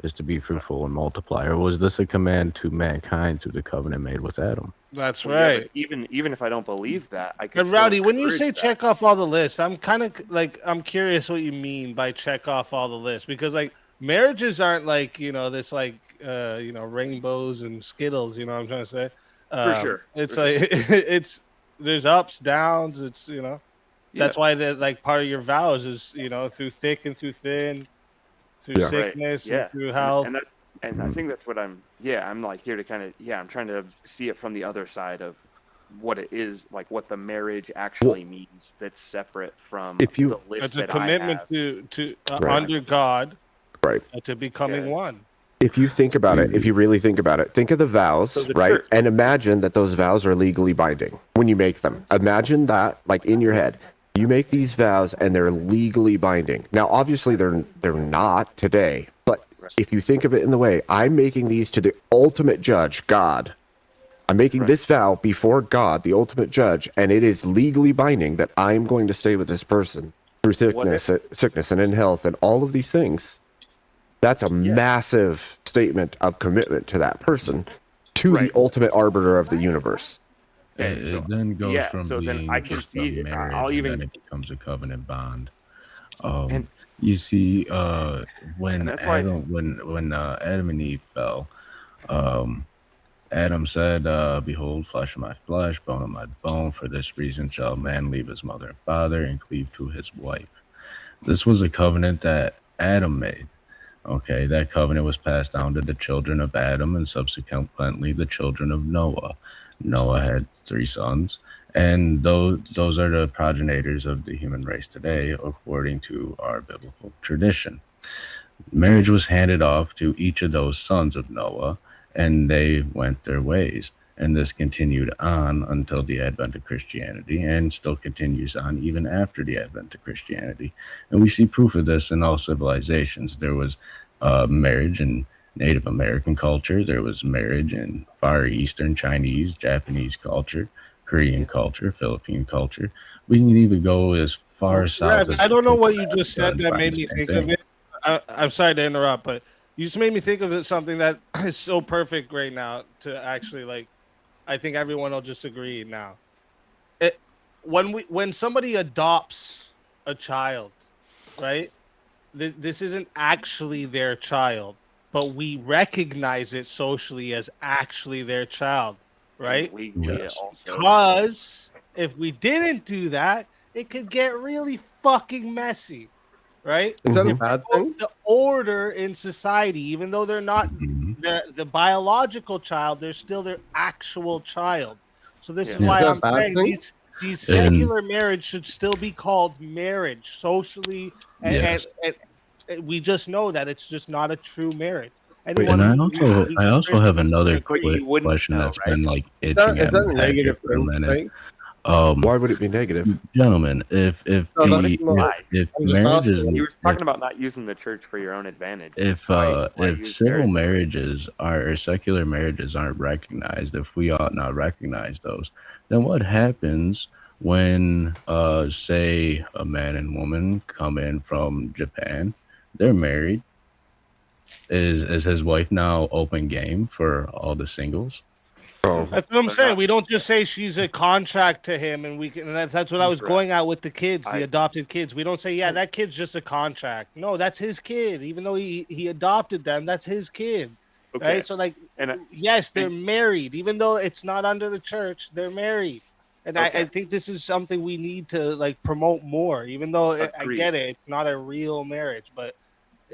Is to be fruitful and multiply, or was this a command to mankind through the covenant made with Adam? That's Well, yeah, right. but even if I don't believe that, I can. And Rowdy, when you say check off all the lists, I'm kind of like I'm curious what you mean by check off all the lists because like marriages aren't like this like rainbows and skittles. You know what I'm trying to say? Sure. It's For like it's there's ups downs. It's that's why that like part of your vows is through thick and through thin, through Yeah. sickness Yeah. and through health. And I think that's what I'm like here to kind of I'm trying to see it from the other side of what it is, like what the marriage actually means that's separate from If you- the list It's a that commitment I have. to Right. under God, Right. to becoming one. If you think about it, if you really think about it, think of the vows, So the right? church- And imagine that those vows are legally binding when you make them. Imagine that, like in your head, you make these vows and they're legally binding. Now, obviously, they're not today, but if you think of it in the way, I'm making these to the ultimate judge, God. I'm making this vow before God, the ultimate judge, and it is legally binding that I'm going to stay with this person through sickness and in health and all of these things. That's a massive statement of commitment to that person, to the ultimate arbiter of the universe. It then goes from so then being I can just see a it. marriage, I'll and even then it becomes a covenant bond. And- You see, when And that's why Adam, when Adam and Eve fell, Adam said, "Behold, flesh of my flesh, bone of my bone. For this reason shall a man leave his mother and father and cleave to his wife." This was a covenant that Adam made. Okay, that covenant was passed down to the children of Adam and subsequently the children of Noah. Noah had 3 sons, and those are the progenitors of the human race today, according to our biblical tradition. Marriage was handed off to each of those sons of Noah, and they went their ways. And this continued on until the advent of Christianity, and still continues on even after the advent of Christianity. And we see proof of this in all civilizations. There was marriage in Native American culture. There was marriage in Far Eastern, Chinese, Japanese culture, Korean culture, Philippine culture. We can even go as far south as... I don't know what you just said that find made the me same think thing. of it. I'm sorry to interrupt, but you just made me think of something that is so perfect right now to actually like. I think everyone will just agree now. When somebody adopts a child, right? This isn't actually their child, but we recognize it socially as actually their child, right? Yes. Because if we didn't do that, it could get really fucking messy, right? Is that a bad thing? The order in society, even though they're not the biological child, they're still their actual child. So this is Yeah. why Is that a I'm bad saying thing? these secular marriage should still be called marriage socially, and, Yes. and we just know that it's just not a true marriage. And I also have another quick question know, that's right? been like Is itching that at a my head here negative for a thing to minute. say? Why would it be negative? Gentlemen, if No, that's not. if I'm just marriage is asking. You were talking about not using the church for your own advantage. if use civil marriage? marriages or secular marriages aren't recognized, if we ought not recognize those, then what happens when say a man and woman come in from Japan, they're married. Is his wife now open game for all the singles? Oh, That's what I'm saying. We don't just say she's a contract to him, and we can. And that's what I was going at with the kids, the adopted kids. We don't say, yeah, that kid's just a contract. No, that's his kid. Even though he adopted them, that's his kid. Okay. Right. So like, yes, they're married, even though it's not under the church. They're married, and I think this is something we need to like promote more. Even though I get it, it's not a real marriage, but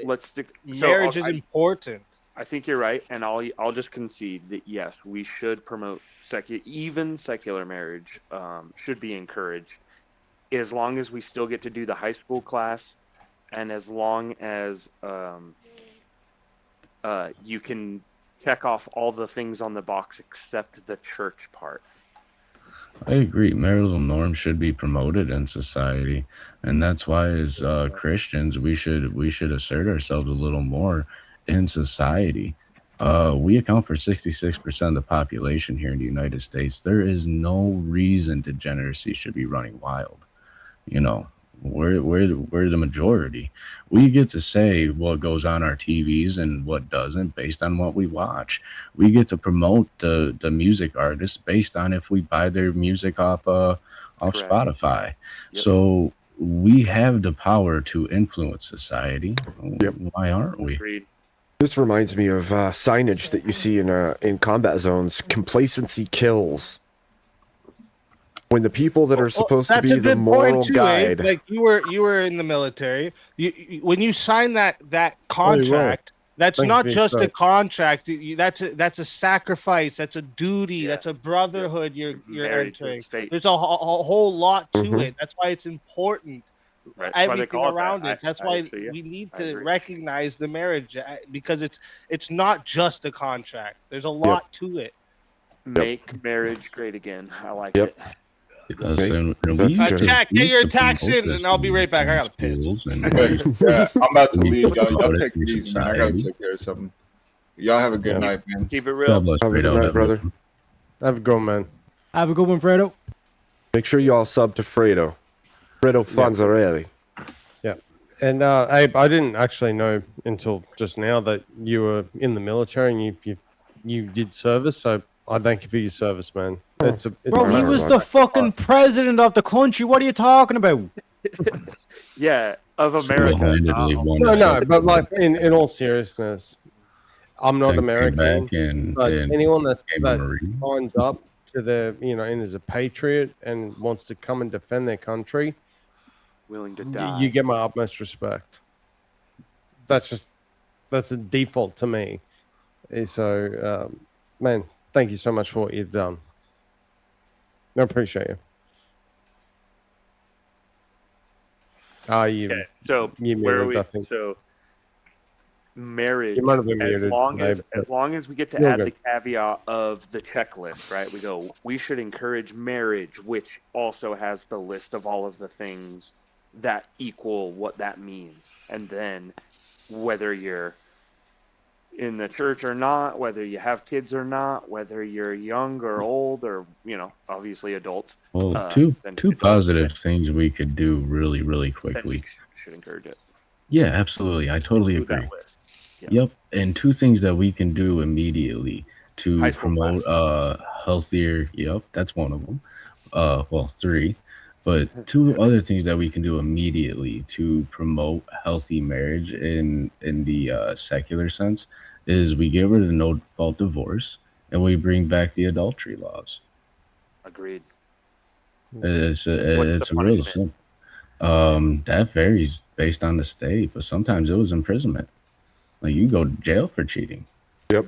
let's stick. Marriage is important. I think you're right, and I'll just concede that yes, we should promote even secular marriage should be encouraged, as long as we still get to do the high school class, and as long as you can check off all the things on the box except the church part. I agree. Marital norms should be promoted in society, and that's why, as Christians, we should assert ourselves a little more in society. We account for 66% of the population here in the United States. There is no reason degeneracy should be running wild. You know, we're the majority. We get to say what goes on our TVs and what doesn't based on what we watch. We get to promote the music artists based on if we buy their music off Spotify. So we have the power to influence society. Why aren't we? Agreed. This reminds me of signage that you see in combat zones. Complacency kills. When the people that are supposed to be the moral guide, like you were in the military. When you sign that contract, that's not just a contract. That's a sacrifice. That's a duty. That's a brotherhood. You're entering. There's a whole lot to it. That's why it's important. Right. Everything around it. That's why we need to recognize the marriage, because it's not just a contract. There's a lot to it. Make marriage great again. I like it. Jack, get your tax in, and I'll be right back. I got a piss. I'm about to leave. Y'all take it easy, man. I gotta take care of something. Y'all have a good night, man. Keep it real. have a good night, brother. Have a good one, man. Have a good one, Fredo. Make sure you all sub to Fredo. Fredo Fonzarelli. Yeah. And Abe, I didn't actually know until just now that you were in the military and you did service. So I thank you for your service, man. Bro, he was the fucking president of the country. What are you talking about? Yeah, of America. No, but like in all seriousness, I'm not American. But anyone that signs up to the and is a patriot and wants to come and defend their country, willing to die, you get my utmost respect. That's a default to me. So, man, thank you so much for what you've done. I appreciate you. So where are we? So marriage, as long as we get to add the caveat of the checklist, right? We go, we should encourage marriage, which also has the list of all of the things that equal what that means. And then whether you're in the church or not, whether you have kids or not, whether you're young or old or, obviously adults. Well, two positive things we could do really, really quickly. Should encourage it. Yeah, absolutely. I totally agree. Yep. And two things that we can do immediately to promote healthier. Yep, that's one of them. Well, three. But two other things that we can do immediately to promote healthy marriage in the secular sense is we get rid of the no-fault divorce and we bring back the adultery laws. Agreed. It's real simple. That varies based on the state, but sometimes it was imprisonment. Like you go to jail for cheating. Yep.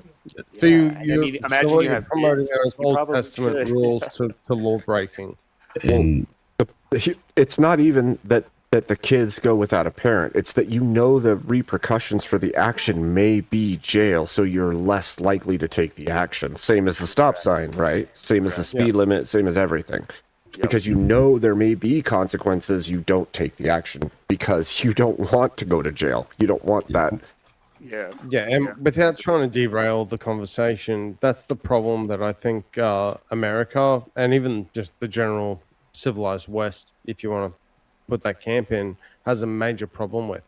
So you promoting those Old Testament rules to law breaking. And it's not even that the kids go without a parent. It's that the repercussions for the action may be jail, so you're less likely to take the action. Same as the stop sign, right? Same as the speed limit, same as everything. Because there may be consequences, you don't take the action because you don't want to go to jail. You don't want that. Yeah, and without trying to derail the conversation, that's the problem that I think America and even just the general civilized West, if you want to put that camp in, has a major problem with.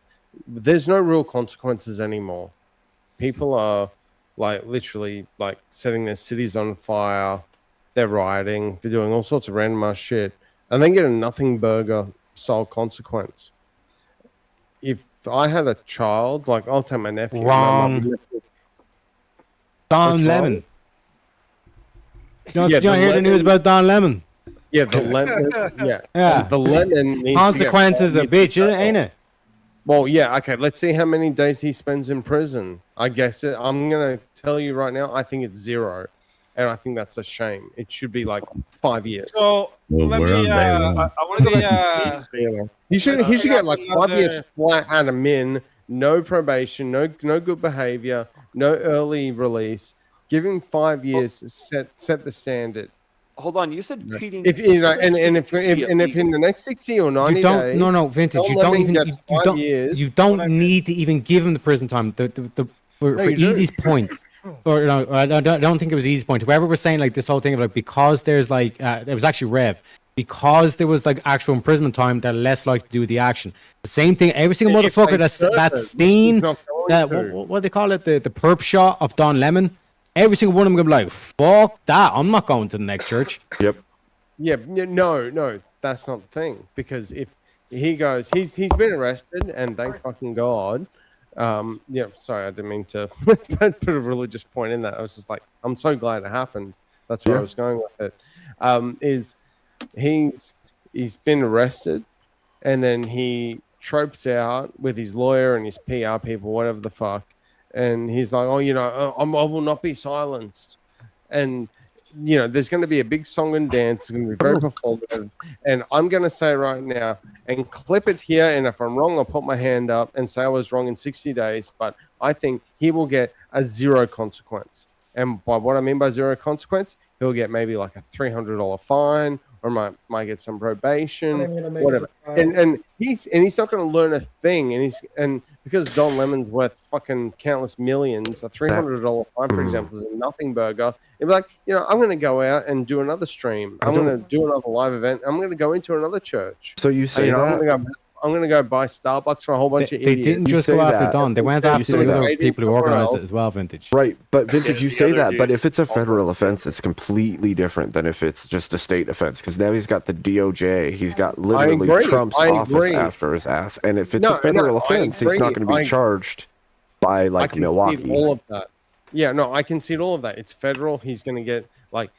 There's no real consequences anymore. People are like literally like setting their cities on fire. They're rioting. They're doing all sorts of random ass shit, and they get a nothing burger style consequence. If I had a child, like I'll tell my nephew. Wrong. Don Lemon. Don't you hear the news about Don Lemon? Yeah, the lemon. Yeah, Yeah. The lemon needs Consequences to a get 5 years bitch, ain't it? Well, yeah, okay. Let's see how many days he spends in prison. I guess I'm gonna tell you right now. I think it's 0, and I think that's a shame. It should be like 5 years. So let me. I want to go back to He should get like 5 years another- flat out of min, no probation, no good behavior, no early release. Give him 5 years. Set the standard. Hold on, you said cheating. If you know, and if in the next 60 or 90 You don't. days, No, Vintage. You don't even. You don't need to even give him the prison time. For you do. Easy's point, or no, I don't think it was Easy's point. Whoever was saying like this whole thing of like because there's like it was actually Rev. Because there was like actual imprisonment time, they're less likely to do the action. The same thing. Every single motherfucker that stain that what they call it, the perp shot of Don Lemon. Every single one of them gonna be like, fuck that, I'm not going to the next church. Yep. Yeah, no, that's not the thing. Because if he goes, he's been arrested, and thank fucking God. Yeah, sorry, I didn't mean to put a religious point in that. I was just like, I'm so glad it happened. That's where I was going with it. Is he's been arrested, and then he tropes out with his lawyer and his PR people, whatever the fuck. And he's like, oh, you know, I will not be silenced. And, you know, there's going to be a big song and dance. It's going to be very performative. And I'm going to say right now, and clip it here, and if I'm wrong, I'll put my hand up and say I was wrong in 60 days. But I think he will get a 0 consequence. And by what I mean by 0 consequence, he'll get maybe like a $300 fine, or might get some probation, whatever. And he's not going to learn a thing. And because Don Lemon's worth fucking countless millions, a $300 fine, for example, is a nothing burger. It'd be like, you know, I'm going to go out and do another stream. I'm going to do another live event. I'm going to go into another church. So you say that? I'm going to go buy Starbucks for a whole bunch of idiots. They didn't just go after Don. They went after the other people who organized it as well, Vintage. Right, but Vintage, you say that, but if it's a federal offense, it's completely different than if it's just a state offense. Because now he's got the DOJ. He's got literally Trump's office after his ass. And if it's a federal offense, he's not going to be charged by like Milwaukee. All of that. Yeah, no, I concede all of that. It's federal. He's going to get like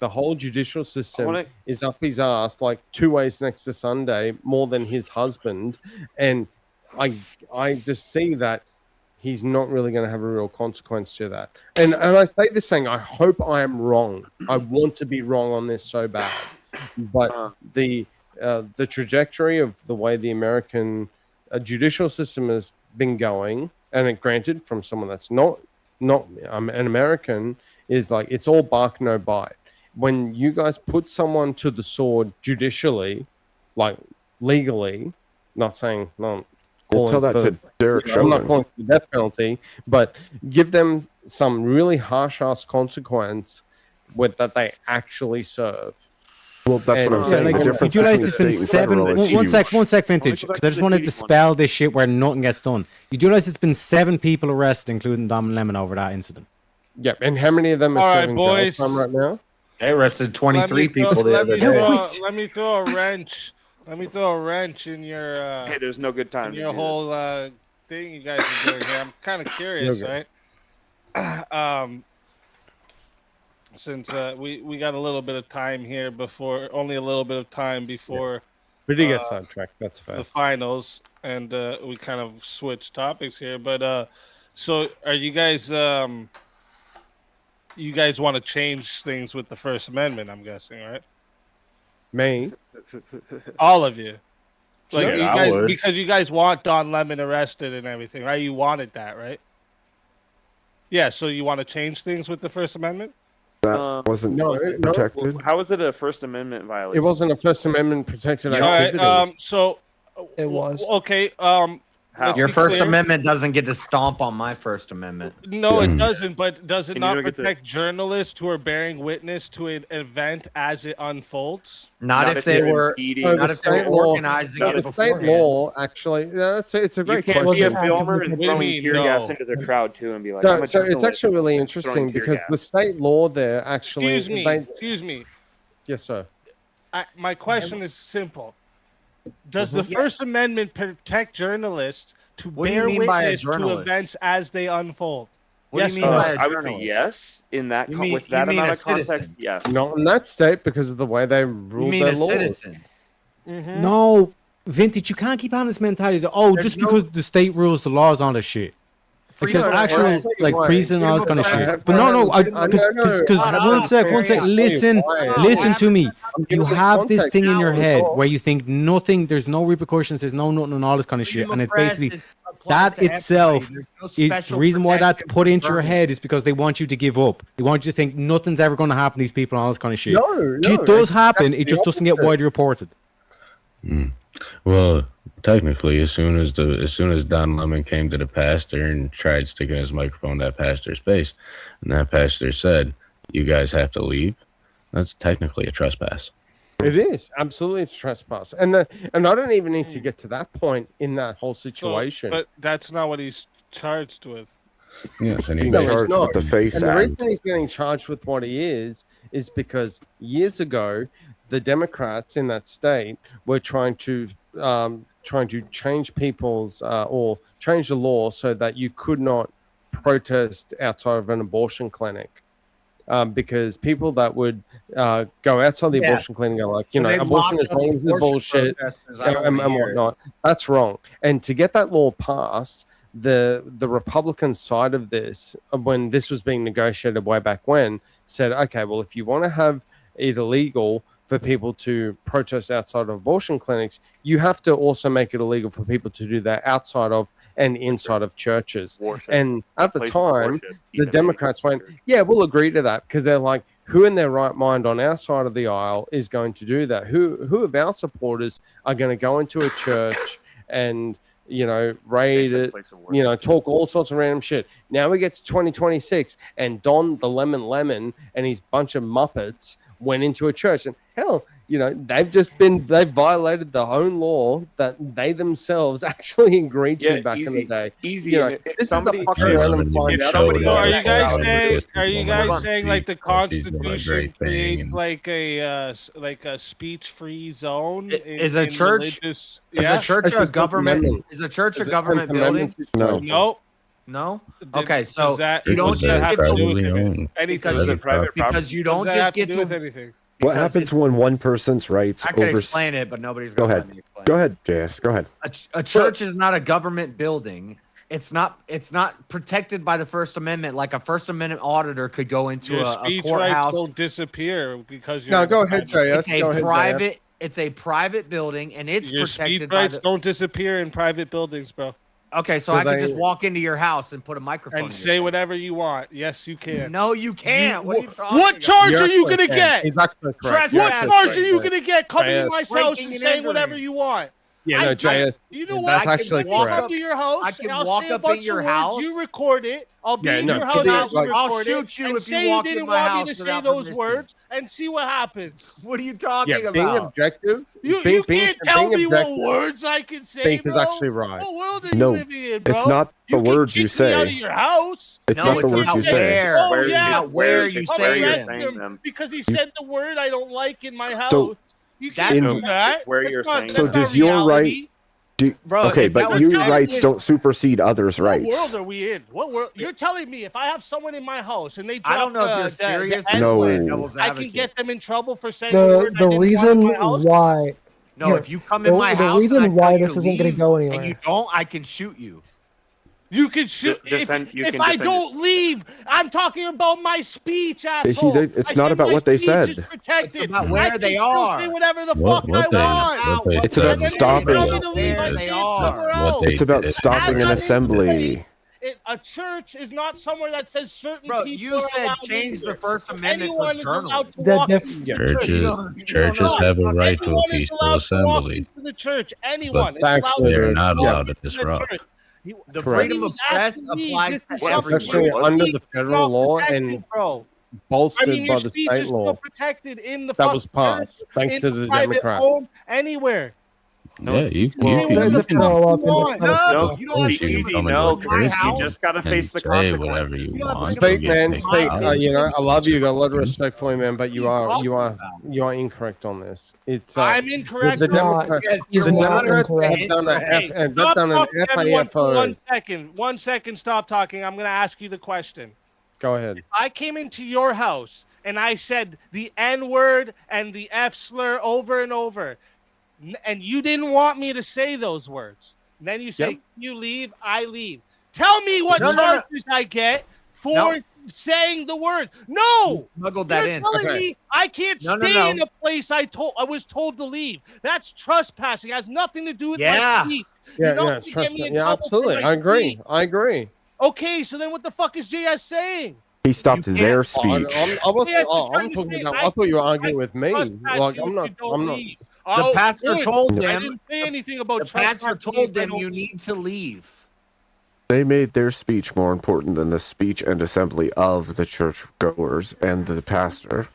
the whole judicial system is up his ass like 2 ways next to Sunday more than his husband, and I just see that he's not really going to have a real consequence to that. And I say this saying, I hope I am wrong. I want to be wrong on this so bad, but the trajectory of the way the American judicial system has been going, and granted from someone that's not an American, is like it's all bark no bite. When you guys put someone to the sword judicially, like legally, not saying no, tell that to Derek I'm not Chauvin. calling for the death penalty, but give them some really harsh ass consequence that they actually serve. Well, that's what I'm saying. The difference you realize between it's been state and federal is huge. one sec, Vintage, because I just want to dispel this shit where nothing gets done. You do realize it's been 7 people arrested, including Dom Lemon, over that incident. Yeah, and how many of them are All right, serving boys. jail time right now? They arrested 23 people the other day. Let me throw a wrench. Let me throw a wrench in your. Hey, there's no good time. In your whole thing you guys are doing here. I'm kind of curious, right? Since we got a little bit of time here before, only a little bit of time before. We did get sidetracked. That's fair. The finals, and we kind of switched topics here, but so are you guys? You guys want to change things with the First Amendment? I'm guessing, right? Me, all of you, like Sure, you I guys, would. because you guys want Don Lemon arrested and everything, right? You wanted that, right? Yeah. So you want to change things with the First Amendment? That wasn't protected. How was it a First Amendment violation? it wasn't a First Amendment protected All right. activity. So It was. okay. Your First Amendment doesn't get to stomp on my First Amendment. No, it doesn't. But does it And you not don't get to- protect journalists who are bearing witness to an event as it unfolds? Not if they were not if they were organizing it The state beforehand. law, actually, it's a You great can't question. be a filmer and throwing tear gas into the crowd too, and be like, I'm a So it's journalist actually really and interesting throwing tear because gas. the state law there actually. Excuse me. Yes, sir. My question is simple. Does the Mhm. First Amendment protect journalists to What do you bear mean by a witness to journalist? events as they unfold? What Yes do you mean or no? by a I would say journalist? yes. In that You mean- with you that mean amount a of context, citizen? yes. Not in that state because of the way they rule mean their a laws. citizen? No, Vintage, you can't keep on this mentality. Oh, There's just no- because the state rules the laws on this shit. Like there's Freedom of actual press. like priests and all this kind of Freedom shit. of But no, press. because one sec, listen to me. You have this thing in your head where you think nothing, there's no repercussions, there's no nothing and all this kind of shit, Freedom and of it's press basically is- applies that to itself everybody. There's no is the special reason why that's protection put into your for head is because they want you to give up. They want you to think nothing's ever going to happen to these people and all this kind of shit. No, Shit does it's happen, exactly it just doesn't get opposite. widely reported. Well, technically, as soon as Don Lemon came to the pastor and tried sticking his microphone in that pastor's face, and that pastor said, "You guys have to leave," that's technically a trespass. It is absolutely it's trespass, and I don't even need to get to that point in that whole situation. But that's not what he's charged with. Yes, and He's No, he's charged not. with the Face And the Act. reason he's getting charged with what he is because years ago, the Democrats in that state were trying to change people's or change the law so that you could not protest outside of an abortion clinic. Because people that would go outside the Yeah. abortion clinic are like, When they abortion is locked up wrong, is abortion bullshit, protesters, I don't and wanna hear it. whatnot. That's wrong. And to get that law passed, the Republican side of this, when this was being negotiated way back when, said, okay, well, if you want to have it illegal for people to protest outside of abortion clinics, you have to also make it illegal for people to do that outside of and inside of churches. Worship. And at the Place of time, worship, the even Democrats went, yeah, we'll agree to that because they're like, who in their right mind on our side of the aisle is going to do that? Who of our supporters are going to go into a church and raid it, talk all sorts of random shit. Now we get to 2026 and Don the Lemon and his bunch of Muppets went into a church and hell, they've violated the own law that they themselves actually agreed to back in the day. Easy. And if This somebody- is a fucking random find out. Are you guys saying? Are you Hold on. guys saying like the She's doing a Constitution great thing creates and- like a speech-free zone? Is a church? Religious, Is yeah? a church It's a a government? Amendment. Is a church a It's a government Tenth building? Amendment. No. No. Did- Okay, does so that- you don't does that just have get to to do with Privately anything? owned. Anything. Because of private property. because you Does don't that just have to get do to. with anything? What because happens when one person's rights I can over? explain it, but nobody's Go going to ahead. let me explain. Go ahead, JS. Go ahead. A church is not a government building. It's not protected by the First Amendment. Like a First Amendment auditor could go into Your a speech rights courthouse. don't disappear because you're No, in go a ahead, private- JS. It's a Go ahead, private. It's a private building, and it's Your speech protected by rights the. don't disappear in private buildings, bro. Okay, so Do I could they- just walk into your house and put a microphone. And in say your whatever you want. Yes, you face. can. No, you can't. What are you talking What about? charge You're are you actually gonna can. get? He's actually correct. What You're charge actually are you correct. gonna get coming to JS. my house Breaking and and saying entering. whatever you want? Yeah, no, JS. You know what? That's I actually can walk correct. up to your house I can and I'll walk say a up in bunch your of words. house. You record it. I'll be Yeah, in no, your but house. it- I'll like- I'll record shoot it, you and if you say you walk in didn't my want me house to say without those permission. words and see what happens. What are you talking Yeah, being about? objective. You being, can't tell being me what objective, words I can say, Faith bro. is actually right. What world are No, you living in, bro? it's not the can words you kick me out of say. your house. It's No, not the it's words about you say. where. Oh, Where- yeah, about where where's you come say arrest them. him because he said the word I don't like in my house. So- you That- can't In- do that. Where That's you're not- saying that's So that. not does your reality. right? Do, Bro, okay, if that but was your telling rights you- don't supersede others' What rights. world are we in? What world? You're telling me if I have someone in my house and they drop I don't know if you're the serious. N No. word, Devil's I can advocate. get them in trouble for saying the word I The didn't reason want in my house. why No, Here, if you come in the- my the house, reason and I tell why you this to isn't gonna leave, go and anywhere. you don't, I can shoot you. You can shoot Defend- you if can I defend don't leave. I'm talking about my speech, asshole. It's I not said about my what they speech said. is protected. It's about I where can they still are. Say whatever the What fuck I they- want. what they It's about said. stopping. Tell me to leave, I It's say it somewhere else. What they It's about did. stopping an assembly. A church is not somewhere that says certain Bro, people. you are said allowed change in the there. First Amendment Anyone for is allowed to journalists. walk into the Churches have a right to a Anyone is peaceful allowed to walk assembly. into the church. Anyone is But allowed they to are not walk allowed to into the disrupt. church. The Correct. freedom of press applies to Especially everyone. under the federal law and bro. bolstered I mean, by your the speech state is still law. protected in the That was fucking passed thanks in to the private Democrats. home, anywhere. Yeah, you Well, can. it's a federal law thing. No, you don't have easy, freedom easy. come No, into a church you and- just gotta and face the say consequences. whatever you want. Speak, You'll man. get Speak. kicked out. You know, I love you. You got a lot of respect for you, man. But you are incorrect on this. It's I'm incorrect. The Democrats, He's the not Democrats incorrect. have done Okay, they've stop done an talking, everyone, for FAFO. 1 second. 1 second. Stop talking. I'm going to ask you the question. Go ahead. I came into your house and I said the N word and the F slur over and over, and you didn't want me to say those words. And then you say, Yep. "You leave, I leave." Tell me what charges I get for saying the word. No, smuggled that you're in. telling Okay. me I can't No, no, stay no. in a place I was told to leave. That's trespassing. It has nothing to do with Yeah. my speech. Yeah, You're not yeah, gonna get trust me me. in Yeah, trouble for absolutely. my I agree. speech. I agree. Okay, so then what the fuck is JS saying? He stopped their speech. I was, Yes, I'm trying to talking say about. I I thought you were can- arguing I with can me. trespass Like you I'm if not. you don't I'm not. leave. The Oh, pastor good. told I them. didn't say anything about The pastor trespassing told if I them don't you leave. need to leave. They made their speech more important than the speech and assembly of the churchgoers and the pastor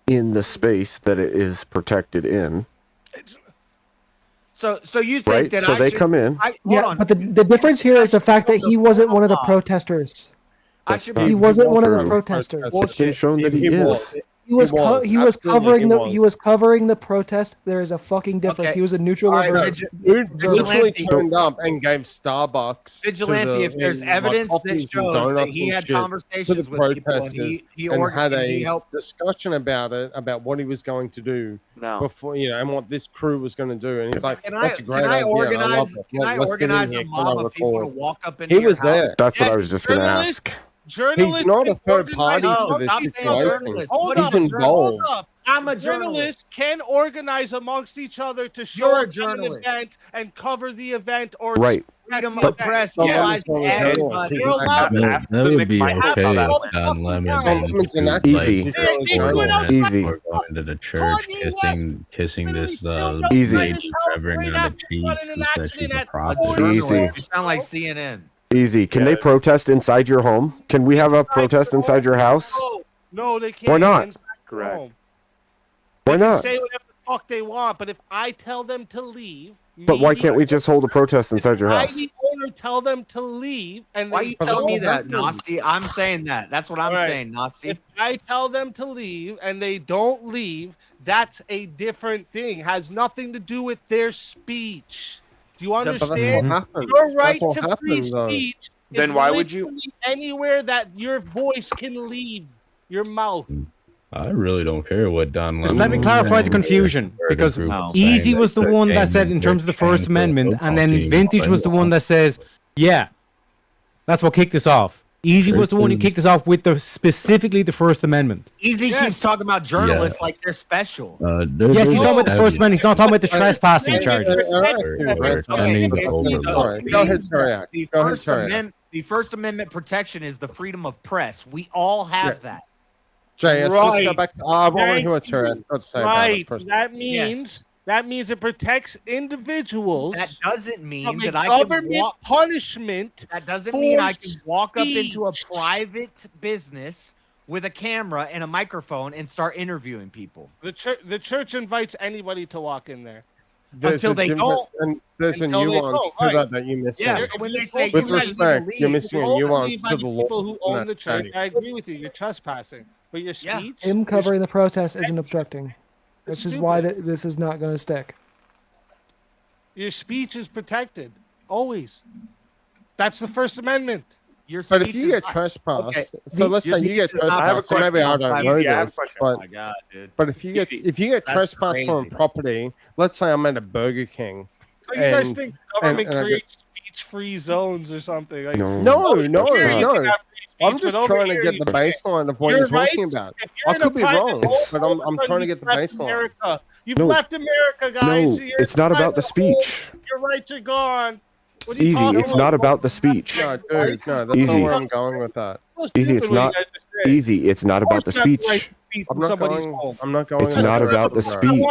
in the space that it is protected in. So you think Right? that So I they should, come in. hold Yeah, on. but the difference here is the fact that he wasn't one of the protesters. That's should not He wasn't one of the true. protesters. It's been shown that he is. He was was. he was Absolutely, covering he the was. he was covering the protest. There is a fucking difference. Okay. He was a neutral I observer. dude literally Vigilante. turned up and gave Starbucks. Vigilante, if there's evidence that shows that he had to the conversations with people and protesters he and had and he a helped. discussion about it, about what he was going to do No. before, and what this crew was going to do. And he's like, Can I "That's a great can I idea. I love organize it. can I Let's get in organize here. a Can mob I of people to record?" walk up into He your was house? there. That's what I was just going to Journalists- ask. Journalists He's not a can third party organize- to this Stop saying situation. journalist. Hold He's up, involved. hold up. I'm a Journalists can organize amongst each other to show You're a up at an journalist. event and cover the event or Right. Freedom the of event. press Someone applies is to not a journalist. everybody. He's You're an allowed activist. Ask That the would be McMichaels okay how that if works. Don Lemon Someone's didn't an shoot, activist. Easy. He's not a They journalist. Easy. or going to the church, kissing this Easy. lady reverend on the cheek who says she's a A prophet. journalist. Easy. You sound like CNN. Easy. Can they protest inside your home? Can we have a protest inside your house? No, they can't. Why not? Inside the Correct. home. Why They can not? say whatever the fuck they want, but if I tell them to leave, But why can't we just hold a protest inside your I, house? the owner, tell them to leave, and Why are they you telling me don't that, leave. Nasty? I'm saying that. That's what I'm All right. saying, Nasty. If I tell them to leave and they don't leave, that's a different thing. Has nothing to do with their speech. Do you Yeah, but that's what understand? happened. Your right That's what to free happened, though. speech Then is why would you- literally anywhere that your voice can leave your mouth. I really don't care what Don Lemon. Just let me clarify the confusion, because Easy was the one that said in terms of the First Amendment, and then Vintage was the one that says, yeah, that's what kicked us off. Easy was the one who kicked us off with specifically the First Amendment. Easy keeps talking about journalists like they're special. Yes, he's talking about the First Amendment. He's not talking about the trespassing charges. Go ahead, Sariak. Go ahead, Sariak. The First Amendment protection is the freedom of press. We all have that. Jay, let's just go Right. back. I want to Thank hear what Sariak got to say about it Right. first. That means it protects individuals. That doesn't mean from a that I can government walk. punishment. That doesn't for mean I can walk up into a speech. private business with a camera and a microphone and start interviewing people. The church invites anybody to walk in there. Until they don't. And there's a Until they nuance don't, to right. that that you missed. Yeah, out. so when they say With you guys need to respect, leave, you're missing a You're nuance only by to the the law. people who in own that the church. chatting. I agree with you. You're trespassing, but your speech. Him covering the protest isn't obstructing, which is stupid. why this is not going to stick. Your speech is protected always. That's the First Amendment. Your But if speech you is get not- trespassed, Okay. so let's Your say you get speech is not- I have a trespassed, so maybe I question. don't Easy, know I have a this, question. Oh but my God, dude. but if you get That's trespassed from crazy. property, let's say I'm at a Burger King. So you guys And- think government and I creates speech-free zones or something? Like, No. No, here no, you can no. have free I'm speech, just but over trying to here get you the can't. baseline of what Your he's talking rights- about. if I you're in a could be private wrong, home, but all I'm of a sudden trying to you've get the left baseline. America. You've No. left America, guys. No, You're it's not about the private home. speech. Your rights are gone. Easy. It's not about the speech. No, dude, no, that's not where I'm going with that. Easy. It's not easy. It's not about the speech. I'm not going. It's not about the speech.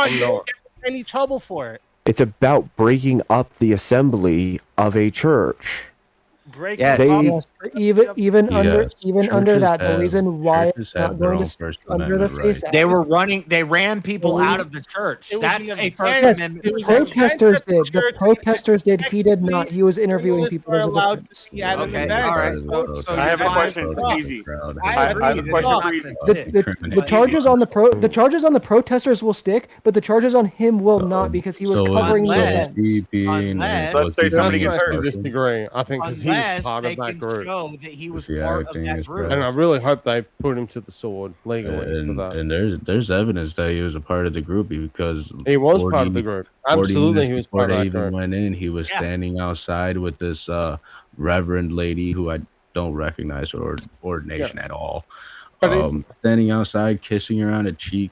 Any trouble for it? It's about breaking up the assembly of a church. Yes, even under that, the reason why it's not going to under the face They were running. They ran people out of the church. That's a First Yes, Amendment. the protesters did. The protesters did. He did not. He was interviewing people. There's a difference. Okay, all right. So I have a question for Easy. I have a question for Easy. The charges on the charges on the protesters will stick, but the charges on him will not because he was covering the events. Let's say somebody gets hurt. I disagree. I think because he was part of that group. Show that he was part of that group. And I really hope they put him to the sword legally for that. And there's evidence that he was a part of the group because he was part of the group. Absolutely, he was part of they that even group. went in. He was standing outside with this reverend lady who I don't recognize her ordination at all. But standing outside, kissing her on the cheek,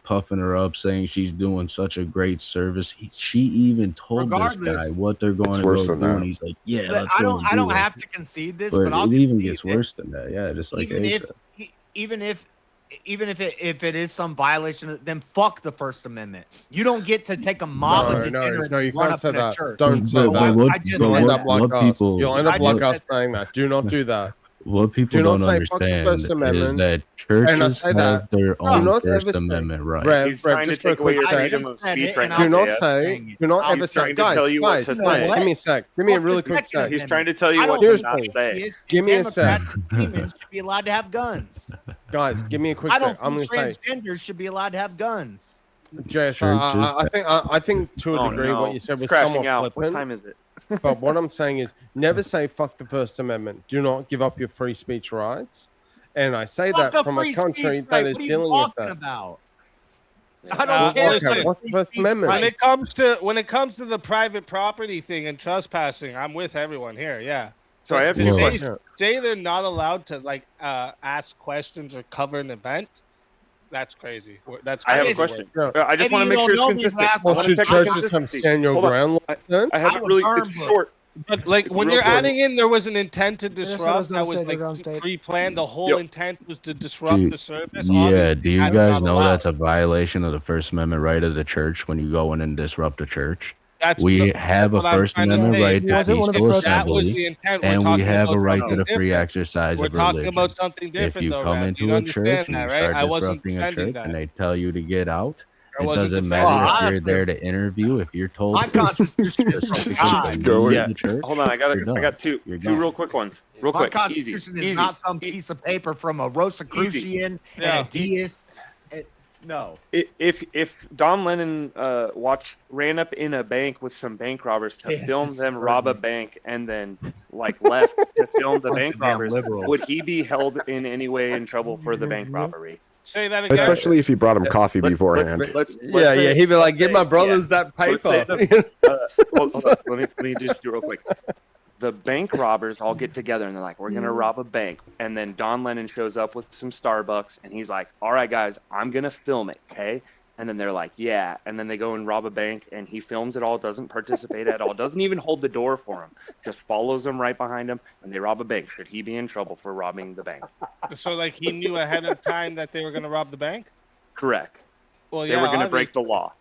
puffing her up, saying she's doing such a great service. She even told this guy what they're going to go do, and he's like, "Yeah, But let's go." I don't have to concede this, But but I'll it even concede gets this. worse than that. Yeah, just like even Abe if said. even if it is some violation, then fuck the First Amendment. You don't get to take a mob of degenerates no, you and run can't up say in a that. church. Don't say But that. what- I just but You'll end what- up like what us. people- You'll end up I like just us saying that. Do not do that. What people Do not don't say fuck the understand First is Amendment. that And I churches say have that. their Do own not First ever say- Amendment rights. Rev, He's trying to just for a take away quick your sec. freedom of speech right now. Do not JF. say. Do not He's ever say. trying to Guys, tell you what guys, to guys, say. give me a sec. Give me a really quick sec. He's trying to tell you I what don't to not think say. Give me a sec. Democrats and demons should be allowed to have guns. Guys, give me a quick I don't sec. I'm think going to say. transgenders should be allowed to have guns. Jess, I think to a Oh, degree no. what you said It's was crashing somewhat out. What flippant. time is it? But what I'm saying is never say fuck the First Amendment. Do not give up your free speech rights. And I say Fuck that from a country that is dealing with talking that. about? I don't care. Okay, what's the First Amendment? When it comes to the private property thing and trespassing, I'm with everyone here. Yeah. So I have to two say, questions. say they're not allowed to ask questions or cover an event. That's crazy. That's I have a crazy. question. I just want to make sure it's consistent. I Well, wanna should check churches have consistency. stand your Hold on. ground laws then? I have it really. It's short. But like when Real you're quick. adding in, there was an intent to Minnesota's disrupt. no That was state, like their own state. pre-planned. The whole Yep. intent was to disrupt the service. Yeah, Obviously, do you that's guys not know allowed. that's a violation of the First Amendment right of the church when you go in and disrupt a church? That's We the- have a what I'm First trying to Amendment say. right to That was peaceful that was assembly, the intent. We're and we talking have a about right to the something free different. exercise We're of talking religion. about something If different, you though, come Rev. into You a church understand and that, you right? start I wasn't disrupting a defending church that. and they tell you to get out, I it wasn't doesn't defending matter that. if you're there to interview. If you're told My to constitution is just from God. go Yeah. in the church, Hold on, I you're done. got two You're two done. real quick ones. Real My quick, constitution easy, is not some piece of paper from a Rosicrucian and Yeah. a deist. No. If Don Lennon ran up in a bank with some bank robbers to Yes, film it's them rob a bank and then left to film the Bunch bank of damn robbers, liberals. would he be held in any way in trouble for the bank robbery? Say that again. Especially if you brought him coffee beforehand. Let's Yeah, say- he'd be like, give my say- brothers that let's say paper. hold on, let me just do it real quick. The bank robbers all get together and they're like, we're going to rob a bank. And then Don Lennon shows up with some Starbucks and he's like, all right, guys, I'm going to film it, okay? And then they're like, yeah. And then they go and rob a bank and he films it all, doesn't participate at all, doesn't even hold the door for them, just follows them right behind him and they rob a bank. Should he be in trouble for robbing the bank? So like he knew ahead of time that they were going to rob the bank. Correct. Well, They yeah, were going to obviously. break the law.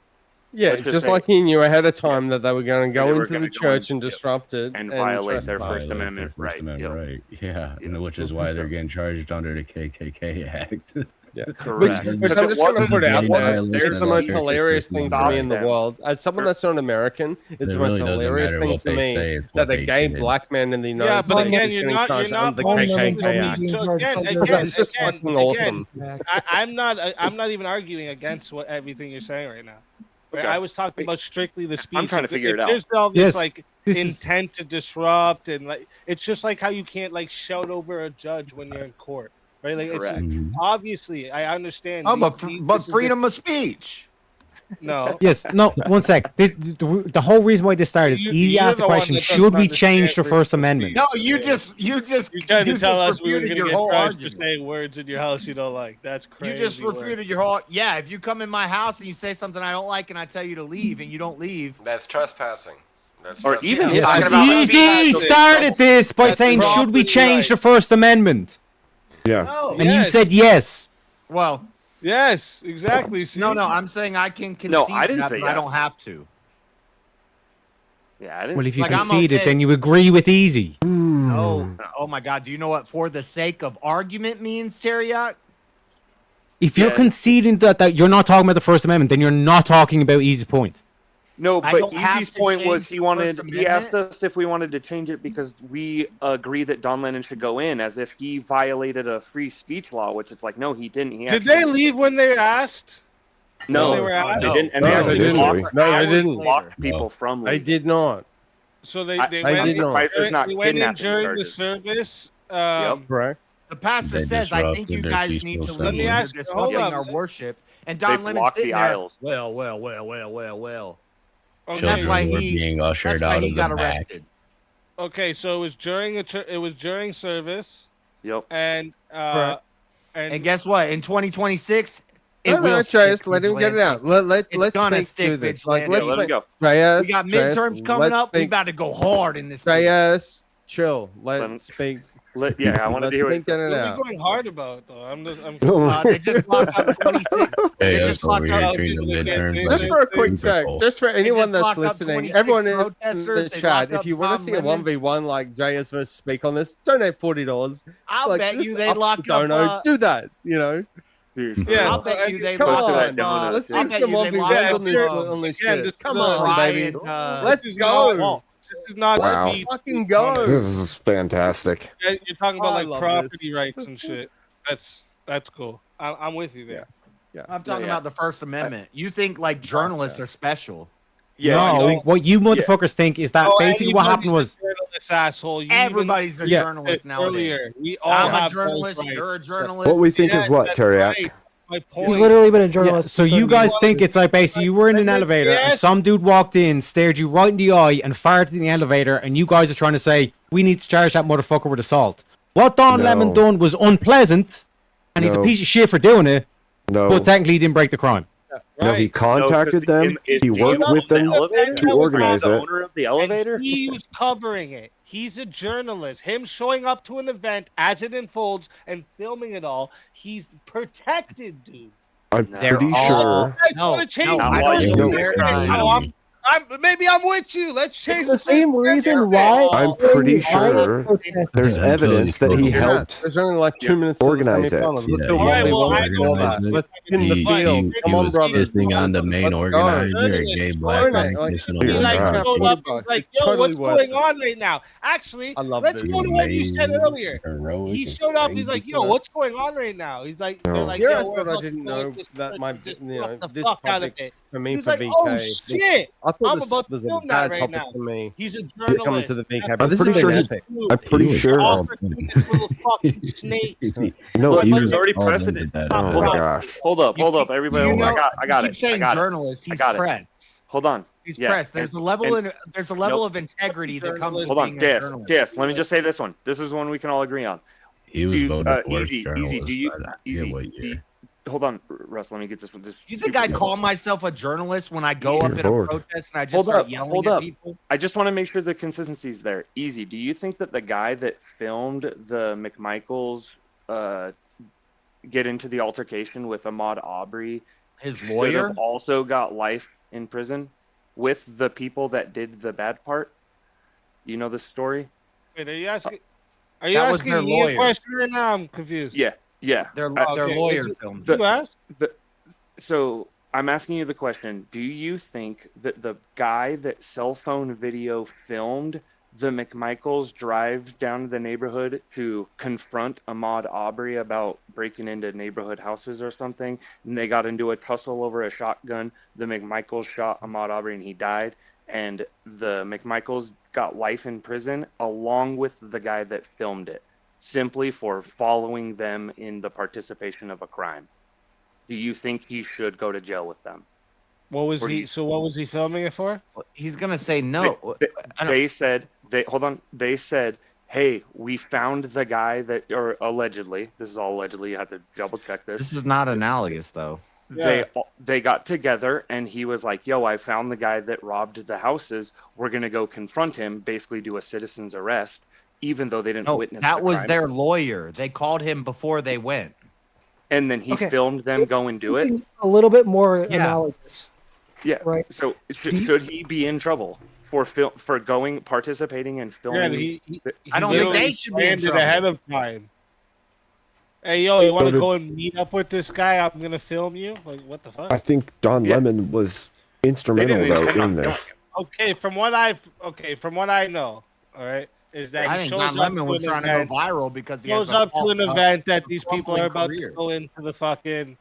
Yeah, Let's just just say- like he knew ahead of time that they were going to They go were into gonna the go church in, and disrupt it and violate their trespass. First Amendment First right. Amendment Yep. right. Yeah, and which is why they're getting charged under the KKK Act. Yeah. Correct. Which Because I'm it just going to wasn't- put out it there. wasn't It's their the most decision. hilarious thing to Stop me in the them. world. As someone that's not American, it's It the most really doesn't hilarious matter thing what to they me say, it's that what a they gay did. black man in the United Yeah, States but again, is you're getting not charged under the One KKK woman's Act. being So charged again, under again, It's just again, fucking again, awesome. I'm not even arguing against what everything you're saying right now. Right? Okay. I was talking about strictly the speech. I'm trying to figure If it out. There's all this Yes, like this is- intent to disrupt and like it's just like how you can't like shout over a judge when you're in court, right? Like Correct. it's obviously I understand. Oh, these- but these- but this is the- freedom of speech. No. Yes, no, one sec. The whole reason why this started is Easy you're asked the the one question, that doesn't should we understand change the freedom First of Amendment? No, you just You're trying to tell us we were refuted going to your get whole charged for argument. saying words in your house you don't like. That's crazy. You just work. refuted your whole. Yeah, if you come in my house and you say something I don't like and I tell you to leave and you don't leave, That's trespassing. That's Or just even me. if- I'm talking about Easy started this by saying, should we change the First Amendment? Yeah. No. And you said yes. Well, yes, exactly. See? no, I'm saying I can concede No, I didn't that, say but I yes. don't have to. Yeah, I didn't. Well, if you Like, I'm conceded, okay. then you agree with easy. No. Oh my God. Do you know what for the sake of argument means, Teriak? If you're Yeah. conceding that you're not talking about the First Amendment, then you're not talking about Easy's point. No, I but don't have Easy's to point was change the First he asked Amendment. us if we wanted to change it because we agree that Don Lennon should go in, as if he violated a free speech law, which it's like, no, he didn't. He Did actually- they leave when they asked? No, When they were asked? they didn't. And No, they actually they didn't. blocked, No, they hours didn't. blocked people from I leaving. did not. So they I went did in, not. Pfizer's not they went in kidnapping during charges. the service. Correct. The pastor They says, I think you disrupted their guys peaceful need to assembly. leave. Let me You're ask you, hold disrupting up. our worship. And They Don Lennon's blocked sitting the there. aisles. Well. Okay. And that's why Children were he being ushered that's why out he of got the back. arrested. Okay, so it was during it was during service, Yep. and Correct. And guess what? In 2026, it No, will no, stick, Reyes, let him get it Vigilante. out. Let's It's gonna speak stick, through this. Like, Vigilante. let's Yeah, let him go. Reyes, We got Reyes, midterms coming let's up. We speak- about to go hard in this. Reyes, chill. Let him- Let's speak. Yeah, I wanted to hear what he Let's get said. it what are out. we going hard about though? I'm They just locked up 26. Hey, They us just over locked here up. treating the people that midterms can't like Just for a quick Super sec, Bowl. just for anyone just that's locked up listening, 26 everyone in protesters. the They chat, locked if up you want Tom to see a Lemon. 1v1 like JS versus speak on this, donate $40. I'll Like, bet just you they up the locked up. dono. Do that, you know. Dude, Yeah, I'll bet you they Come locked on, up. let's I'll see bet some you they 1v1s locked on this up, on this again, shit. this Come is a on, baby. Brian, Let's this is go. not- This is not Wow. speed. Fucking go. This is fantastic. You're talking I about like love property rights and shit. That's cool. I'm with you there. Yeah. I'm talking Yeah. about the First Amendment. You think like journalists are special? Yeah, no, no. what you motherfuckers think is that Oh, basically what anybody's happened was a journalist, asshole. You Everybody's a Yeah. journalist nowadays. earlier. We all I'm a have those journalist. rights. You're a journalist. What we think Yeah, is what, that's Teriak? right. My He's point. literally been a yeah, journalist. so for you 30 guys years. think it's like basically you were in an elevator and Yes. some dude walked in, stared you right in the eye, and farted in the elevator, and you guys are trying to say we need to charge that motherfucker with assault. What Don No. Lemon done was unpleasant, and he's a No. piece of shit for doing it, No, but technically he didn't break the crime. no, he contacted No, 'cause them. is He the worked owner with of the them elevator? to organize the it. owner of the elevator? And he was covering it. He's a journalist. Him showing up to an event as it unfolds and filming it all, he's protected, dude. I'm They're pretty all- sure. Hey, No, wanna change no, the I don't law? know. They're- No, maybe I'm with you. Let's change It's the same reason Yeah. why. I'm pretty why sure protest- there's Until evidence they that he kill You're not. helped. There's only like 2 minutes to the organize it. semifinals. Let's Yeah, do he All right, well, 1v1. I Let's do all organized that. it. Let's in the He, field. he, Come he on, was brothers. kissing on the main Let's go. organizer, a gay black man Like, kissing He's He's on like, Yeah. the showed up. He's It's like, yo, totally what's worth going it. on right now? Actually, I love let's this. go to what you said earlier. heroic, He and showed up. He's crazy. like, yo, what's going on right now? He's like, they're No. like, Yeah, yo, I we're thought I about to didn't go know with this that my, just you know, fuck the this fuck out of topic it. for me He's for like, VK. oh shit, I thought I'm this about to was a film that bad right topic now. for me. He's a Coming journalist. to the VK, That's but this pretty is sure he- fantastic. I'm pretty was sure. all- Offered to this little fucking snake. No, Look, he there's was already all precedent. into that. Oh my gosh. Hold up, everybody. You know, I got you it. keep saying I got it. journalist. He's got it. press. Hold on. He's Yeah, press. There's a level there's a level of integrity that comes with Hold on, being a JS. journalist. JS, let me just say this one. This is one we can all agree on. He was Do you- voted worst easy, journalist. do you, I forget easy, what do you- year. hold on, Russ. Let me get this one. This You think I call myself a journalist when I go up in a Lord. protest and I just Hold start up, yelling hold at up. people? I just want to make sure the consistency's there. Easy. Do you think that the guy that filmed the McMichaels get into the altercation with Ahmaud Aubrey, his should lawyer, have also got life in prison with the people that did the bad part? You know the story? Wait, are you asking? Are you That was asking their me a lawyer. question right now? I'm confused. Yeah. their Okay, lawyer you- filmed. the- it. You asked? So I'm asking you the question: do you think that the guy that cell phone video filmed the McMichaels drive down to the neighborhood to confront Ahmaud Aubrey about breaking into neighborhood houses or something, and they got into a tussle over a shotgun? The McMichaels shot Ahmaud Aubrey and he died, and the McMichaels got life in prison along with the guy that filmed it, simply for following them in the participation of a crime. Do you think he should go to jail with them? What was Or do he? you- So what was he filming it for? He's gonna say no. They said they said, hey, we found the guy that, or allegedly, this is all allegedly, you have to double check this. This is not analogous though. they got together, and he was like, "Yo, I found the guy that robbed the houses. We're gonna go confront him, basically do a citizen's arrest, even though they didn't No, witness." that the was crime. their lawyer. They called him before they went. And then he Okay. filmed them go and do it. A little bit more Yeah. analogous. Yeah. Right. So should he be in trouble for participating and filming? I don't think they should be in planned it trouble. ahead of time. Hey, yo, you want to So go and meet up with this guy? I'm gonna film you. Like, what the fuck? I think Don Yeah. Lemon was instrumental They though didn't- in this. Okay, from what I know, all right, is that I he think shows Don up Lemon to was an trying to event, go viral because he goes has a up to an event that these people are crumbling about career. to go into the fucking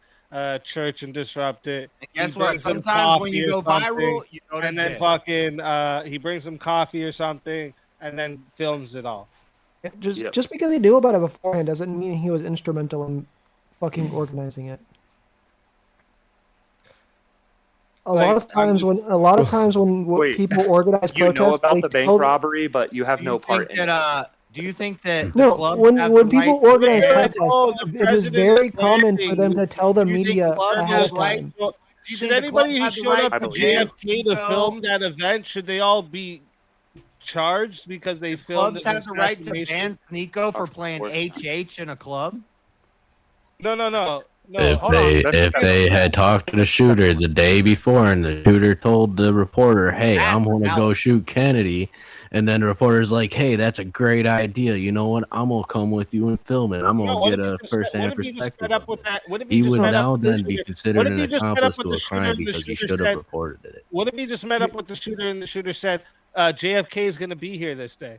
church and disrupt it. And guess He what? brings them Sometimes when coffee you or go viral, something, you go to and then jail. fucking he brings them coffee or something, and then films it all. Just because he knew about it beforehand doesn't mean he was instrumental in fucking organizing it. A lot of times when Wait, people organize you know protests, about they the bank tell- robbery, but you have no part in it. Do you think that No, the club when have when the people right- organize Yeah, protests, oh, the it is president very is common for planning. them to tell the Do you think media clubs ahead have of the right- time. Do you Should think the anybody clubs who have the showed right up to to JFK to go- film that event, should they all be charged because they filmed Clubs an have the right to assassination? ban Sneeko for Of playing course not. HH in a club? No. If they had talked to the shooter the day before, and the shooter told the reporter, "Hey, I'm going to go shoot Kennedy," and then the reporter's like, "Hey, that's a great idea. You know what? I'm gonna come with you and film it. I'm No, gonna what get if he a just- first-hand what if he just perspective." met up with that? What if He just would met up now with the then be shooter? considered What if an he just met accomplice up with to the a shooter crime and the because he shooter should have said- reported it. What if he just met up with the shooter and the shooter said, "JFK is going to be here this day"?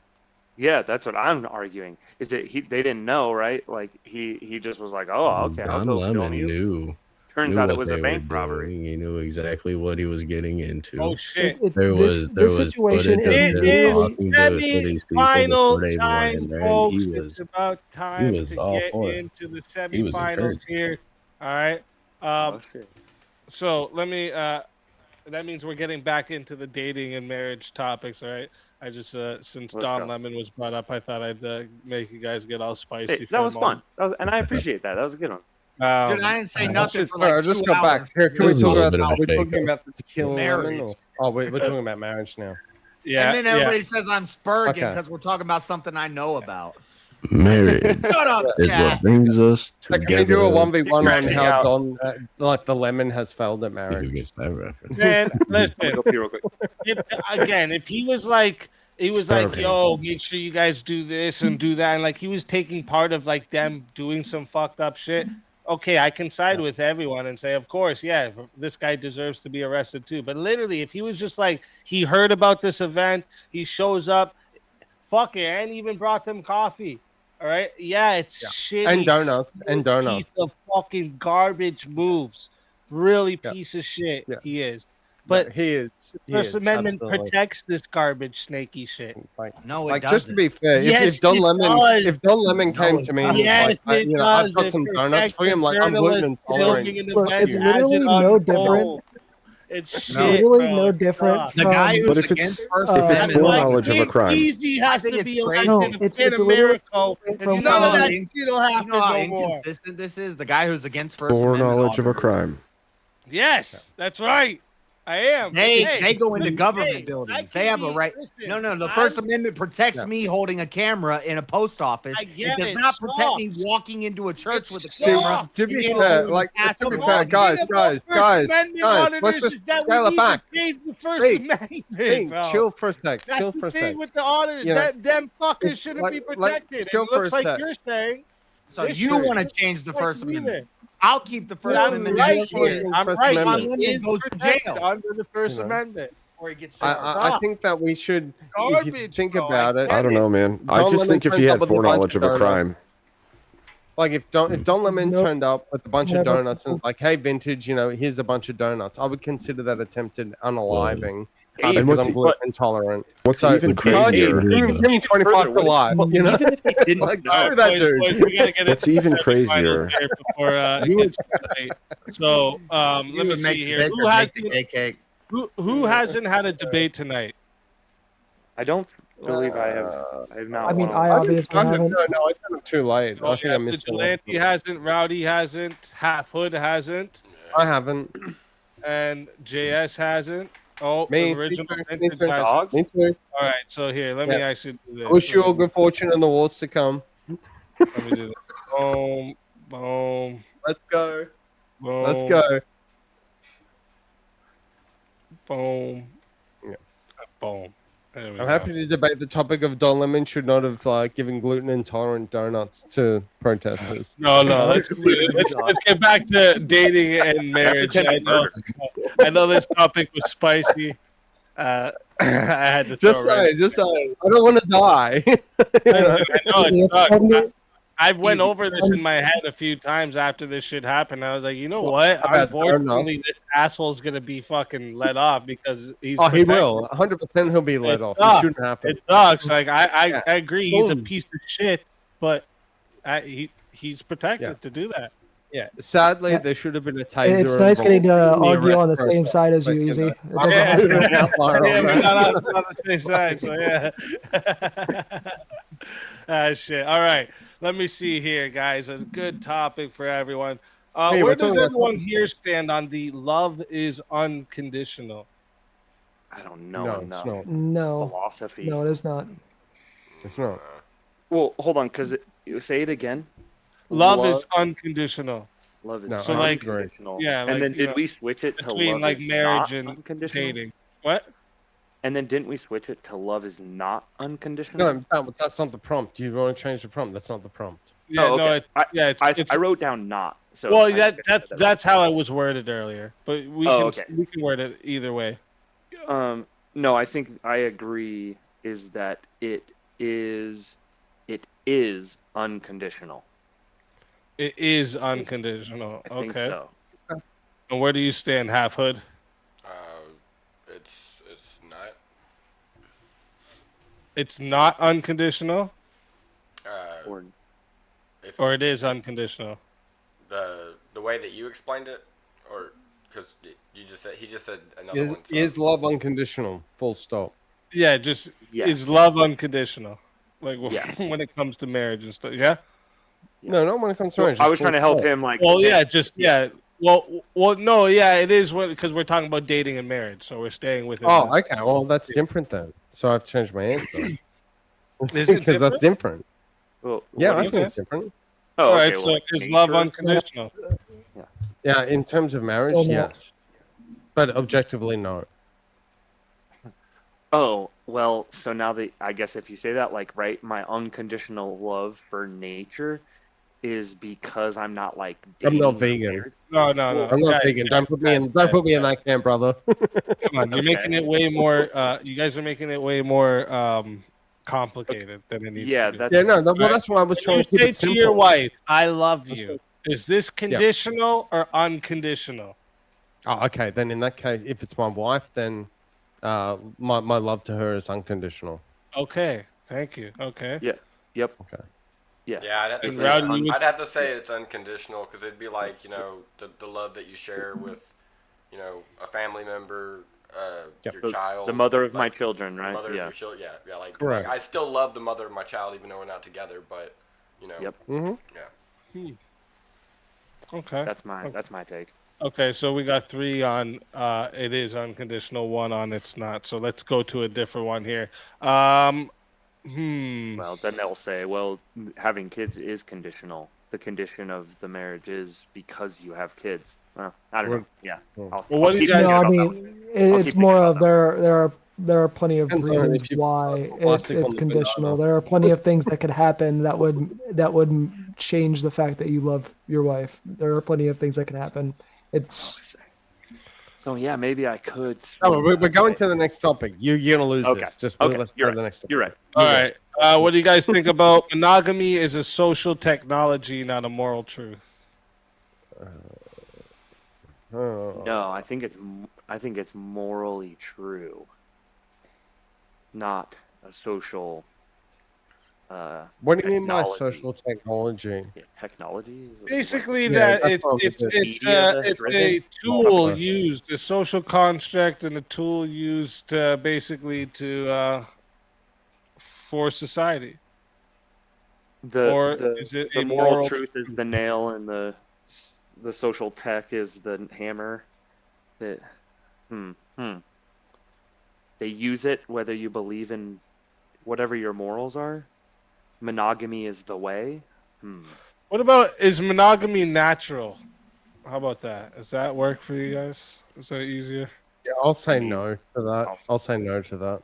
Yeah, that's what I'm arguing. Is that they didn't know, right? Like he just was like, "Oh, okay, I'll Don go film Lemon you." knew. Turns knew out it what was they a were bank robbery. doing. He knew exactly what he was getting into. Oh shit! There was this situation footage of is him really- talking to these people Semi-final before they went time, in there, folks. and he It's was about time was to all get for it. into the He was semifinals encouraged. here. All right. Oh shit! So let me. That means we're getting back into the dating and marriage topics. All right. I just since Let's Don go. Lemon was brought up, I thought I'd make you guys get all spicy. Hey, for that a was moment. fun. And I appreciate that. That was a good one. Dude, I didn't say nothing for like I just 2 got back. hours. Here, can we It was a talk little about? bit of Are a we shake talking up. about the tequila lemon? Marriage. Oh, we're talking about marriage now. Yeah. And then everybody says I'm spurging Okay. because we're talking about something I know about. Marriage Shut up, is Jack. what brings us Can we do together. a 1v1 on He's how out. Don, like the lemon, has failed at Who marriage? gets that reference? Man, listen. Go pee real quick. If he was like, Okay. yo, make sure you guys do this and do that, and like he was taking part of like them doing some fucked up shit. Okay, I can side with everyone and say, of course, yeah, this guy deserves to be arrested too. But literally, if he was just like, he heard about this event, he shows up, fuck it, and even brought them coffee. All right, yeah, it's shitty. And donuts, and piece donuts. of fucking garbage moves. Really Yeah. piece of shit. Yeah. He is. But he is. First Amendment absolutely. protects this garbage snaky shit. No, it Like doesn't. just to be fair, Yes, if Don it Lemon, does. if Don Lemon came it to me, doesn't. and Yes, was like, it you know, I've does. got It some donuts for you. I'm protects like, I'm gluten journalists intolerant. filming an Look, event it's as literally it no unfolds. different. It's No. shit, Literally bro. no It's different not. The guy from- who's But if against it's First if it's Amendment, foreknowledge of a crime, Easy has I think to it's be crazy. No, elected it's in literally America, different and from none of how that in- shit will happen you know how no more. inconsistent this is? The guy who's against First foreknowledge of a Amendment. crime. Yes, that's right. I am. They go into hey, government I buildings. can They have a be- right. listen, No, the I'm- First Amendment protects Yeah. me holding a camera in a post office. I It get does it. not protect me Sucks. walking into a church with a It camera. sucks. To be Yeah. fair, like Ask to be the fair, boss. guys, let's just scale it back. Change the First Hey, Amendment, Hey, bro. chill for a sec. That's Chill the for a thing sec. with the auditors. You know, Them fuckers it's shouldn't like- be like, protected. chill It for looks a like sec. you're saying. So This you shit- want to change the First Fuck you Amendment? then. I'll keep the First I'm Amendment right as it here. is. I'm First right. Amendment. It is Goes to protected jail. under the First You know. Amendment. Or he gets I think that we should, if you Garbage, think bro. about it, I don't know, man. I Don just Lemon think if he turns had up with a bunch foreknowledge of of a donuts. crime, like if Don Lemon No- turned up with a bunch of never- donuts and was like, "Hey, vintage, you know, here's a bunch of donuts," I would consider that attempted unaliving Hey, because what's I'm he- gluten intolerant. what's So, even Carl, crazier? give me 25 to life. You know, Even if he didn't like know. screw that Boys, dude. boys, we gotta get What's into even the semifinals crazier? here before, it gets late. So let You me would make see the here. baker make the cake. Who hasn't had a debate tonight? I don't. believe I have not. I mean, won. I obviously I done haven't. no, I done it too late. Oh, I think yeah, I missed a lot. Vigilante hasn't, Rowdy hasn't, Half Hood hasn't, I haven't. and JS hasn't. Oh, Me original too, me vintage too. hasn't. Me too. All right, so here, let me Yeah. actually do this. I wish you Let all me- good fortune in the wars to come. Let me do this. Boom, boom, Let's go. boom. Let's go. Boom. Yeah. Boom. There we I'm go. happy to debate the topic of Don Lemon should not have given gluten intolerant donuts to protesters. No, let's get back to dating and marriage. I know this topic was spicy. I had to Just throw saying, just saying. I don't want to die. I know it sucks. I've went Easy. over this in my head a few times after this shit happened. I was like, you know Well, what? about Unfortunately, this asshole's gonna be fucking let off because he's. Oh, he protected. will. 100% he'll be let It off. sucks. It shouldn't happen. It sucks. Like Yeah. I agree. He's a Boom. piece of shit, but he's protected to do that. Yeah. Sadly, there should have been a taser. It's nice getting to involved in argue on the arrest same process, side as but, you, Easy. know. It doesn't Yeah, happen. yeah, we're not on the same side, so yeah. Shit. All right. Let me see here, guys. A good topic for everyone. Hey, where we're does talking about- everyone here stand on the love is unconditional? I don't know No, it's enough not. No. philosophy. No, it is not. It's not. Well, hold on, because say it again. Love is unconditional. Love is No, So I like, agree. yeah, like, and then you did know, we switch it to between love like is marriage not and unconditional? dating? What? And then didn't we switch it to love is not unconditional? No, that's not the prompt. You want to change the prompt? That's not the prompt. Yeah, Oh, no, okay. it's, yeah, it's, I wrote down not. So well, I guess I said that that's how it was worded earlier, but we Oh, can okay. we can word it either way. No, I think I agree. Is that it is unconditional. It is unconditional. I think Okay. so. And where do you stand, Half Hood? It's not. It's not unconditional, Or If or it is unconditional. the way that you explained it, or because he just said another one. So. Is love unconditional? Full stop. Yeah, just is love unconditional, like when it comes to marriage and stuff. Yeah. No, not when it comes to Well, marriage. I just was trying to full help stop. him. Like, Well, yeah, just yeah. Well, no, yeah, it is because we're talking about dating and marriage, so we're staying with it. Oh, okay. Well, that's different then. So I've changed my answer. Is it Because that's different. Well, Yeah, what I do you think it's different. Oh, All okay, right, well, so like is love nature? unconditional? Yeah, in terms of marriage, Still no. yes. But objectively, no. Oh, well, so now that I guess if you say that, like, right, my unconditional love for nature is because I'm not like I'm not dating or vegan. married. No. I'm not Guys, vegan. Don't put me in. Don't put me in that camp, brother. Come on, you're Okay. making it way more. You guys are making it way more complicated than it needs Yeah, to be. that's Yeah, no. Well, that's why I was When trying you to keep say it to simple. your wife, "I love That's you," is this conditional or unconditional? Oh, okay. Then in that case, if it's my wife, then my love to her is unconditional. Okay, thank you. Okay. Yeah. Yep. Okay. Yeah. Yeah, I'd have to And say, Rowdy, you would- I'd have to say it's unconditional because it'd be like the love that you share with a family member, Yep. your child, The mother of my like, children, the right? mother of Yeah. your children, yeah, like Correct. I still love the mother of my child even though we're not together, but Yep. Mm-hmm. yeah. Okay. That's my take. Okay, so we got 3 on it is unconditional, 1 on it's not. So let's go to a different one here. Well, then they'll say, well, having kids is conditional. The condition of the marriage is because you have kids. Well, I don't know. Yeah. Well, what do you keep guys- thinking No, I about that mean, one. I'll it's keep more thinking of there are plenty of Depends on reasons if you why put plastic on it's the conditional. banana. There are plenty of things that could happen that would change the fact that you love your wife. There are plenty of things that could happen. It's So yeah, maybe I could. No, we're going to the next topic. You're gonna lose Okay. this. Just Okay. let's go You're to right. the next topic. You're right. All right. What do you guys think about monogamy is a social technology, not a moral truth? No, I think it's morally true, not a social. What do you mean by technology. social technology? Yeah, technology? Is it Basically, Yeah, that that's what it's it is. it's a Media-driven? tool Okay. used, a social construct, and a tool used basically to for society? The Or the, is it the a moral moral truth is the nail, and the social tech is the hammer. That They use it whether you believe in whatever your morals are. Monogamy is the way. What about, is monogamy natural? How about that? Does that work for you guys? Is that easier? Yeah, I'll say no to that. I'll say no to that.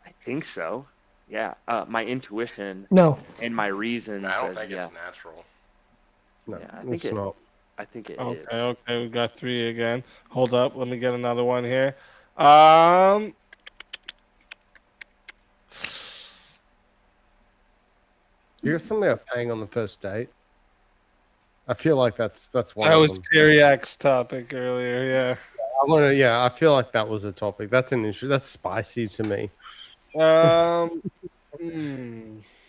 I think so. Yeah. My intuition. No. And my reason I don't says think it's natural. No, yeah, I think it's it. not. I think it is. Okay, we got 3 again. Hold up, let me get another one here. You got something about paying on the first date? I feel like that's one That of was them. Teriak's topic earlier, yeah. I feel like that was a topic. That's an issue. That's spicy to me. You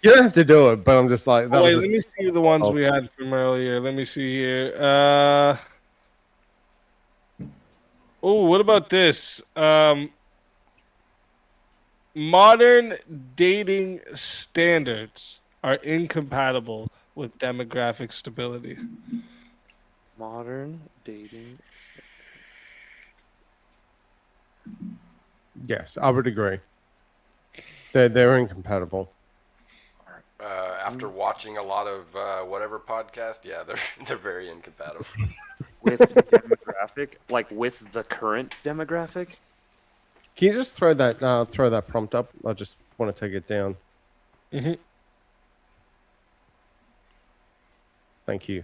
don't have to do it, but I'm just like that. Wait, was let just... me see the ones we had from earlier. Let me see here. Oh, what about this? Modern dating standards are incompatible with demographic stability. Modern dating. Yes, I would agree. They're incompatible. After watching a lot of whatever podcast, yeah, they're very incompatible. With demographic, like with the current demographic. Can you just throw that prompt up? I just want to take it down. Mm-hmm. Thank you.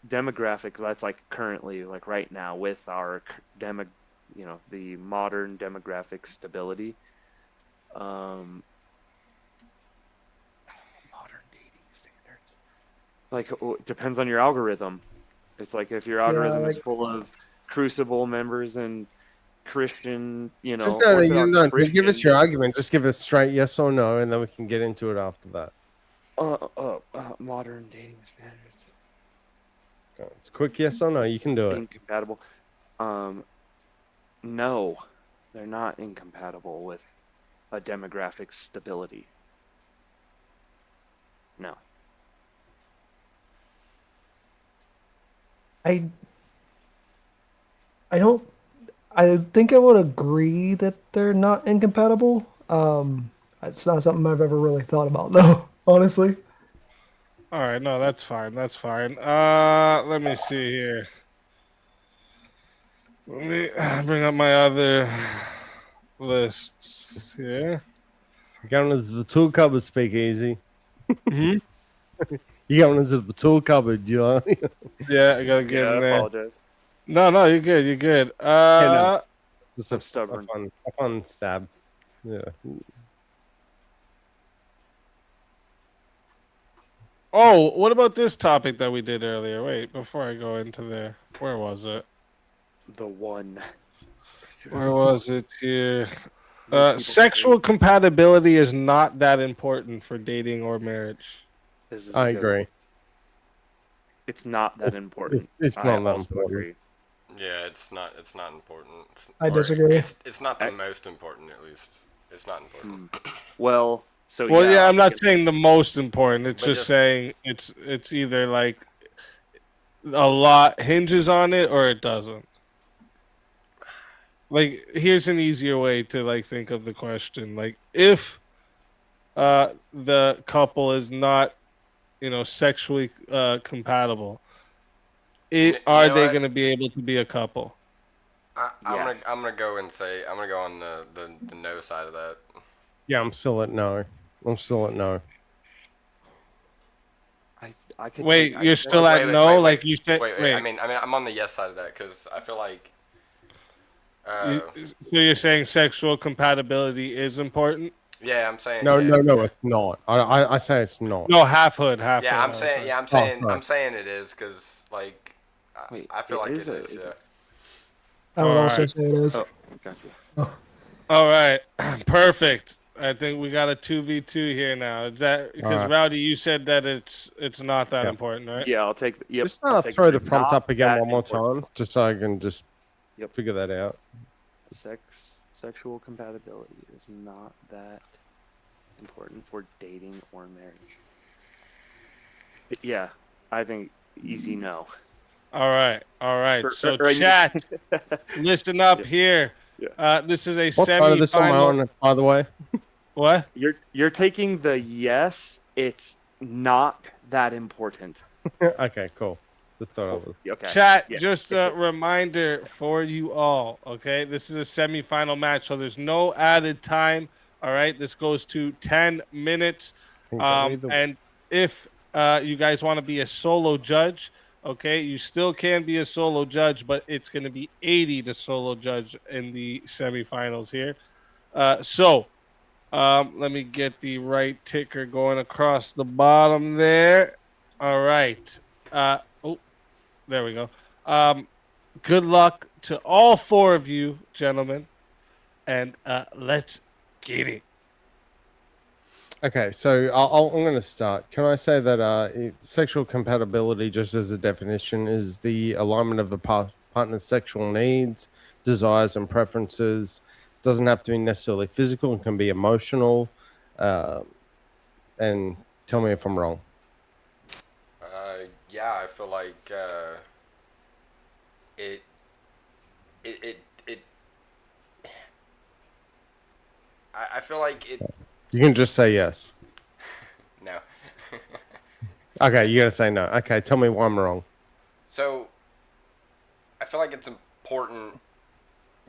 Demographic, that's like currently, like right now, with our the modern demographic stability. Modern dating standards. Like, it depends on your algorithm. It's like if your algorithm is full of Crucible members and Christian, Just Orthodox give us your Christians. argument. Just give us straight yes or no, and then we can get into it after that. Modern dating standards. It's quick yes or no. You can do it. Incompatible. No, they're not incompatible with a demographic stability. No. I don't. I think I would agree that they're not incompatible. It's not something I've ever really thought about, though. Honestly. All right, no, that's fine. That's fine. Let me see here. Let me bring up my other lists here. Going into the tool cupboard, speakeasy. Hmm? You going into the tool cupboard, you know? Yeah, I gotta get in I there. apologize. No, you're good. You're good. Just a fun stab. Yeah. Oh, what about this topic that we did earlier? Wait, before I go into there, where was it? The one. Where was it here? Sexual compatibility is not that important for dating or marriage. I agree. It's not that important. It's I not that also important. agree. Yeah, it's not important. I Or disagree. It's not the most important, at least. It's not important. Well, so Well, yeah, I'm not we can- saying the most important. It's But just just- saying it's either like a lot hinges on it or it doesn't. Like, here's an easier way to like think of the question. Like, if the couple is not, sexually compatible, are know they what? going to be able to be a couple? I'm gonna go and say I'm gonna go on the no side of that. Yeah, I'm still at no. I could Wait, I you're could- still at no? Like you said. Wait. I mean, I'm on the yes side of that because I feel like. So you're saying sexual compatibility is important? Yeah, I'm saying. No, yeah, it's not. I say it's not. No, half hood. Yeah, I'm saying. Yeah, I'm saying. sorry. I'm saying it is because like. I feel like it is. Yeah. I would also Alright. say it is. Oh, gotcha. All right, perfect. I think we got a 2v2 here now. Is that because Alright. Rowdy, you said that it's not that Yeah. important, right? Yeah, I'll take. Yep. Just I'll take throw the the prompt not up again that one more important. time, just so I can just figure that out. Sexual compatibility is not that important for dating or marriage. Yeah, I think easy no. All right. So or- chat, listen up here. This is a What side of this am I semi-final. on, by the way? What? You're taking the yes. It's not that important. Okay, cool. Just thought I was. Okay. Chat, Yeah. just a reminder for you all, okay? This is a semi-final match, so there's no added time, all right? This goes to 10 minutes. And if you guys want to be a solo judge, okay, you still can be a solo judge, but it's going to be 80 to solo judge in the semifinals here. Let me get the right ticker going across the bottom there. All right. There we go. Good luck to all four of you, gentlemen, and let's get it. Okay, so I'm going to start. Can I say that sexual compatibility, just as a definition, is the alignment of a partner's sexual needs, desires, and preferences. Doesn't have to be necessarily physical; it can be emotional. And tell me if I'm wrong. Yeah, I feel like I feel like it. You can just say yes. No. Okay, you gotta say no. Okay, tell me why I'm wrong. So, I feel like it's important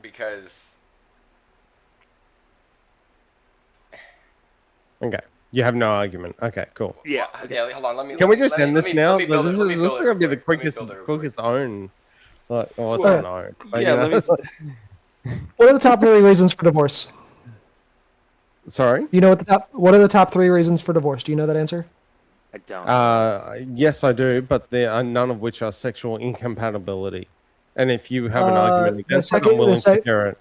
because. Okay, you have no argument. Okay, cool. Yeah. Yeah. Hold on. Let me. Can we just end this now? This This is going to be the quickest own. Well, it's not own. But, Yeah, you know. What are the top 3 reasons for divorce? Sorry? You know what are the top 3 reasons for divorce? Do you know that answer? I don't. Yes, I do, but there are none of which are sexual incompatibility. And if you have an argument against it, I'm willing to hear it.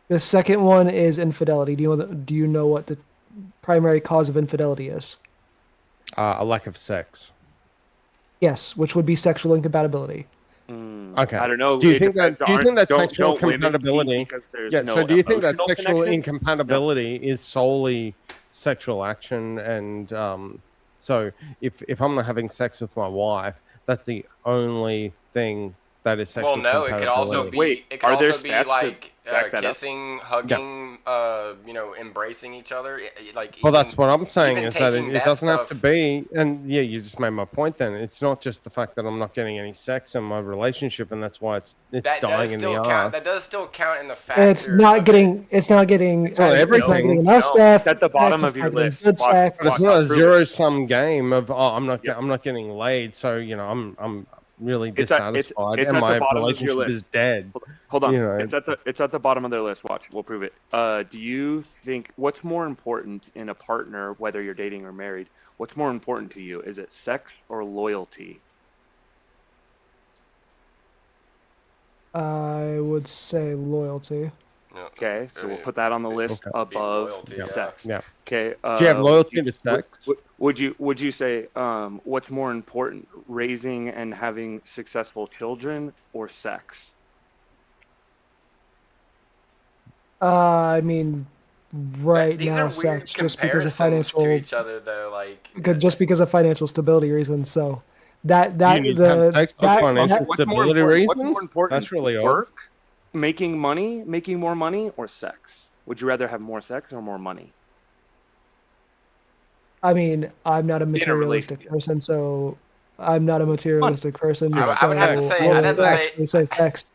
The second one is infidelity. Do you know what the primary cause of infidelity is? A lack of sex. Yes, which would be sexual incompatibility. Okay. I don't know. Do you It think that? depends. Do you think that Don't sexual women cheat compatibility? because there's Yeah. no So do you think that emotional sexual connection? incompatibility is solely sexual action? And so if I'm not having sex with my wife, that's the only thing that is sexual. Well, no, it could also be. Wait, it could are there also be stats to like back that up? kissing, hugging, embracing each other. Like. Well, that's what I'm saying even is that taking it doesn't have to be. And yeah, you just made my point. Then it's not just the fact that I'm not getting any sex in my relationship, and that's why it's That dying does in still the count. ass. That does still count in the factor. It's not getting. It's not getting. It's not It's not everything. getting enough stuff. It's at the bottom Sex, of it's your not getting list. Good Watch- sex. But it's watch, not a I'll prove it. zero-sum game of I'm not getting laid, so I'm really dissatisfied, it's and at my the bottom of your relationship list. is dead. Hold on. You know. It's at the bottom of their list. Watch. We'll prove it. Do you think what's more important in a partner, whether you're dating or married? What's more important to you? Is it sex or loyalty? I would say loyalty. Okay, so we'll put that on the list above loyalty, sex. Yeah. Okay. Do you have loyalty to sex? Would you say what's more important, raising and having successful children or sex? I mean, right These now, are sex weird just because of comparisons financial, to each other, though. Like. just because of financial stability reasons. So that You need to have sex for financial What's more stability important? What's reasons? more important? That's really odd. Work, making more money, or sex? Would you rather have more sex or more money? I mean, I'm not a In a materialistic person, so I'm not a materialistic person. I would have to say. I I'd have would to actually say sex.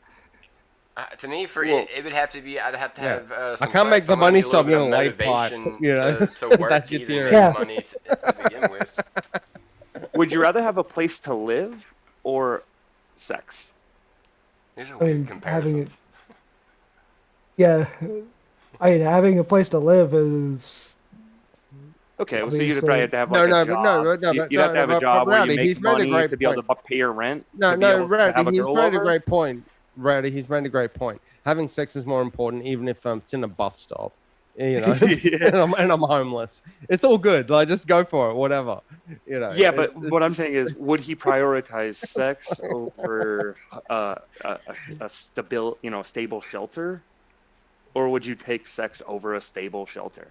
To me, it would have to be. I'd have to have. I Some can't make sex, the I'm gonna money, need a so I'm little gonna bit of lay pot. motivation You know, to work that's to your even theory. make money to begin with. Would you rather have a place to live or sex? These are I weird mean, comparisons. having a place to live is. Okay, well, so you'd Obviously- probably have to have No, like no, a but job. no, You'd have to have a job where Rowdy, you he's make made a money great to be able point. to pay your rent. No, to be no, able to Rowdy, have a he's girl made a over? great point. Rowdy, he's made a great point. Having sex is more important, even if it's in a bus stop. you know, and I'm homeless. It's all good. Like, just go for it, whatever, you know. Yeah, but what I'm saying is, would he prioritize sex over a stable shelter, or would you take sex over a stable shelter?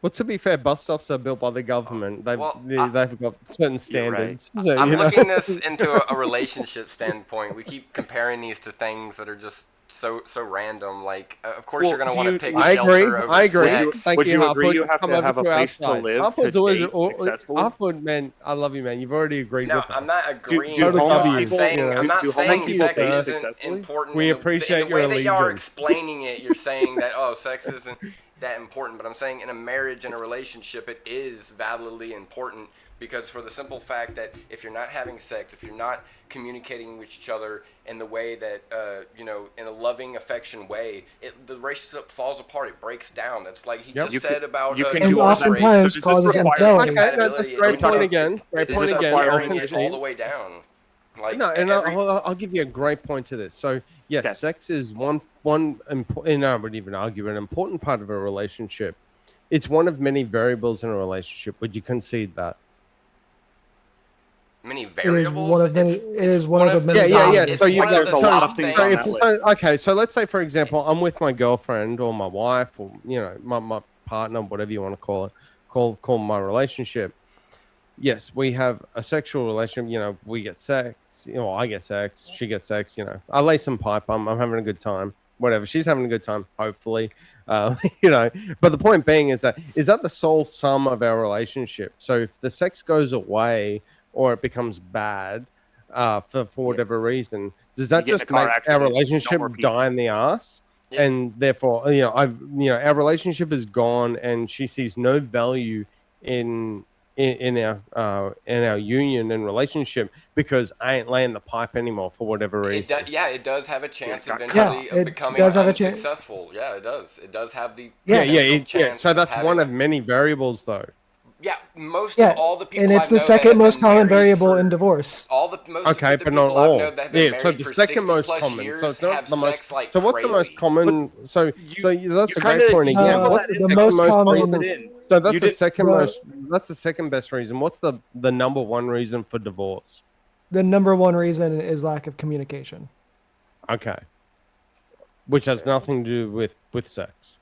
Well, to be fair, bus stops are built by the government. They've got certain standards. Right. So, I'm you know. looking this into a relationship standpoint. We keep comparing these to things that are just so random. Like, of course, you're going to want to pick shelter over I agree. sex. Thank Would you agree Hartford. you have Come to over have a to our place to side. live Hartford's to always date successfully? Hartford, man, I love you, man. You've already agreed No, with us. I'm not agreeing. Do with you. homeless I'm people, saying, you know, I'm not do saying homeless people sex date isn't successfully? important. We in appreciate the your way that y'all are allegiance. explaining it. You're saying that sex isn't that important, but I'm saying in a marriage and a relationship, it is validly important. Because for the simple fact that if you're not having sex, if you're not communicating with each other in the way that, in a loving, affection way, the relationship falls apart. It breaks down. That's like he just said about and oftentimes causes infidelity. Okay, that's a great point again. Great point again. Carrying it all the way down. Like no, and I'll give you a great point to this. So yes, sex is one and I would even argue an important part of a relationship. It's one of many variables in a relationship. Would you concede that? Many variables. It is one of the many. Yeah. So you there's a lot of things on that list. Okay, so let's say for example, I'm with my girlfriend or my wife or my partner, whatever you want to call it, call my relationship. Yes, we have a sexual relationship. We get sex. I get sex. She gets sex. I lay some pipe. I'm having a good time. Whatever. She's having a good time. Hopefully, But the point being is that the sole sum of our relationship. So if the sex goes away or it becomes bad for whatever reason, does that just make our relationship die in the ass? Yeah. And therefore, our relationship is gone, and she sees no value in our union and relationship because I ain't laying the pipe anymore for whatever reason. It does have a chance eventually of becoming unsuccessful. Yeah, it does. It does have the chance. So that's one of many variables, though. Yeah, of all the people, and it's the second most common variable in divorce. All the most okay, but not all. So the second most common. So it's not the most. So what's the most common? So that's a great point again. What's the most common? So that's the second most. That's the second best reason. What's the number one reason for divorce? The number one reason is lack of communication. Okay. Which has nothing to do with sex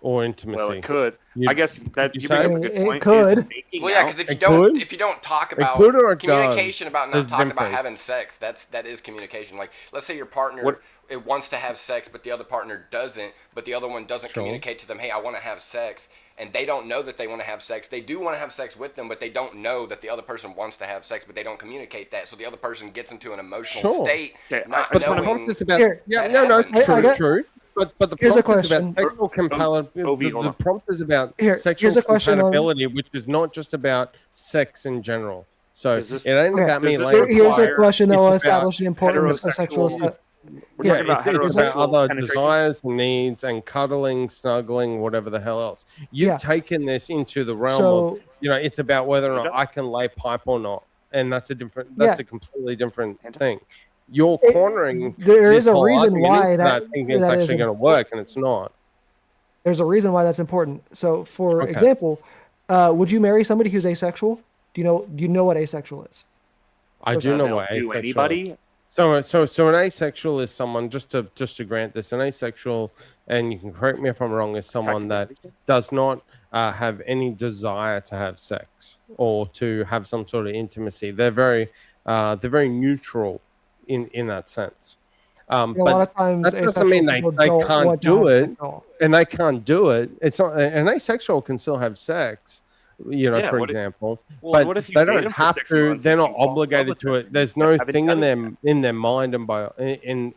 or intimacy. Well, it could. I guess that you bring up a good point. It could. Well, yeah, because if you don't talk about communication about not talking about having sex, that is communication. Like, let's say your partner wants to have sex, but the other partner doesn't, but the other one doesn't communicate to them, hey, I want to have sex. And they don't know that they want to have sex. They do want to have sex with them, but they don't know that the other person wants to have sex, but they don't communicate that. So the other person gets into an emotional state, not knowing. True. But the prompt is about sexual compatibility. The prompt is about sexual compatibility, which is not just about sex in general. So it ain't about me. Here's a question that will establish the importance of sexual sex. It's about other desires, needs, and cuddling, snuggling, whatever the hell else. You've taken this into the realm of, it's about whether or not I can lay pipe or not, and that's a completely different thing. You're cornering. There is a reason why that thinking it's actually going to work, and it's not. There's a reason why that's important. So, for example, would you marry somebody who's asexual? Do you know what asexual is? I do know what asexual is. So an asexual is someone, just to grant this, an asexual, and you can correct me if I'm wrong, is someone that does not have any desire to have sex or to have some sort of intimacy. They're very neutral in that sense. A lot of times that doesn't mean they can't do it, and they can't do it. It's not an asexual can still have sex. For example, but they don't have to. They're not obligated to it. There's no thing in their mind and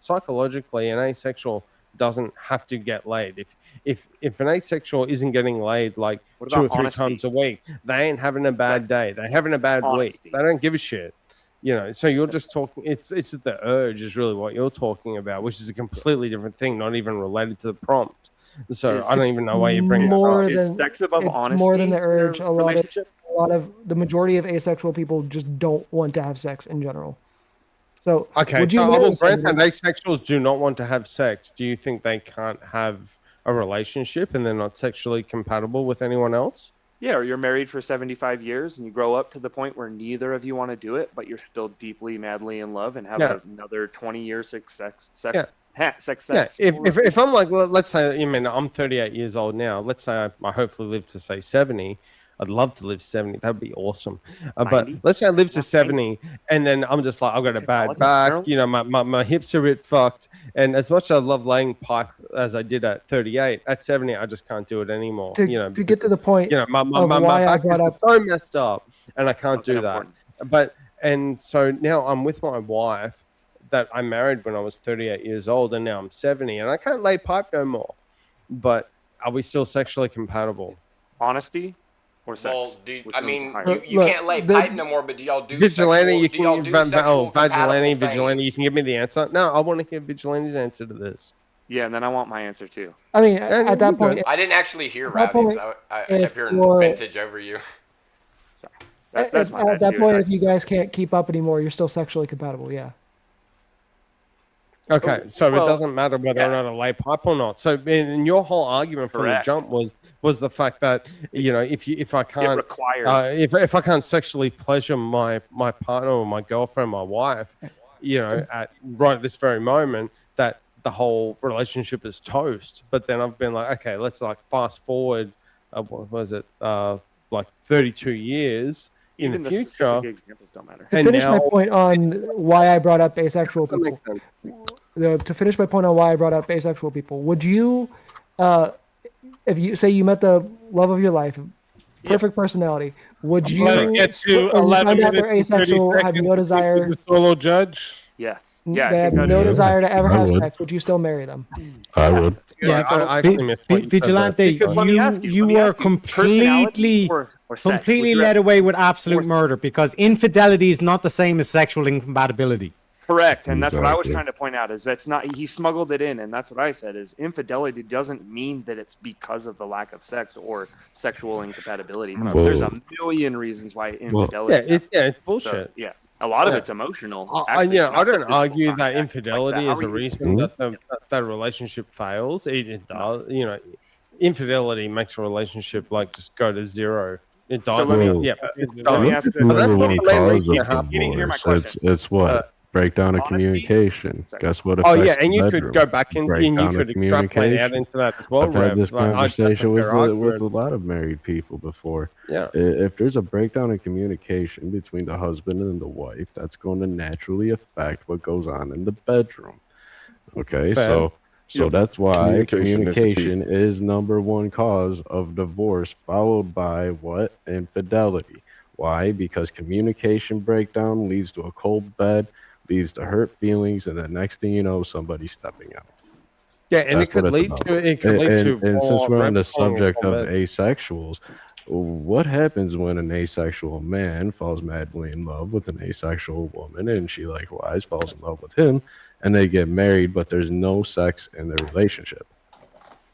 psychologically, an asexual doesn't have to get laid. If an asexual isn't getting laid like 2 or 3 times a week, they ain't having a bad day. They're having a bad week. They don't give a shit. So you're just talking. It's the urge is really what you're talking about, which is a completely different thing, not even related to the prompt. So I don't even know why you bring it up. Is sex above honesty more than the urge. A lot of the majority of asexual people just don't want to have sex in general. So okay, so I will grant that asexuals do not want to have sex. Do you think they can't have a relationship and they're not sexually compatible with anyone else? Yeah, or you're married for 75 years and you grow up to the point where neither of you want to do it, but you're still deeply, madly in love and have another 20 years sex. If I'm like, well, let's say, I'm 38 years old now. Let's say I hopefully live to say 70. I'd love to live 70. That'd be awesome. But let's say I live to 70 and then I'm just like, I've got a bad back. My hips are a bit fucked. And as much as I love laying pipe as I did at 38, at 70, I just can't do it anymore. To get to the point, my back is so messed up and I can't do that. And so now I'm with my wife that I married when I was 38 years old and now I'm 70 and I can't lay pipe no more. But are we still sexually compatible? Honesty? Or sex? Well, you can't lay pipe no more, but do y'all do vigilante? vigilante, you can give me the answer. No, I want to hear Vigilante's answer to this. Yeah, and then I want my answer too. I mean, at that point, I didn't actually hear Rowdy's. I kept hearing vintage over you. At that point, if you guys can't keep up anymore, you're still sexually compatible. Yeah. Okay, so it doesn't matter whether or not I lay pipe or not. So, in your whole argument from the jump was the fact that if I can't if I can't sexually pleasure my partner or my girlfriend, my wife, at this very moment, that the whole relationship is toast. But then I've been like, okay, let's fast forward. What was it? 32 years. In the future, examples don't matter. To finish my point on why I brought up asexual people, would you, if you say you met the love of your life, perfect personality, would you, when you find out they're asexual, have no desire? Solo judge. Yeah. They have no desire to ever have sex. Would you still marry them? I would. Vigilante, you are completely led away with absolute murder because infidelity is not the same as sexual incompatibility. Correct, and that's what I was trying to point out. Is that's not he smuggled it in, and that's what I said. Is infidelity doesn't mean that it's because of the lack of sex or sexual incompatibility. There's a million reasons why infidelity. It's bullshit. So, a lot of it's emotional. I don't argue that infidelity is a reason that relationship fails. It does. Infidelity makes a relationship just go to zero. It does. Let me ask this. It's what? Breakdown of communication. Guess what? And you could go back and you could extrapolate out into that as well. I've had this conversation with a lot of married people before. Yeah. If there's a breakdown in communication between the husband and the wife, that's going to naturally affect what goes on in the bedroom. Okay, so that's why communication is number one cause of divorce, followed by what? Infidelity. Why? Because communication breakdown leads to a cold bed, leads to hurt feelings, and the next thing you know, somebody's stepping out. Yeah, and it could lead to and since we're on the subject of asexuals, what happens when an asexual man falls madly in love with an asexual woman, and she likewise falls in love with him, and they get married, but there's no sex in their relationship?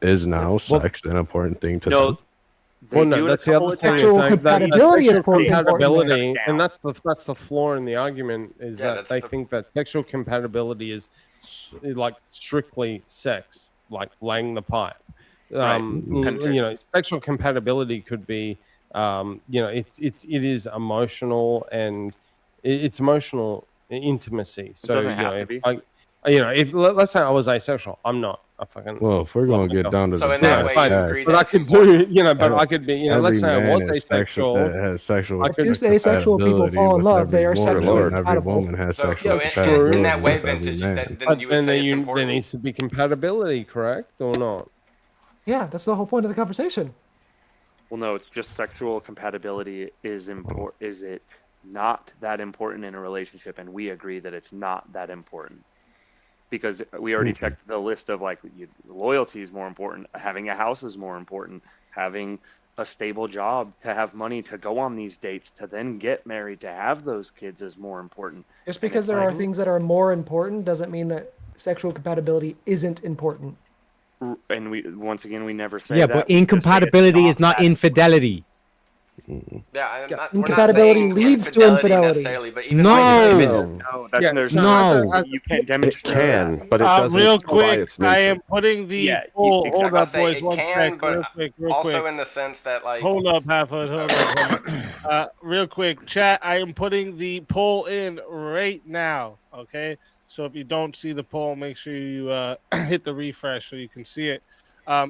Is now sex an important thing to them? Well, no, that's the other thing. Sexual compatibility is compatibility, and that's the flaw in the argument is that they think that sexual compatibility is strictly sex, like laying the pipe. Sexual compatibility could be, it is emotional and it's emotional intimacy. So if let's say I was asexual, I'm not. Well, if we're gonna get down to so in that way, you agree but I could do, but I could be, let's say I was asexual. Has sexual asexual people fall in love, they are sexually compatible. Every woman has sexual compatibility. In that way, vintage, then you would say it's important. There needs to be compatibility, correct or not? Yeah, that's the whole point of the conversation. Well, no, it's just sexual compatibility is important. Is it not that important in a relationship? And we agree that it's not that important. Because we already checked the list of loyalty is more important, having a house is more important, having a stable job, to have money to go on these dates, to then get married, to have those kids is more important. Just because there are things that are more important doesn't mean that sexual compatibility isn't important. And we never say that. Yeah, but incompatibility is not infidelity. Yeah, incompatibility leads to infidelity. Necessarily, but even No, that's there's no. You can't It demonstrate can, that. but it doesn't Real by quick, its I nature. am putting the Yeah, poll. exactly. Hold up, say boys. it One can, sec. but Real also quick. in the sense that like. Hold up, Halffoot. Hold up. Real quick, chat. I am putting the poll in right now. Okay, so if you don't see the poll, make sure you hit the refresh so you can see it.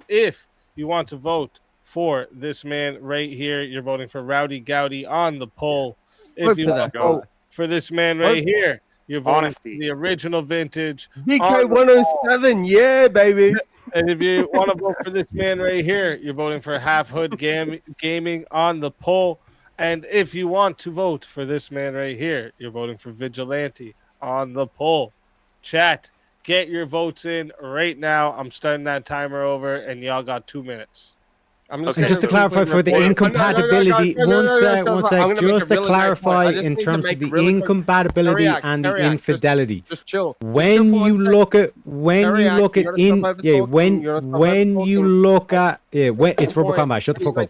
If you want to vote for this man right here, you're voting for Rowdy Gowdy on the poll. If you want to vote for this man right here, you're voting for the original vintage. BK107, yeah, baby. And if you want to vote for this man right here, you're voting for Half Hood Gaming on the poll. And if you want to vote for this man right here, you're voting for Vigilante on the poll. Chat, get your votes in right now. I'm starting that timer over, and y'all got 2 minutes. And just to clarify for the incompatibility, one sec. Just to clarify in terms of the incompatibility and the infidelity. Just chill. When you look at when you look at it's Verbal Combat. Shut the fuck up.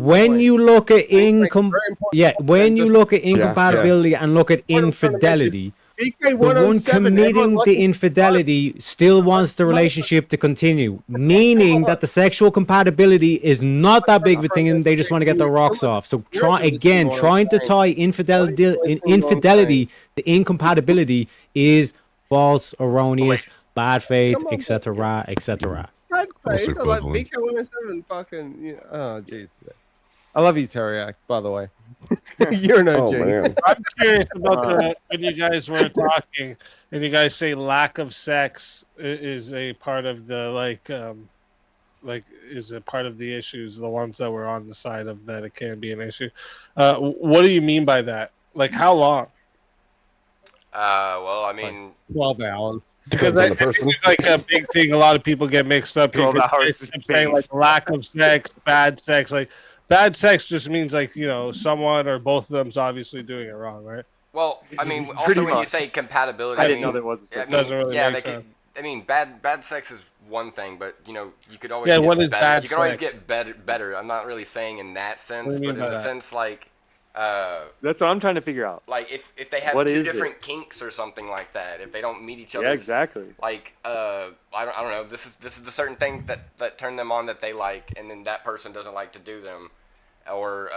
When you look at incompatibility and look at infidelity. The one committing the infidelity still wants the relationship to continue, meaning that the sexual compatibility is not that big of a thing and they just want to get their rocks off. So trying to tie infidelity to incompatibility is false, erroneous, bad faith, etc., etc. Like BK107 fucking. Yeah. Oh, jeez. I love you, Teriak, by the way. You're no joke. I'm curious about when you guys were talking and you guys say lack of sex is a part of the is a part of the issues, the ones that were on the side of that it can be an issue. What do you mean by that? Like how long? Well, I mean, 12 hours. Because I think it's like a big thing. A lot of people get mixed up. 12 hours is saying like lack of sex, bad sex. Like bad sex just means like someone or both of them's obviously doing it wrong, right? Well, I mean, also when you say compatibility, I didn't know there was. Doesn't really make sense. I mean, bad sex is one thing, but you could always what get is better. bad You can always sex? get better. I'm not really saying in that sense, What do you but mean in by the that? sense like. That's what I'm trying to figure out. Like if they have What two is different kinks or something like that, if they don't meet each other, Yeah, exactly. Like I don't know. This is the certain things that turn them on that they like, and then that person doesn't like to do them, or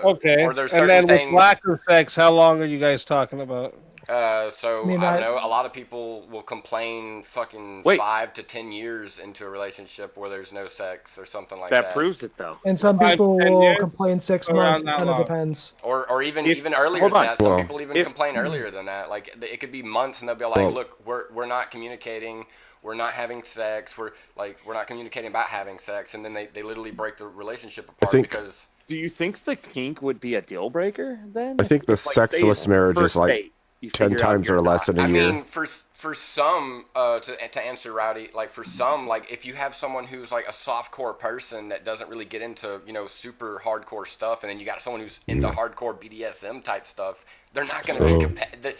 Okay. or there's and certain then things. with lack of sex, how long are you guys talking about? So I don't know. A lot of people will complain fucking 5 to 10 years into a relationship where there's no sex or something like that. That proves it though. And some 5 people to 10 will years? complain 6 Around months. It that kind of long. depends. Or even If- even earlier hold than on. that. Some Well, people even complain earlier than that. Like it could be months, and they'll be like, Well- "Look, we're not communicating. We're not having sex. We're not communicating about having sex." And then they literally break the relationship apart think- because. Do you think the kink would be a deal breaker then? I think the If, say, sexless marriage is first like date, you 10 figure out times you're or less not- in a I year. mean, for some, to answer Rowdy, like for some, like if you have someone who's like a softcore person that doesn't really get into super hardcore stuff, and then you got someone who's into hardcore BDSM type stuff, they're not going to be compatible.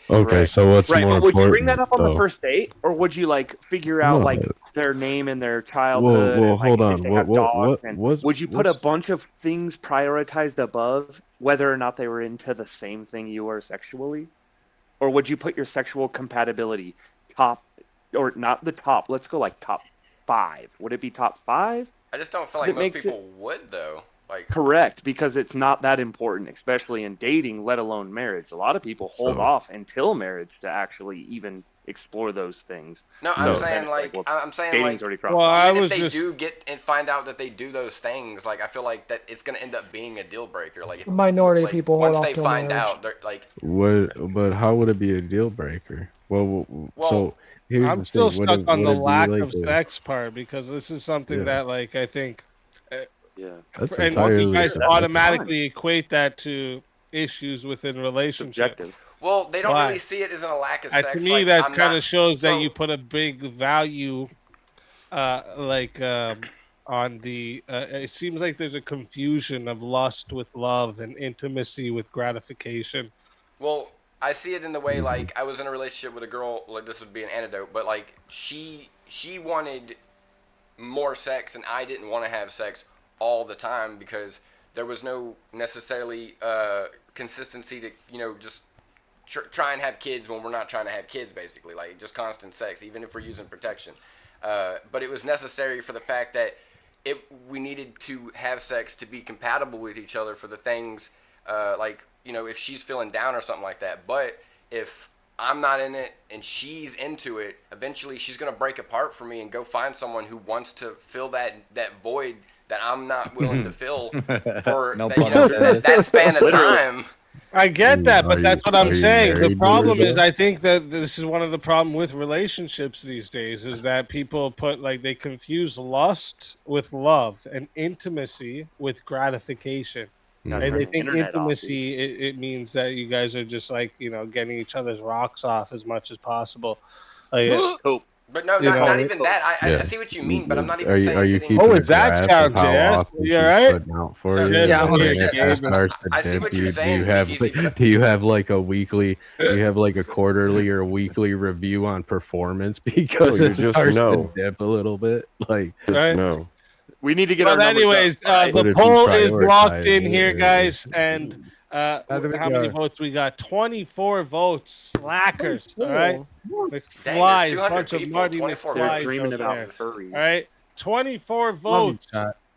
Okay, so what's Right, more but would you bring important, that up on the though? first date, or would you like figure out No. like their name and their childhood? Well, and, like, hold if on. they have dogs, and what's- would you put a what's- bunch of things prioritized above whether or not they were into the same thing you were sexually, or would you put your sexual compatibility top, or not the top? Let's go like top 5. Would it be top 5? I just don't feel It like most makes people would though. Like Correct, because it's not that important, especially in dating, let alone marriage. A lot of people hold So- off until marriage to actually even explore those things. no, So I'm then saying it's like well, I'm saying dating's like. already crossed. Well, the line. I Even was if they just do get and find out that they do those things, like I feel like that it's gonna end up being a deal breaker. Like The minority of like, people once hold they off till find marriage. out, they're like But how would it be a deal breaker? Well, Well, so here's I'm the still thing. stuck on the would it be lack like of sex part because this is something Yeah. that like I think Yeah. That's and most of you entirely guys subjective. automatically equate that to issues within relationship. Subjective. well, they don't Why? really see it as a lack of To sex. me, like, that I'm kind not- of shows that so- you put a big value, on the. It seems like there's a confusion of lust with love and intimacy with gratification. Well, I see it in the way like I was in a relationship with a girl. Like this would be an antidote, but like she wanted more sex, and I didn't want to have sex all the time because there was no necessarily consistency to, just try and have kids when we're not trying to have kids, basically, like just constant sex, even if we're using protection. But it was necessary for the fact that we needed to have sex to be compatible with each other for the things, like, if she's feeling down or something like that. But if I'm not in it and she's into it, eventually she's going to break apart from me and go find someone who wants to fill that void that I'm not willing to fill for that span of time. I get that, but that's what I'm saying. The problem is, I think that this is one of the problems with relationships these days, is that people they confuse lust with love and intimacy with gratification. And they think intimacy, it means that you guys are just getting each other's rocks off as much as possible. But no, not even that. I see what you mean, but I'm not even saying. Are you keeping it's that sound, JS? You all right? I see what you're saying. Do you have like a weekly? Do you have like a quarterly or weekly review on performance? Because it starts to dip a little bit. No. We need to get. But anyways, the poll is locked in here, guys, and how many votes we got? 24 votes. Slackers. All right. McFlies, a bunch of Marty McFlies. Dreaming about All furries. right. 24 votes.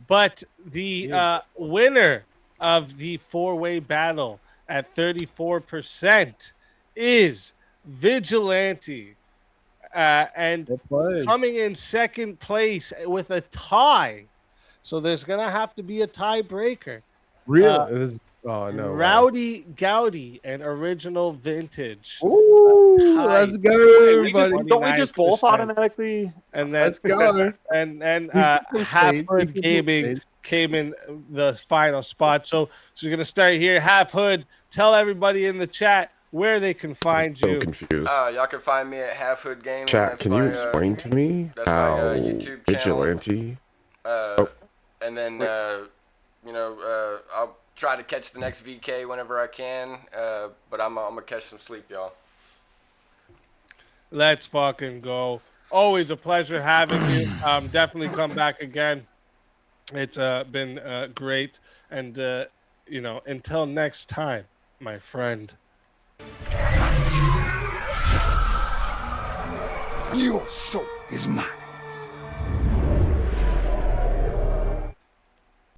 But the winner of the four-way battle at 34% is Vigilante. And coming in second place with a tie. So there's going to have to be a tiebreaker. Really? Oh, no. Rowdy Gowdy and Original Vintage. Ooh, let's go, everybody. Don't we just both automatically? And let's go. And Half-Hood Gaming came in the final spot. So we're going to start here. Half-Hood, tell everybody in the chat where they can find you. I'm so confused. Y'all can find me at Half-Hood Gaming. Chat, can you explain to me how YouTube Vigilante? And then, I'll try to catch the next VK whenever I can, but I'm going to catch some sleep, y'all. Let's fucking go. Always a pleasure having you. Definitely come back again. It's been great. And, until next time, my friend. Your soul is mine.